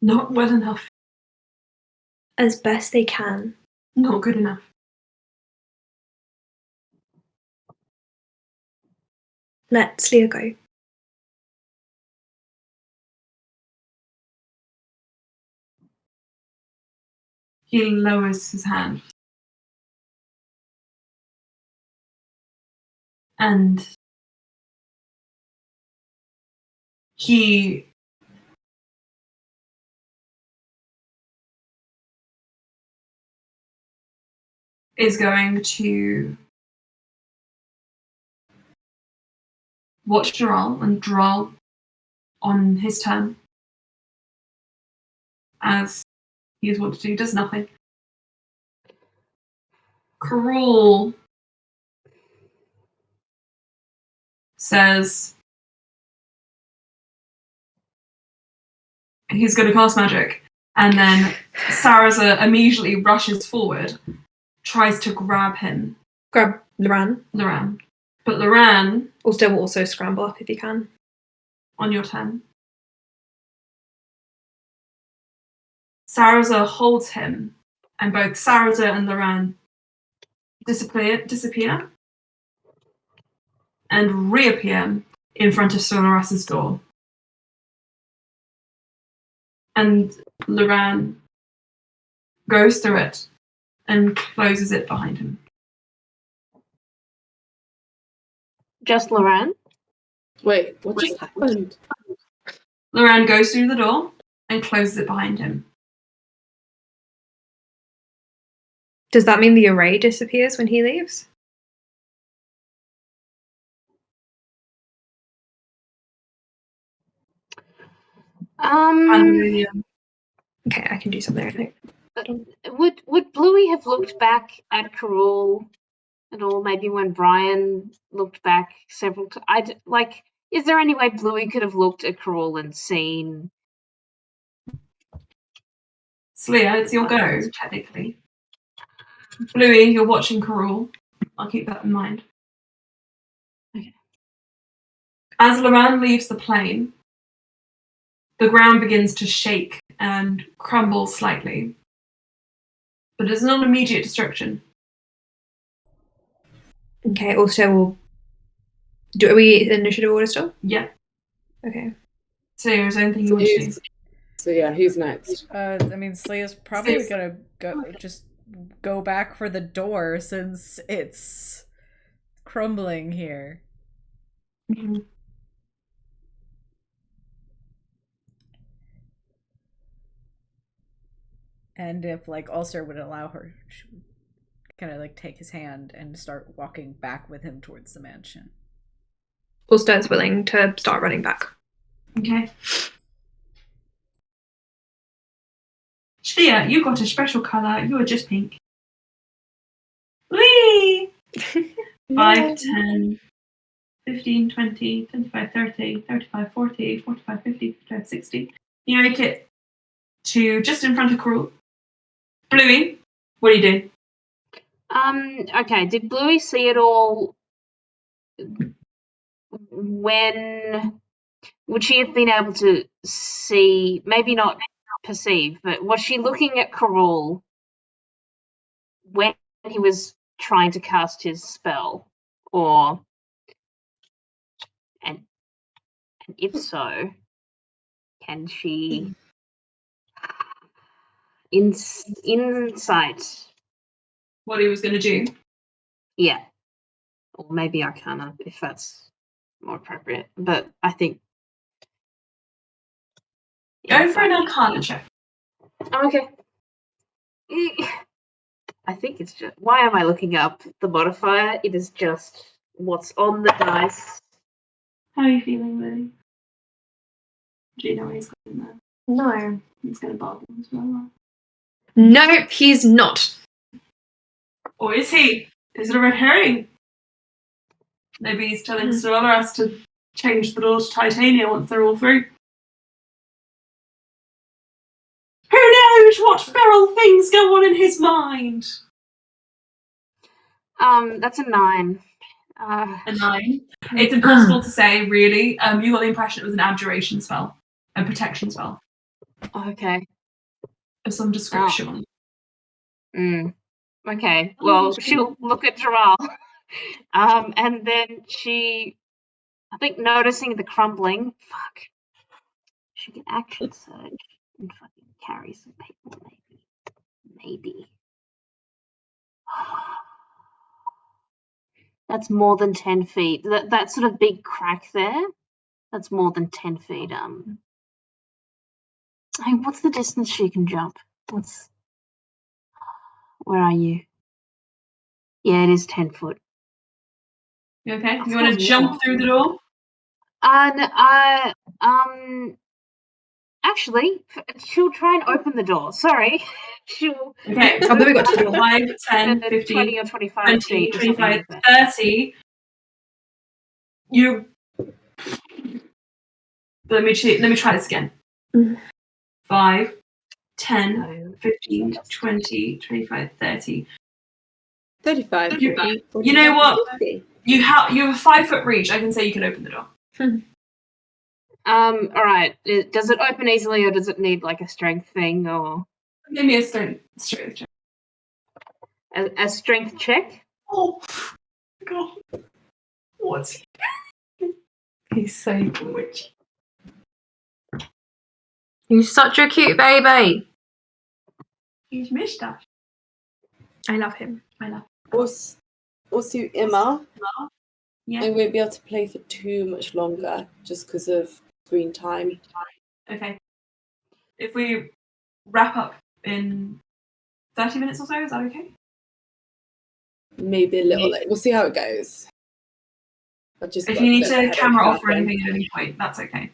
Not well enough. As best they can. Not good enough. Let Sleer go. He lowers his hand. And he is going to watch Dural, and Dural, on his turn, as he is wont to do, does nothing. Cruel says he's going to cast magic, and then Saraza immediately rushes forward, tries to grab him. Grab Luran. But Luran, Alstaer will also scramble up if he can. on your turn. Saraza holds him, and both Saraza and Luran disappear and reappear in front of Sonoras's door. And Luran goes through it and closes it behind him. Just Luran? Wait, what just happened? Luran goes through the door and closes it behind him. Does that mean the array disappears when he leaves? Okay, I can do something, I think. Would Bluey have looked back at Carol at all? Maybe when Brian looked back several times. Is there any way Bluey could have looked at Carol and seen? Sleer, it's your go, technically. Bluey, you're watching Carol. I'll keep that in mind. Okay. As Luran leaves the plane, the ground begins to shake and crumble slightly. But it's not immediate destruction. Okay, Alstair will... Are we in initiative order still? Yeah. Okay. So is there anything you want to do? So yeah, who's next? I mean, Slea's probably gonna go back for the door since it's crumbling here. Mm-hmm. And if Alstair would allow her, she would kind of take his hand and start walking back with him towards the mansion. Alstair's willing to start running back. Okay. Shlia, you got a special colour. You are just pink. Whee! 5, 10, 15, 20, 25, 30, 35, 40, 45, 50, 55, 60. You make it to just in front of Cruel. Bluey, what do you do? Okay, did Bluey see it all? When would she have been able to see, maybe not perceive, but was she looking at Carol when he was trying to cast his spell? And if so, can she insight? What he was going to do? Yeah. Or maybe Arcana, if that's more appropriate. But I think... Go for an Arcana check. Okay. I think it's just... Why am I looking up the modifier? It is just what's on the dice. How are you feeling, Lily? Do you know what he's got in there? No. He's going to bother as well. No, he's not. Or is he? Is it a red herring? Maybe he's telling Sonoras to change the door to Titania once they're all through. Who knows what feral things go on in his mind? That's a 9. A 9. It's impossible to say, really. You got the impression it was an abjuration spell, a protection spell Okay. of some description. Okay. Well, she'll look at Jaral, and then she, I think, noticing the crumbling. Fuck. She can action surge and fucking carry some people, maybe. That's more than 10 feet. That sort of big crack there, that's more than 10 feet. What's the distance she can jump? Where are you? Yeah, it is 10 foot. You okay? You want to jump through the door? Actually, she'll try and open the door. Sorry. She'll. Okay. Oh, but we got to the door. 5, 10, 20 15, or 25 20, feet or something 25, like that. 30. You. Let me try this again. 5, 10, 15, 20, 25, 30. 35. You 40, you know what? 50. You have a 5-foot reach. I can say you can open the door. All right. Does it open easily, or does it need like a strength thing, or Give me a strength check. a strength check? Oh God! What's he's so good. He's such a cute baby. He's Mr. I love him. Also, Emma, Yeah. I won't be able to play for too much longer just because of screen time. Okay. If we wrap up in 30 minutes or so, is that okay? Maybe a little late. We'll see how it goes. If you need to camera off or anything at any point, that's okay.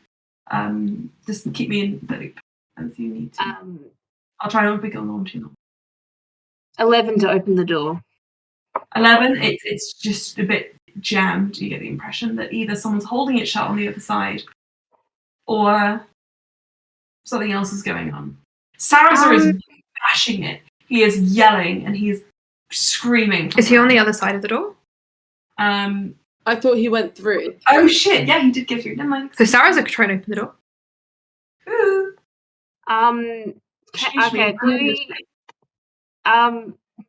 Just keep me in the loop as you need to. I'll try not to be going on too long. 11 to open the door. 11, it's just a bit jammed. You get the impression that either someone's holding it shut on the other side or something else is going on. Sarazer is bashing it. He is yelling and he's screaming. Is he on the other side of the door? I thought he went through. Oh shit, yeah, he did get through. Never mind. So Sarah's trying to open the door. Ooh. Okay,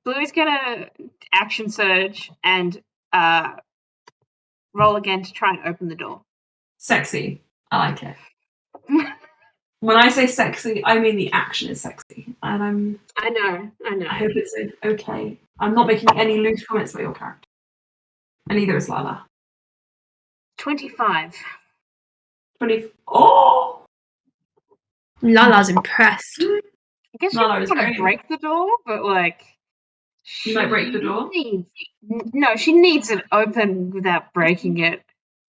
Bluey's gonna action surge and roll again to try and open the door. Sexy. I like it. When I say sexy, I mean the action is sexy. And I know. I hope it's okay. I'm not making any loose comments about your character. And neither is Lala. 25. 20. Oh! Lala's impressed. I guess Lala you is want very to break the door, but like... You might break the door? She needs it open without breaking it.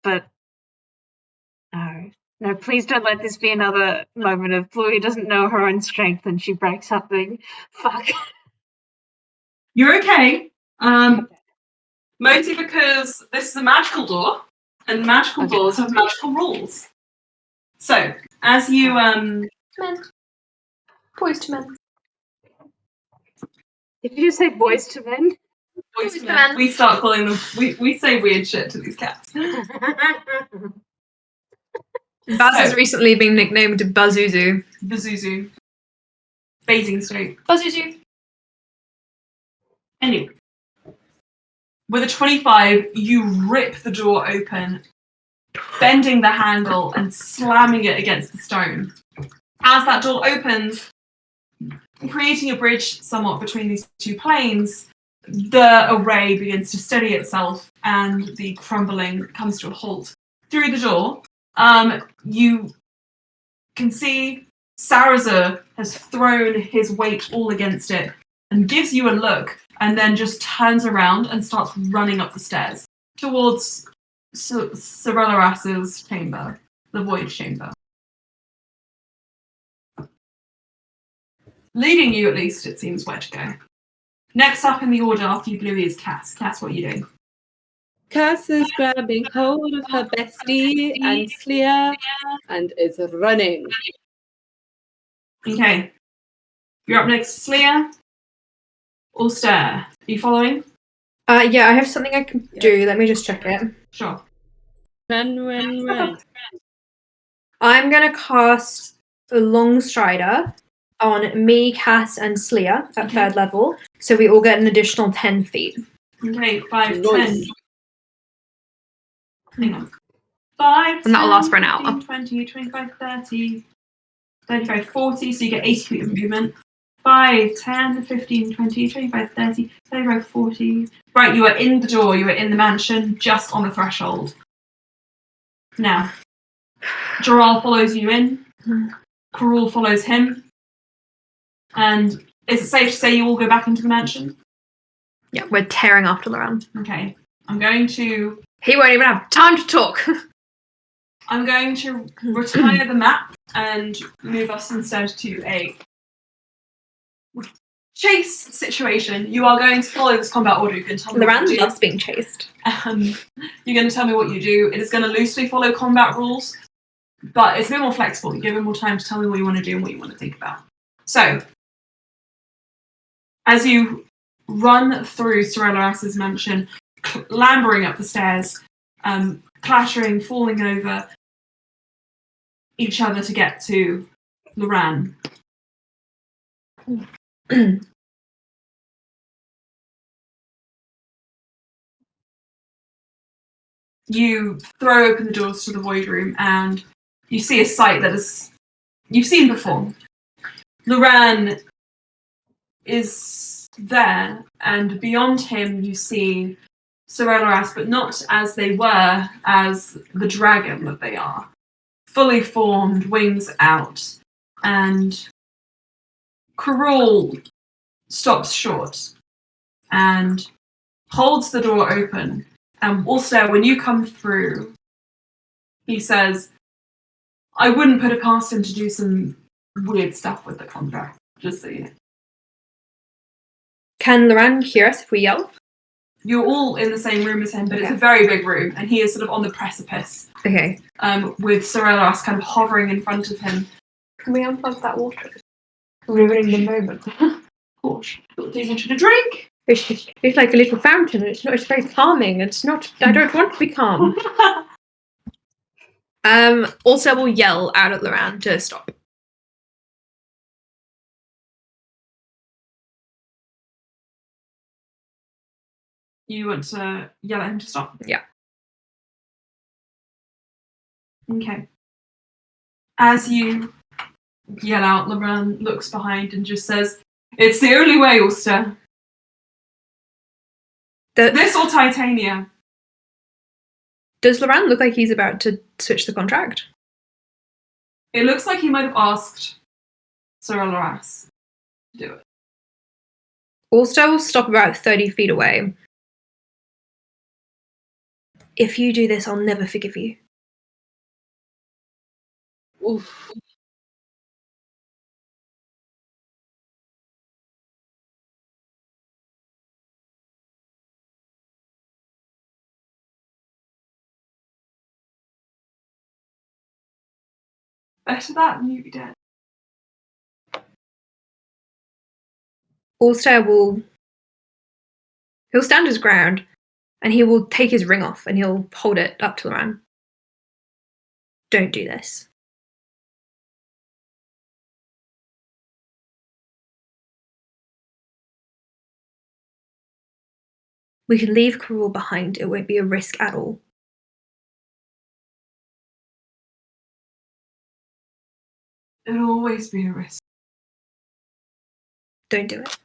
But... No, please don't let this be another moment of Bluey doesn't know her own strength and she breaks something. Fuck. You're okay. Mostly because this is a magical door, and magical doors have magical rules. So, as you Men. Boys to men. Did you say boys to men? boys to men, we start calling them. We say weird shit to these cats. Baz has recently been nicknamed Bazuzu. Bazuzu. Basingstoke. Bazuzu. Anyway. With a 25, you rip the door open, bending the handle and slamming it against the stone. As that door opens, creating a bridge somewhat between these two planes, the array begins to steady itself and the crumbling comes to a halt. Through the door, you can see Sarazer has thrown his weight all against it and gives you a look and then just turns around and starts running up the stairs towards Cerellaras's chamber, the void chamber. Leading you, at least, it seems, where to go. Next up in the order after you, Bluey, is Cass. Cass, what are you doing? Cass is grabbing hold of her bestie and Sleer and is running. Yeah, I have something I can do. Let me just check it. Sure. Run. I'm gonna cast a Longstrider on me, Cass, and Sleer at Okay. 3rd level, so we all get an additional 10 feet. Okay, 5, Nice. 10. Hang on. 5, And that'll 10, last for an hour. 15, 20, 25, 30, 35, 40, so you get 80 feet of movement. 5, 10, 15, 20, 25, 30, 35, 40. Right, you are in the door, you are in the mansion, just on the threshold. Now, Joral follows you in. Karul follows him. And is it safe to say you all go back into the mansion? Yeah, we're tearing after Luran. Okay. I'm going to He won't even have time to talk. retire the map and move us instead to a chase situation. You are going to follow this combat order. You can tell me what Luran you do. loves being chased. You're going to tell me what you do. It is going to loosely follow combat rules, but it's a bit more flexible. You give him more time to tell me what you want to do and what you want to think about. So, as you run through Sorellaras's mansion, clambering up the stairs, clattering, falling over each other to get to Luran. You throw open the doors to the void room and you see a sight that you've seen before. Luran is there, and beyond him you see Sorellaras, but not as they were, as the dragon that they are. Fully formed, wings out, and Karul stops short and holds the door open. And Alstaer, when you come through, he says, I wouldn't put it past him to do some weird stuff with the contract, just so you know. Can Luran hear us if we yell? You're all in the same room as him, but it's Okay. a very big room, and he is sort of on the precipice, Okay. with Sorellas kind of hovering in front of him. Can we unplug that water? Ruining the moment. Of course, do you want a drink? It's like a little fountain. It's not. It's very calming. It's not. I don't want to be calm. Also, we'll yell out at Luran to stop. You want to yell at him to stop? Yeah. Okay. As you yell out, Luran looks behind and just says, it's the only way, Alstaer. This or Titania? Does Luran look like he's about to switch the contract? It looks like he might have asked Sorellaras to do it. Alstaer will stop about 30 feet away. If you do this, I'll never forgive you. Oof. Better that than you be dead. Alstair he'll stand his ground, and he will take his ring off, and he'll hold it up to Luran. Don't do this. We can leave Karul behind. It won't be a risk at all. It'll always be a risk. Don't do it.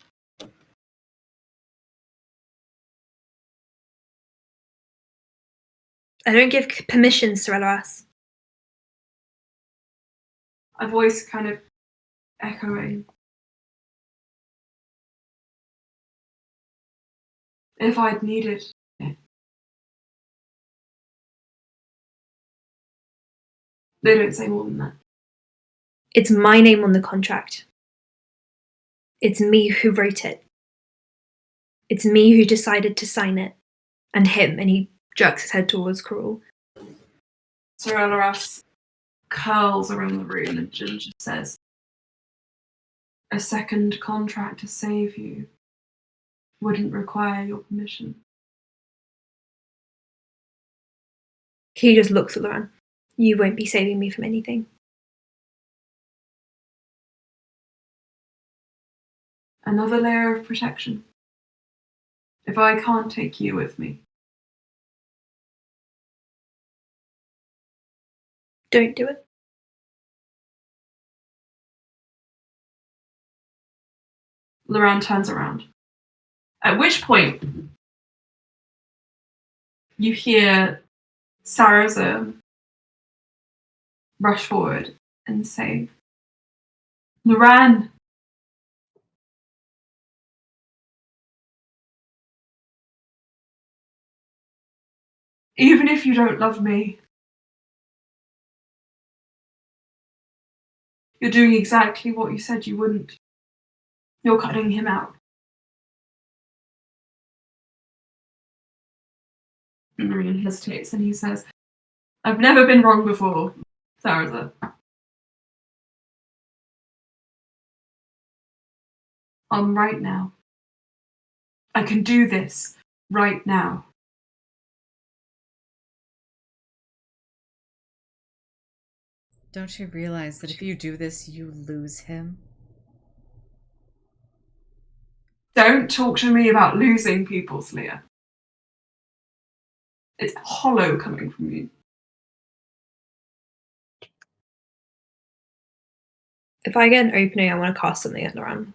I don't give permissions to Sorellas. A voice kind of echoing. If I'd needed it. They don't say more than that. It's my name on the contract. It's me who wrote it. It's me who decided to sign it. And him, and he jerks his head towards Karul. Sorellaras curls around the room and just says, a second contract to save you wouldn't require your permission. He just looks at Luran. You won't be saving me from anything. Another layer of protection. If I can't take you with me. Don't do it. Luran turns around. At which point, you hear Saraza rush forward and say, Luran! Even if you don't love me, you're doing exactly what you said you wouldn't. You're cutting him out. And Luran hesitates and he says, I've never been wrong before, Saraza. Right now. I can do this right now. Don't you realize that if you do this, you lose him? Don't talk to me about losing people, Sleer. It's hollow coming from you. If I get an opening, I want to cast something at Luran.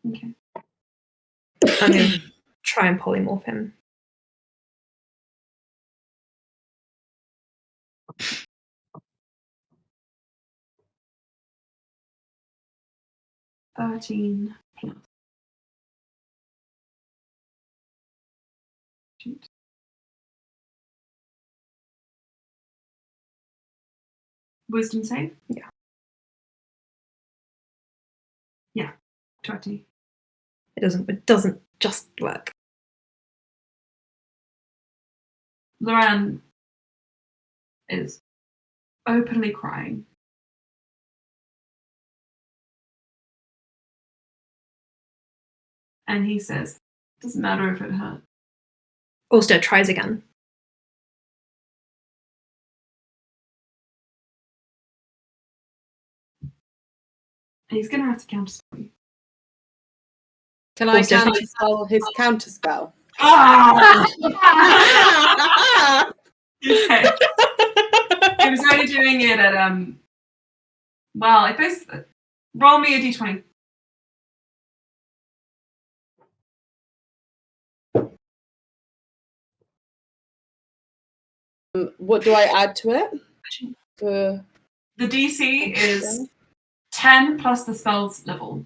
Okay. I'm going to try and polymorph him. $13 plus. Shoot. Wisdom save? Yeah. Yeah. 20. It doesn't just work. Luran is openly crying. And he says, doesn't matter if it hurt. Alstaer tries again. And he's going to have to counterspell you. Can I Alstair's not- counterspell his counterspell? Ah! Okay. He was only doing it at, well, I guess, roll me a d20. What do I add to it? For The DC is 10 plus the spell's level.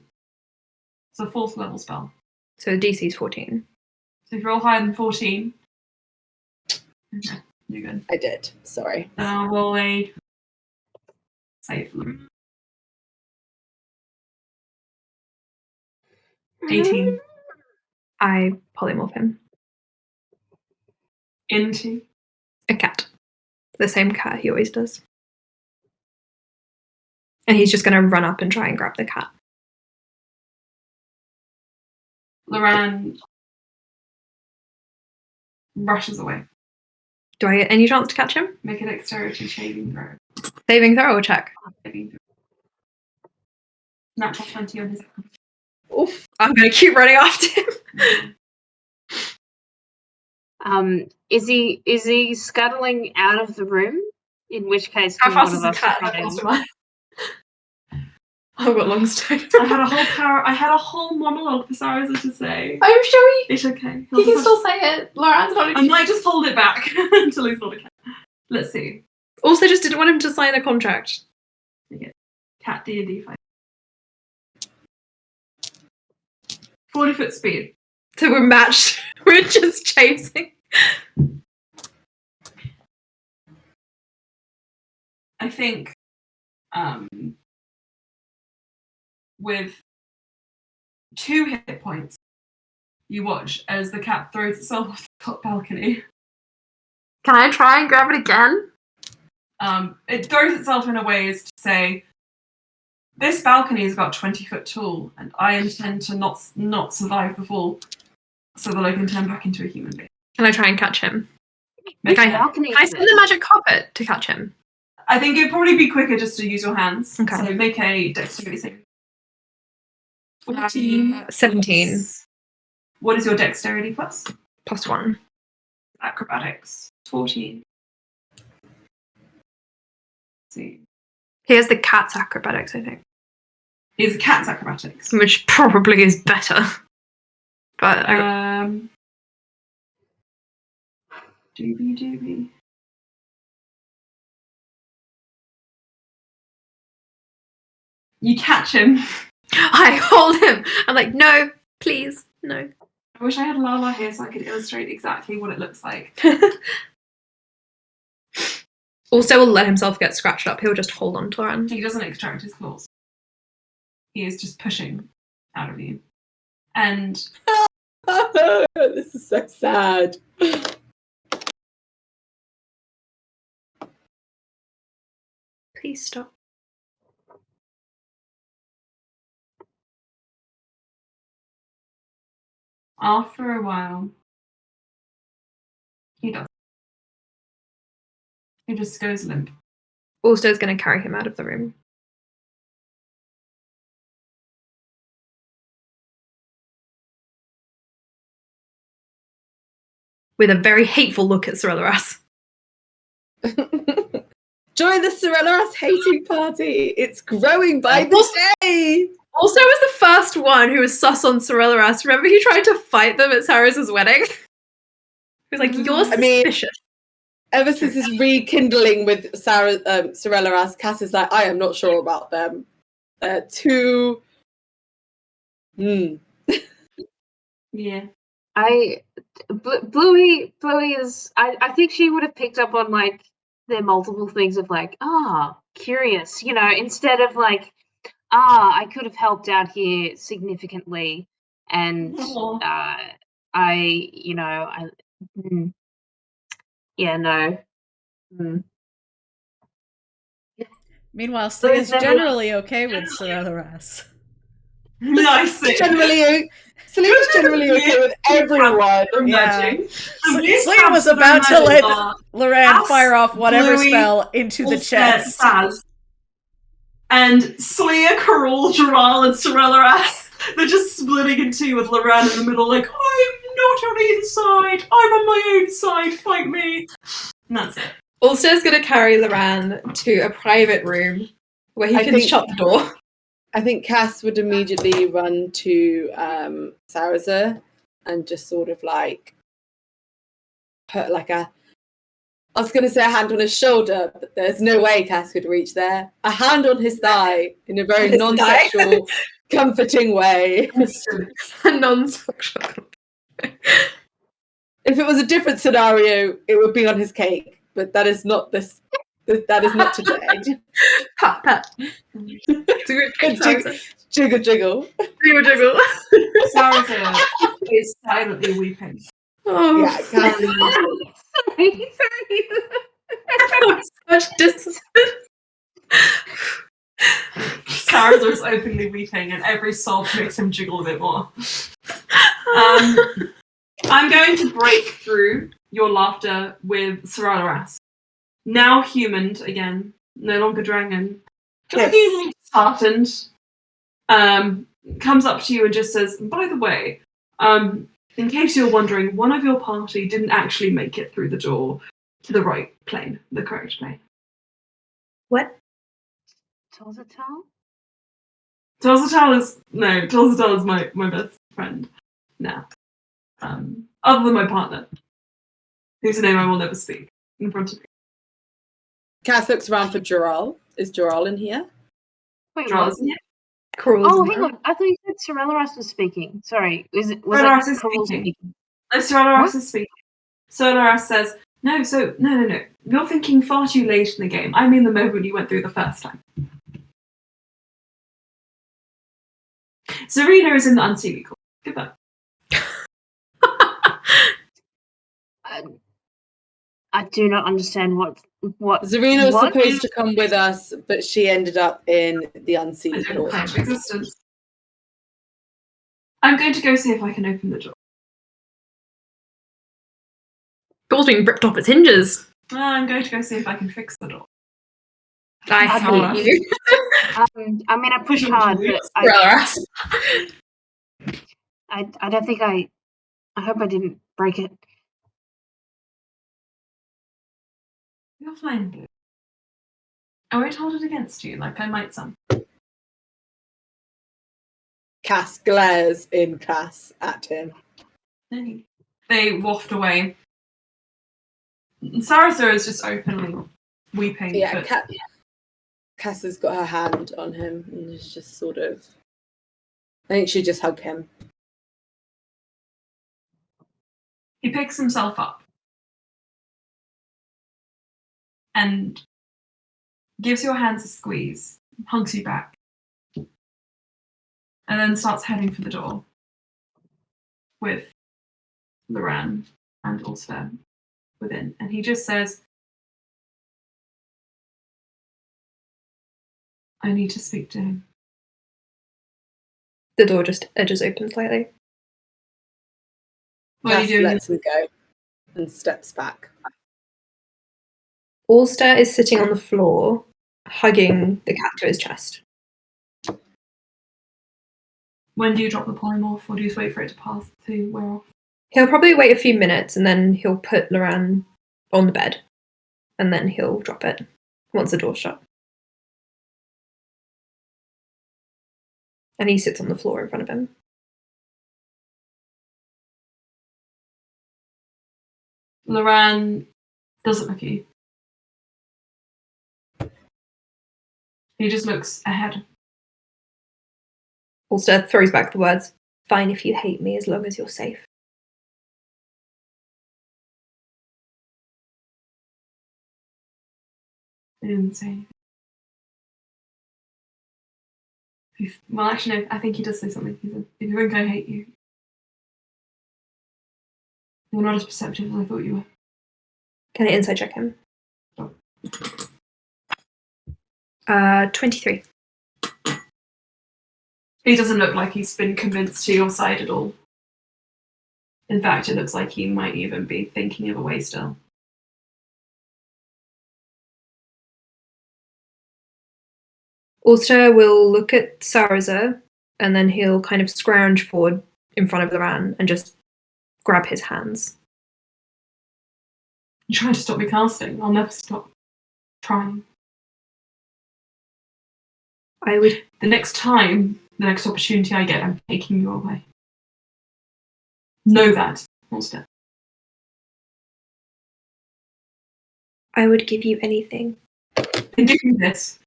It's a 4th level spell. So the DC is 14. So if you roll higher than 14, okay, you're good. I did. Sorry. Then I'll roll a save. 18 I polymorph him. into. A cat. The same cat he always does. And he's just going to run up and try and grab the cat. Luran rushes away. Do I get any chance to catch him? Make a dexterity saving throw. Saving throw or check? Saving throw. Natural 20 on his. Oof. I'm going to keep running after him. Is he scuttling out of the room? In which case, How can fast one is of the us cat? try How and- fast am I? I've got long stone. I had a whole monologue for Saraza to say. I'm sure It's okay. he can still say it. Luran's not I might just hold it back until he's not a cat. Let's see. Also, just didn't want him to sign a contract. Cat D&D fight. 40-foot speed. So we're matched. We're just chasing. I think with 2 hit points, you watch as the cat throws itself off the top balcony. Can I try and grab it again? It throws itself in a way as to say, this balcony is about 20 foot tall, and I intend to not survive the fall so that I can turn back into a human being. Can I try and catch him? Which Can balcony I is send the this? magic carpet to catch him? I think it'd probably be quicker just to use your hands. Okay. So make a dexterity saving. 14. 17 What is your dexterity plus? plus 1. Acrobatics. 14. See. Here's the cat's acrobatics, I think, Is cat's acrobatics. which probably is better. But Doobie. You catch him. I hold him. I'm like, no, please, no. I wish I had Lala here so I could illustrate exactly what it looks like. Also, will let himself get scratched up. He'll just hold on to Luran. He doesn't extract his claws. He is just pushing out of you. And This is so sad. Please stop. after a while, he does. He just goes limp. Alstair's going to carry him out of the room. With a very hateful look at Sorelleras. Join the Sorelleras hating party. It's growing by the day. Also was the first one who was sus on Sorelleras. Remember he tried to fight them at Sarah's wedding? He was like, you're suspicious. Ever since his rekindling with Sorelleras, Cass is like, I am not sure about them. Too... Yeah. Bluey is, I think she would have picked up on, like, their multiple things of, like, curious, you know, instead of, like, I could have helped out here significantly, and yeah, no. Meanwhile, Slea's generally okay with Sorelleras. Nice. Selena's generally okay with everyone. Yeah. Sleia Sleia was about to let Luran fire off whatever spell into the chest. And Sleia, Carol, Dural, and Sorelleras, they're just splitting in two with Luran in the middle, like, I'm not on either side. I'm on my own side. Fight me. And that's it. Alstair's going to carry Luran to a private room where he can shut the door. I think Cass would immediately run to Sarasa and just sort of like put like I was going to say a hand on his shoulder, but there's no way Cass could reach there. A hand on his thigh in a very non-sexual, comforting way. Non-sexual. If it was a different scenario, it would be on his cake, but that is not this. That is not today. Pat, pat. Jiggle, jiggle. Jiggle, jiggle. Sarasa is silently weeping. Oh, yeah, such distance. Sarasa's openly weeping, and every sob makes him jiggle a bit more. I'm going to break through your laughter with Sorelleras. Now humaned again, no longer dragon. Yes. Disheartened, comes up to you and just says, by the way, in case you're wondering, one of your party didn't actually make it through the door to the right plane, the correct plane. What? Tolzatal? Tolzatal is my best friend now. Other than my partner, whose name I will never speak in front of you. Cass looks around for Dural. Is Dural in here? Wait, Dural what? is in here. Hang on. I thought you said Sorelleras was speaking. Sorry. Was it Sorelleras is Carol speaking. speaking? No, Sorelleras is speaking. Sorelleras says, no. You're thinking far too late in the game. I mean the moment you went through the first time. Zarina is in the unseelie call. Goodbye. I do not understand what Zarina was supposed to come with us, but she ended up in the unseen court. Existence. I'm going to go see if I can open the door. door's been ripped off its hinges. I'm going to go see if I can fix the door. I hate you. I mean, I pushed hard, but I don't think I hope I didn't break it. You're fine, Blue. I won't hold it against you like I might some. Cass glares in class at him. They waft away. Sarasa is just openly weeping. Yeah, but... Cass has got her hand on him and is just sort of... I think she just hug him. He picks himself up and gives your hands a squeeze, hugs you back, and then starts heading for the door with Luran and Alstaer within. And he just says, I need to speak to him. The door just edges open slightly. What are you doing? Lets him go and steps back. Alstaer is sitting on the floor, hugging the cat to his chest. When do you drop the polymorph, or do you just wait for it to pass to wear off? He'll probably wait a few minutes and then he'll put Luran on the bed. And then he'll drop it once the door's shut. And he sits on the floor in front of him. Luran doesn't look at you. He just looks ahead. Alstaer throws back the words, fine if you hate me as long as you're safe. He didn't say anything. Well, actually, no, I think he does say something. He said, if you think I hate you, you're not as perceptive as I thought you were. Can I inside check him? Oh. 23. He doesn't look like he's been convinced to your side at all. In fact, it looks like he might even be thinking of a way still. Alstaer will look at Sarasa and then he'll kind of scrounge forward in front of Luran and just grab his hands. You're trying to stop me casting. I'll never stop trying. I would... The next opportunity I get, I'm taking you away. Know that, Alstaer. I would give you anything. In doing this.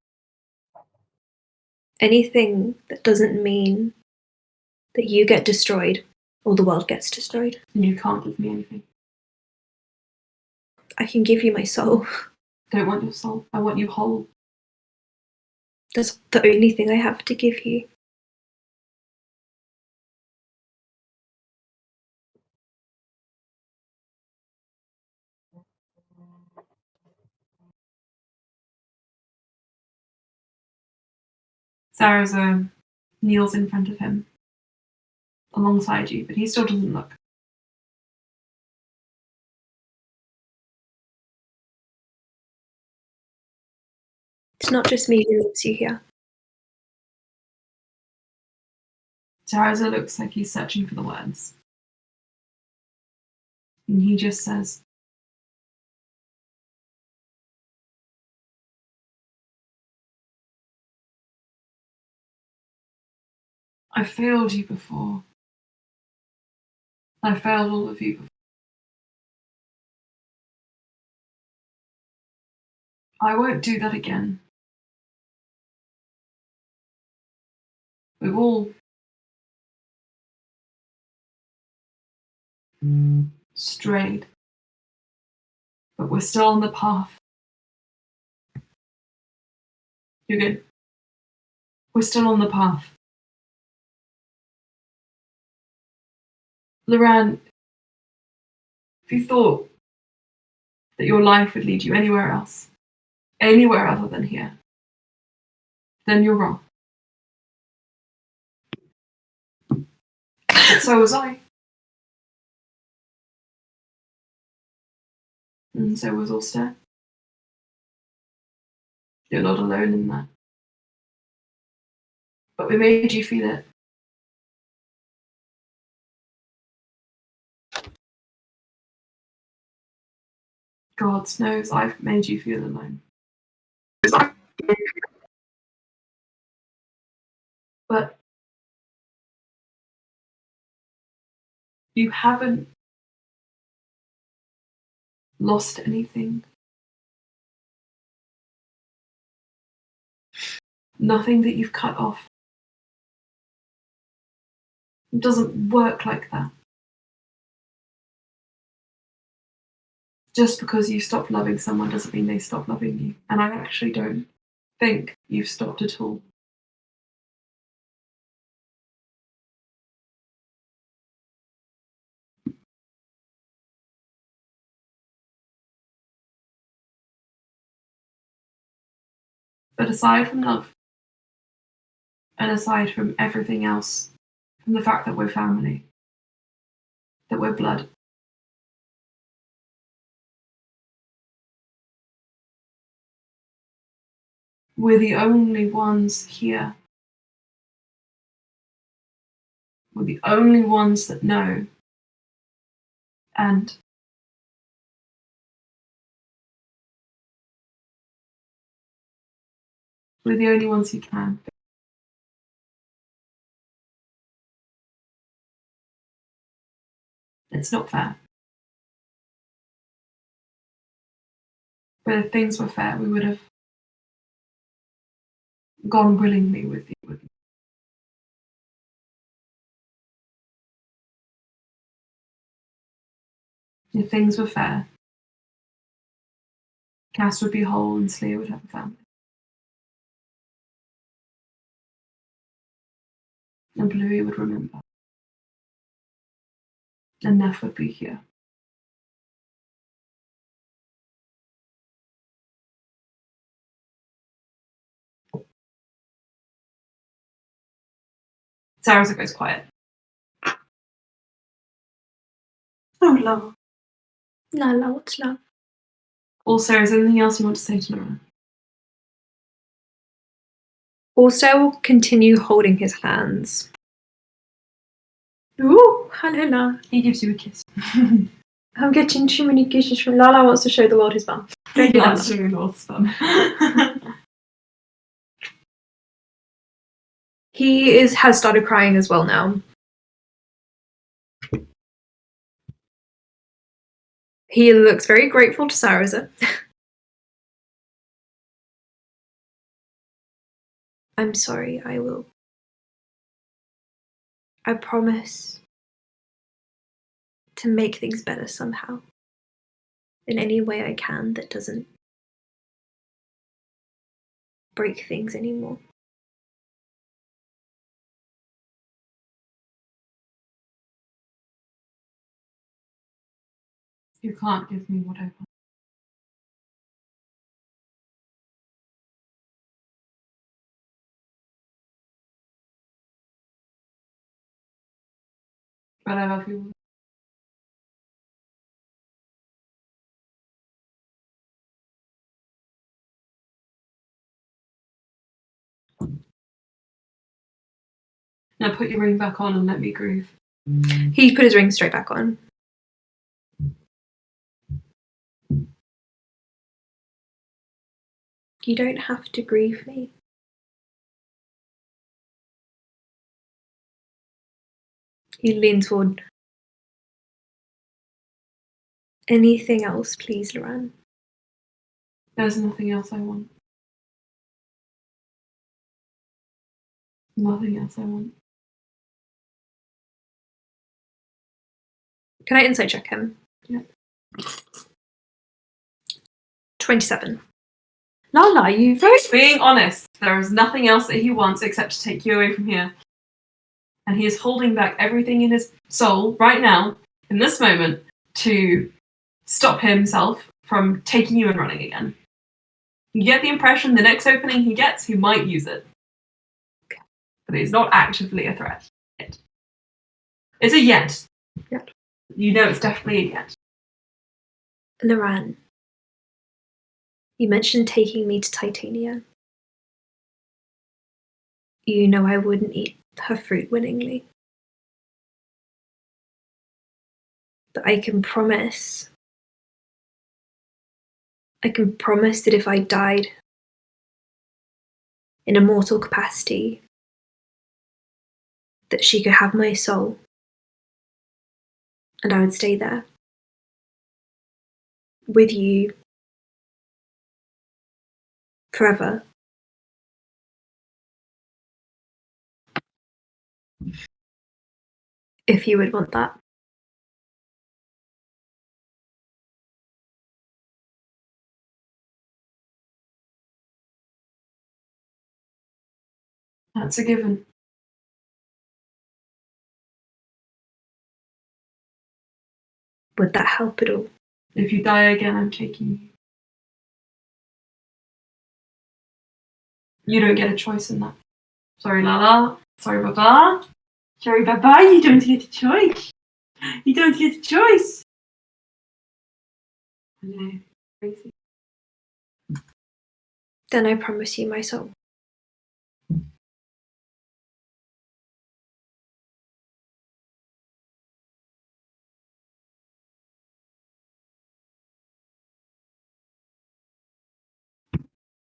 Anything that doesn't mean that you get destroyed or the world gets destroyed. You can't give me anything. I can give you my soul. Don't want your soul. I want you whole. That's the only thing I have to give you. Sarasa kneels in front of him, alongside you, but he still doesn't look. It's not just me who loves you here. Sarasa looks like he's searching for the words. And he just says, I failed you before. I failed all of you before. I won't do that again. We've all strayed, but we're still on the path. You're good. We're still on the path. Luran, if you thought that your life would lead you anywhere else, anywhere other than here, then you're wrong. But so was I. And so was Alstaer. You're not alone in that. But we made you feel it. God knows I've made you feel alone. But you haven't lost anything. Nothing that you've cut off. It doesn't work like that. Just because you stop loving someone doesn't mean they stop loving you. And I actually don't think you've stopped at all. But aside from love, and aside from everything else, from the fact that we're family, that we're blood, we're the only ones here. We're the only ones that know. And we're the only ones who can. It's not fair. But if things were fair, we would have gone willingly with you, wouldn't we? If things were fair, Cass would be whole and Sleer would have a family. And Bluey would remember. And Neff would be here. Sarah goes quiet. Oh, love. Lala, what's love? Also, is there anything else you want to say to Luran? Alstair will continue holding his hands. Ooh, hello, Lala. He gives you a kiss. I'm getting too many kisses from Lala wants to show the world his bum. Don't do that. That's really awesome. He has started crying as well now. He looks very grateful to Sarah. I'm sorry, I will. I promise to make things better somehow. In any way I can that doesn't break things anymore. You can't give me what I want. But I love you. Now put your ring back on and let me grieve. He put his ring straight back on. You don't have to grieve me. He leans forward. Anything else, please, Luran? There's nothing else I want. Nothing else I want. Can I insight check him? Yeah. 27. Lala, you very... Being honest, there is nothing else that he wants except to take you away from here. And he is holding back everything in his soul right now, in this moment, to stop himself from taking you and running again. You get the impression the next opening he gets, he might use it. But he's not actively a threat yet. It's a yet. Yep. You know it's definitely a yet. Luran, You mentioned taking me to Titania. You know I wouldn't eat her fruit willingly. But I can promise that if I died in a mortal capacity, that she could have my soul, and I would stay there with you forever. If you would want that. That's a given. Would that help at all? If you die again, I'm taking you. You don't get a choice in that. Sorry, Lala. Sorry, Baba. Sorry, Baba, you don't get a choice. You don't get a choice. I know. Crazy. Then I promise you my soul.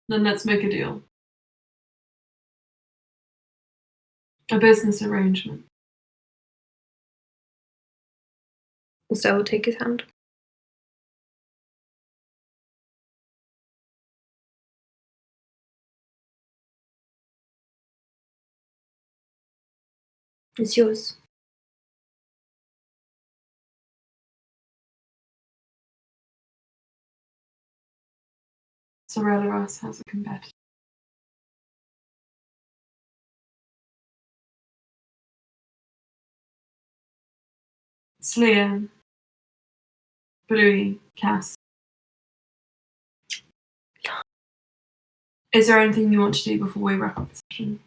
Then let's make a deal. A business arrangement. Alstaer will take his hand. It's yours. Sorelleras has a competitor. Alstaer, Bluey, Cass. Is there anything you want to do before we wrap up the session?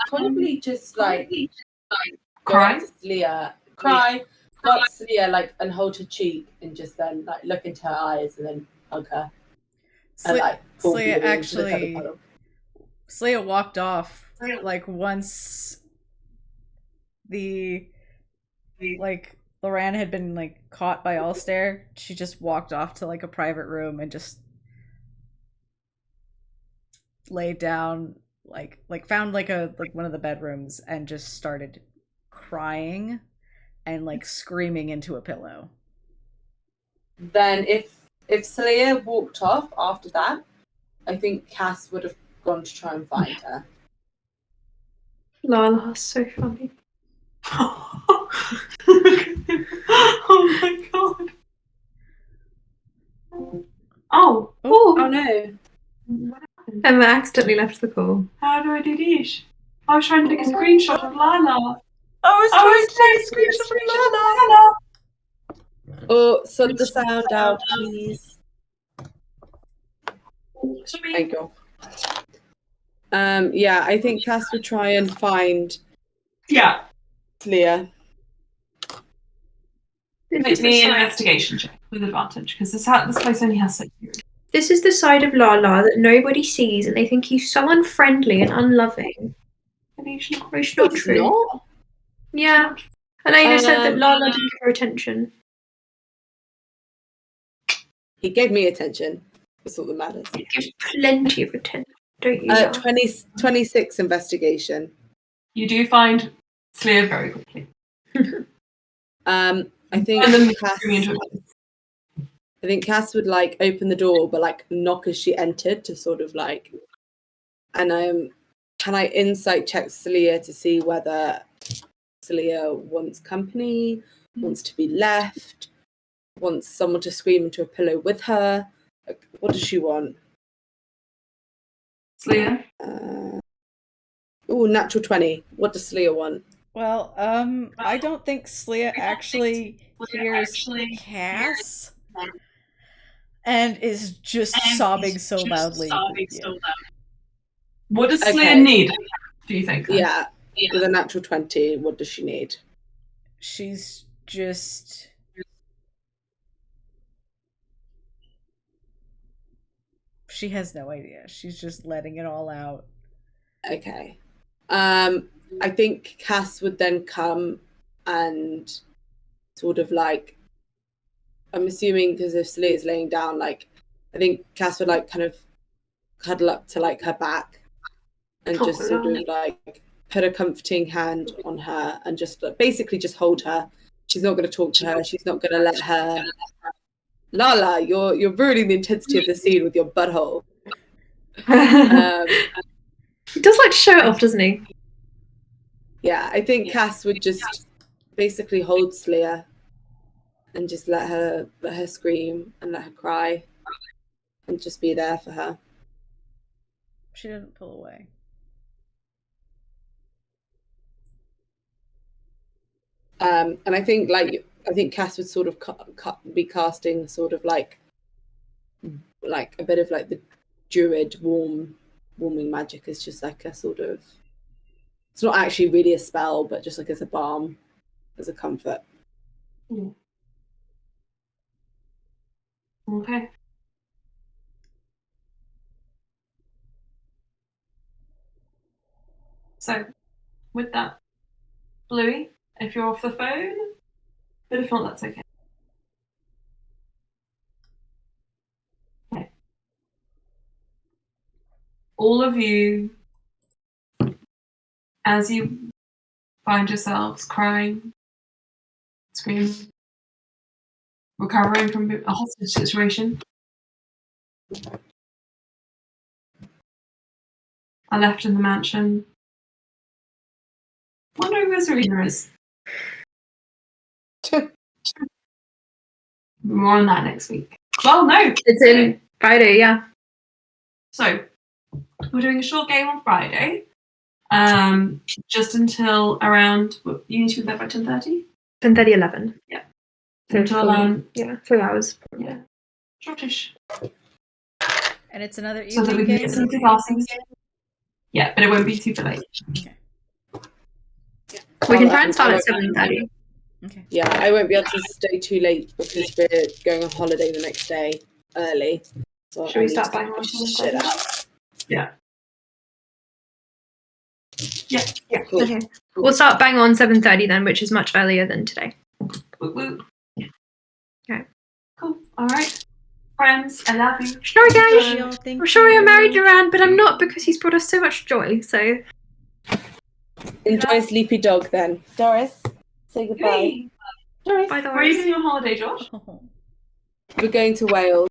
Probably just like Cry? go up to Leah, cry, go up to Leah like and hold her cheek and just then like look into her eyes and then hug her. And like pull Slayer the wings with a cuddle actually cuddle. Slayer walked off like once the like Luran had been like caught by Alstaer. She just walked off to like a private room and just laid down like found like one of the bedrooms and just started crying and like screaming into a pillow. Then if Slayer walked off after that, I think Cass would have gone to try and find her. Lala, so funny. Oh my god. Oh. Oh no. What happened? Emma accidentally left the call. How do I do this? I was trying to take a screenshot of Lala. I was trying to take a screenshot of Lala. Oh, sort the sound out, please. Thank you. Yeah, I think Cass would try and find Leah. Make me an investigation check with advantage because this place only has 6 years. This is the side of Lala that nobody sees, and they think he's so unfriendly and unloving. It's not true. Not. Yeah. Elena said that Lala didn't give her attention. He gave me attention. That's all that matters. He gives plenty of attention, don't you? 26 investigation. You do find Slayer very quickly. I think Cass would like open the door but like knock as she entered to sort of like, and can I insight check Celia to see whether Celia wants company, wants to be left, wants someone to scream into a pillow with her? Like, what does she want? Celia? Natural 20. What does Celia want? Well, I don't think Slayer actually hears Cass and is just sobbing so loudly. What does Slayer need, do you think? Yeah, with a natural 20, what does she need? She's just She has no idea. She's just letting it all out. Okay. I think Cass would then come and sort of like, I'm assuming because if Slea's laying down, like, I think Cass would like kind of cuddle up to like her back and just sort of like put a comforting hand on her and just basically just hold her. She's not going to talk to her. She's not going to let her. Lala, you're ruining the intensity of the scene with your butthole. He does like to show it off, doesn't he? Yeah, I think Cass would just basically hold Slea and just let her scream and let her cry and just be there for her. She didn't pull away. And I think Cass would sort of be casting sort of like a bit of like the druid warming magic is just like a sort of, it's not actually really a spell, but just like as a balm, as a comfort. Okay. So, with that, Bluey, if you're off the phone, but if not, that's okay. Okay. All of you, as you find yourselves crying, screaming, recovering from a hostage situation, are left in the mansion. Wondering where Serena is. More on that next week. Well, no. It's in Friday, yeah. So, we're doing a short game on Friday. Just until around, you need to be there by 10:30? 10:30, 11. Yeah. So Until, 3 hours. Yeah. Shortish. And it's another So that we evening can game? get some classes. Yeah, but it won't be super late. Okay. We can try and start at 7:30. Okay. Yeah, I won't be able to stay too late because we're going on holiday the next day early. So Should we start buying on shit out. Yeah. Yeah. Yeah. Cool. Okay. We'll start bang on 7:30 then, which is much earlier than today. Woo woo. Okay. Cool. All right. Friends, I love you. Sorry, guys. Thank you. Thank I'm sorry I you. married Luran, but I'm not because he's brought us so much joy. So Enjoy Sleepy Dog then. Doris, say goodbye. Hey. Doris. bye, Where are you Doris. going on holiday, Josh? Oh. We're going to Wales.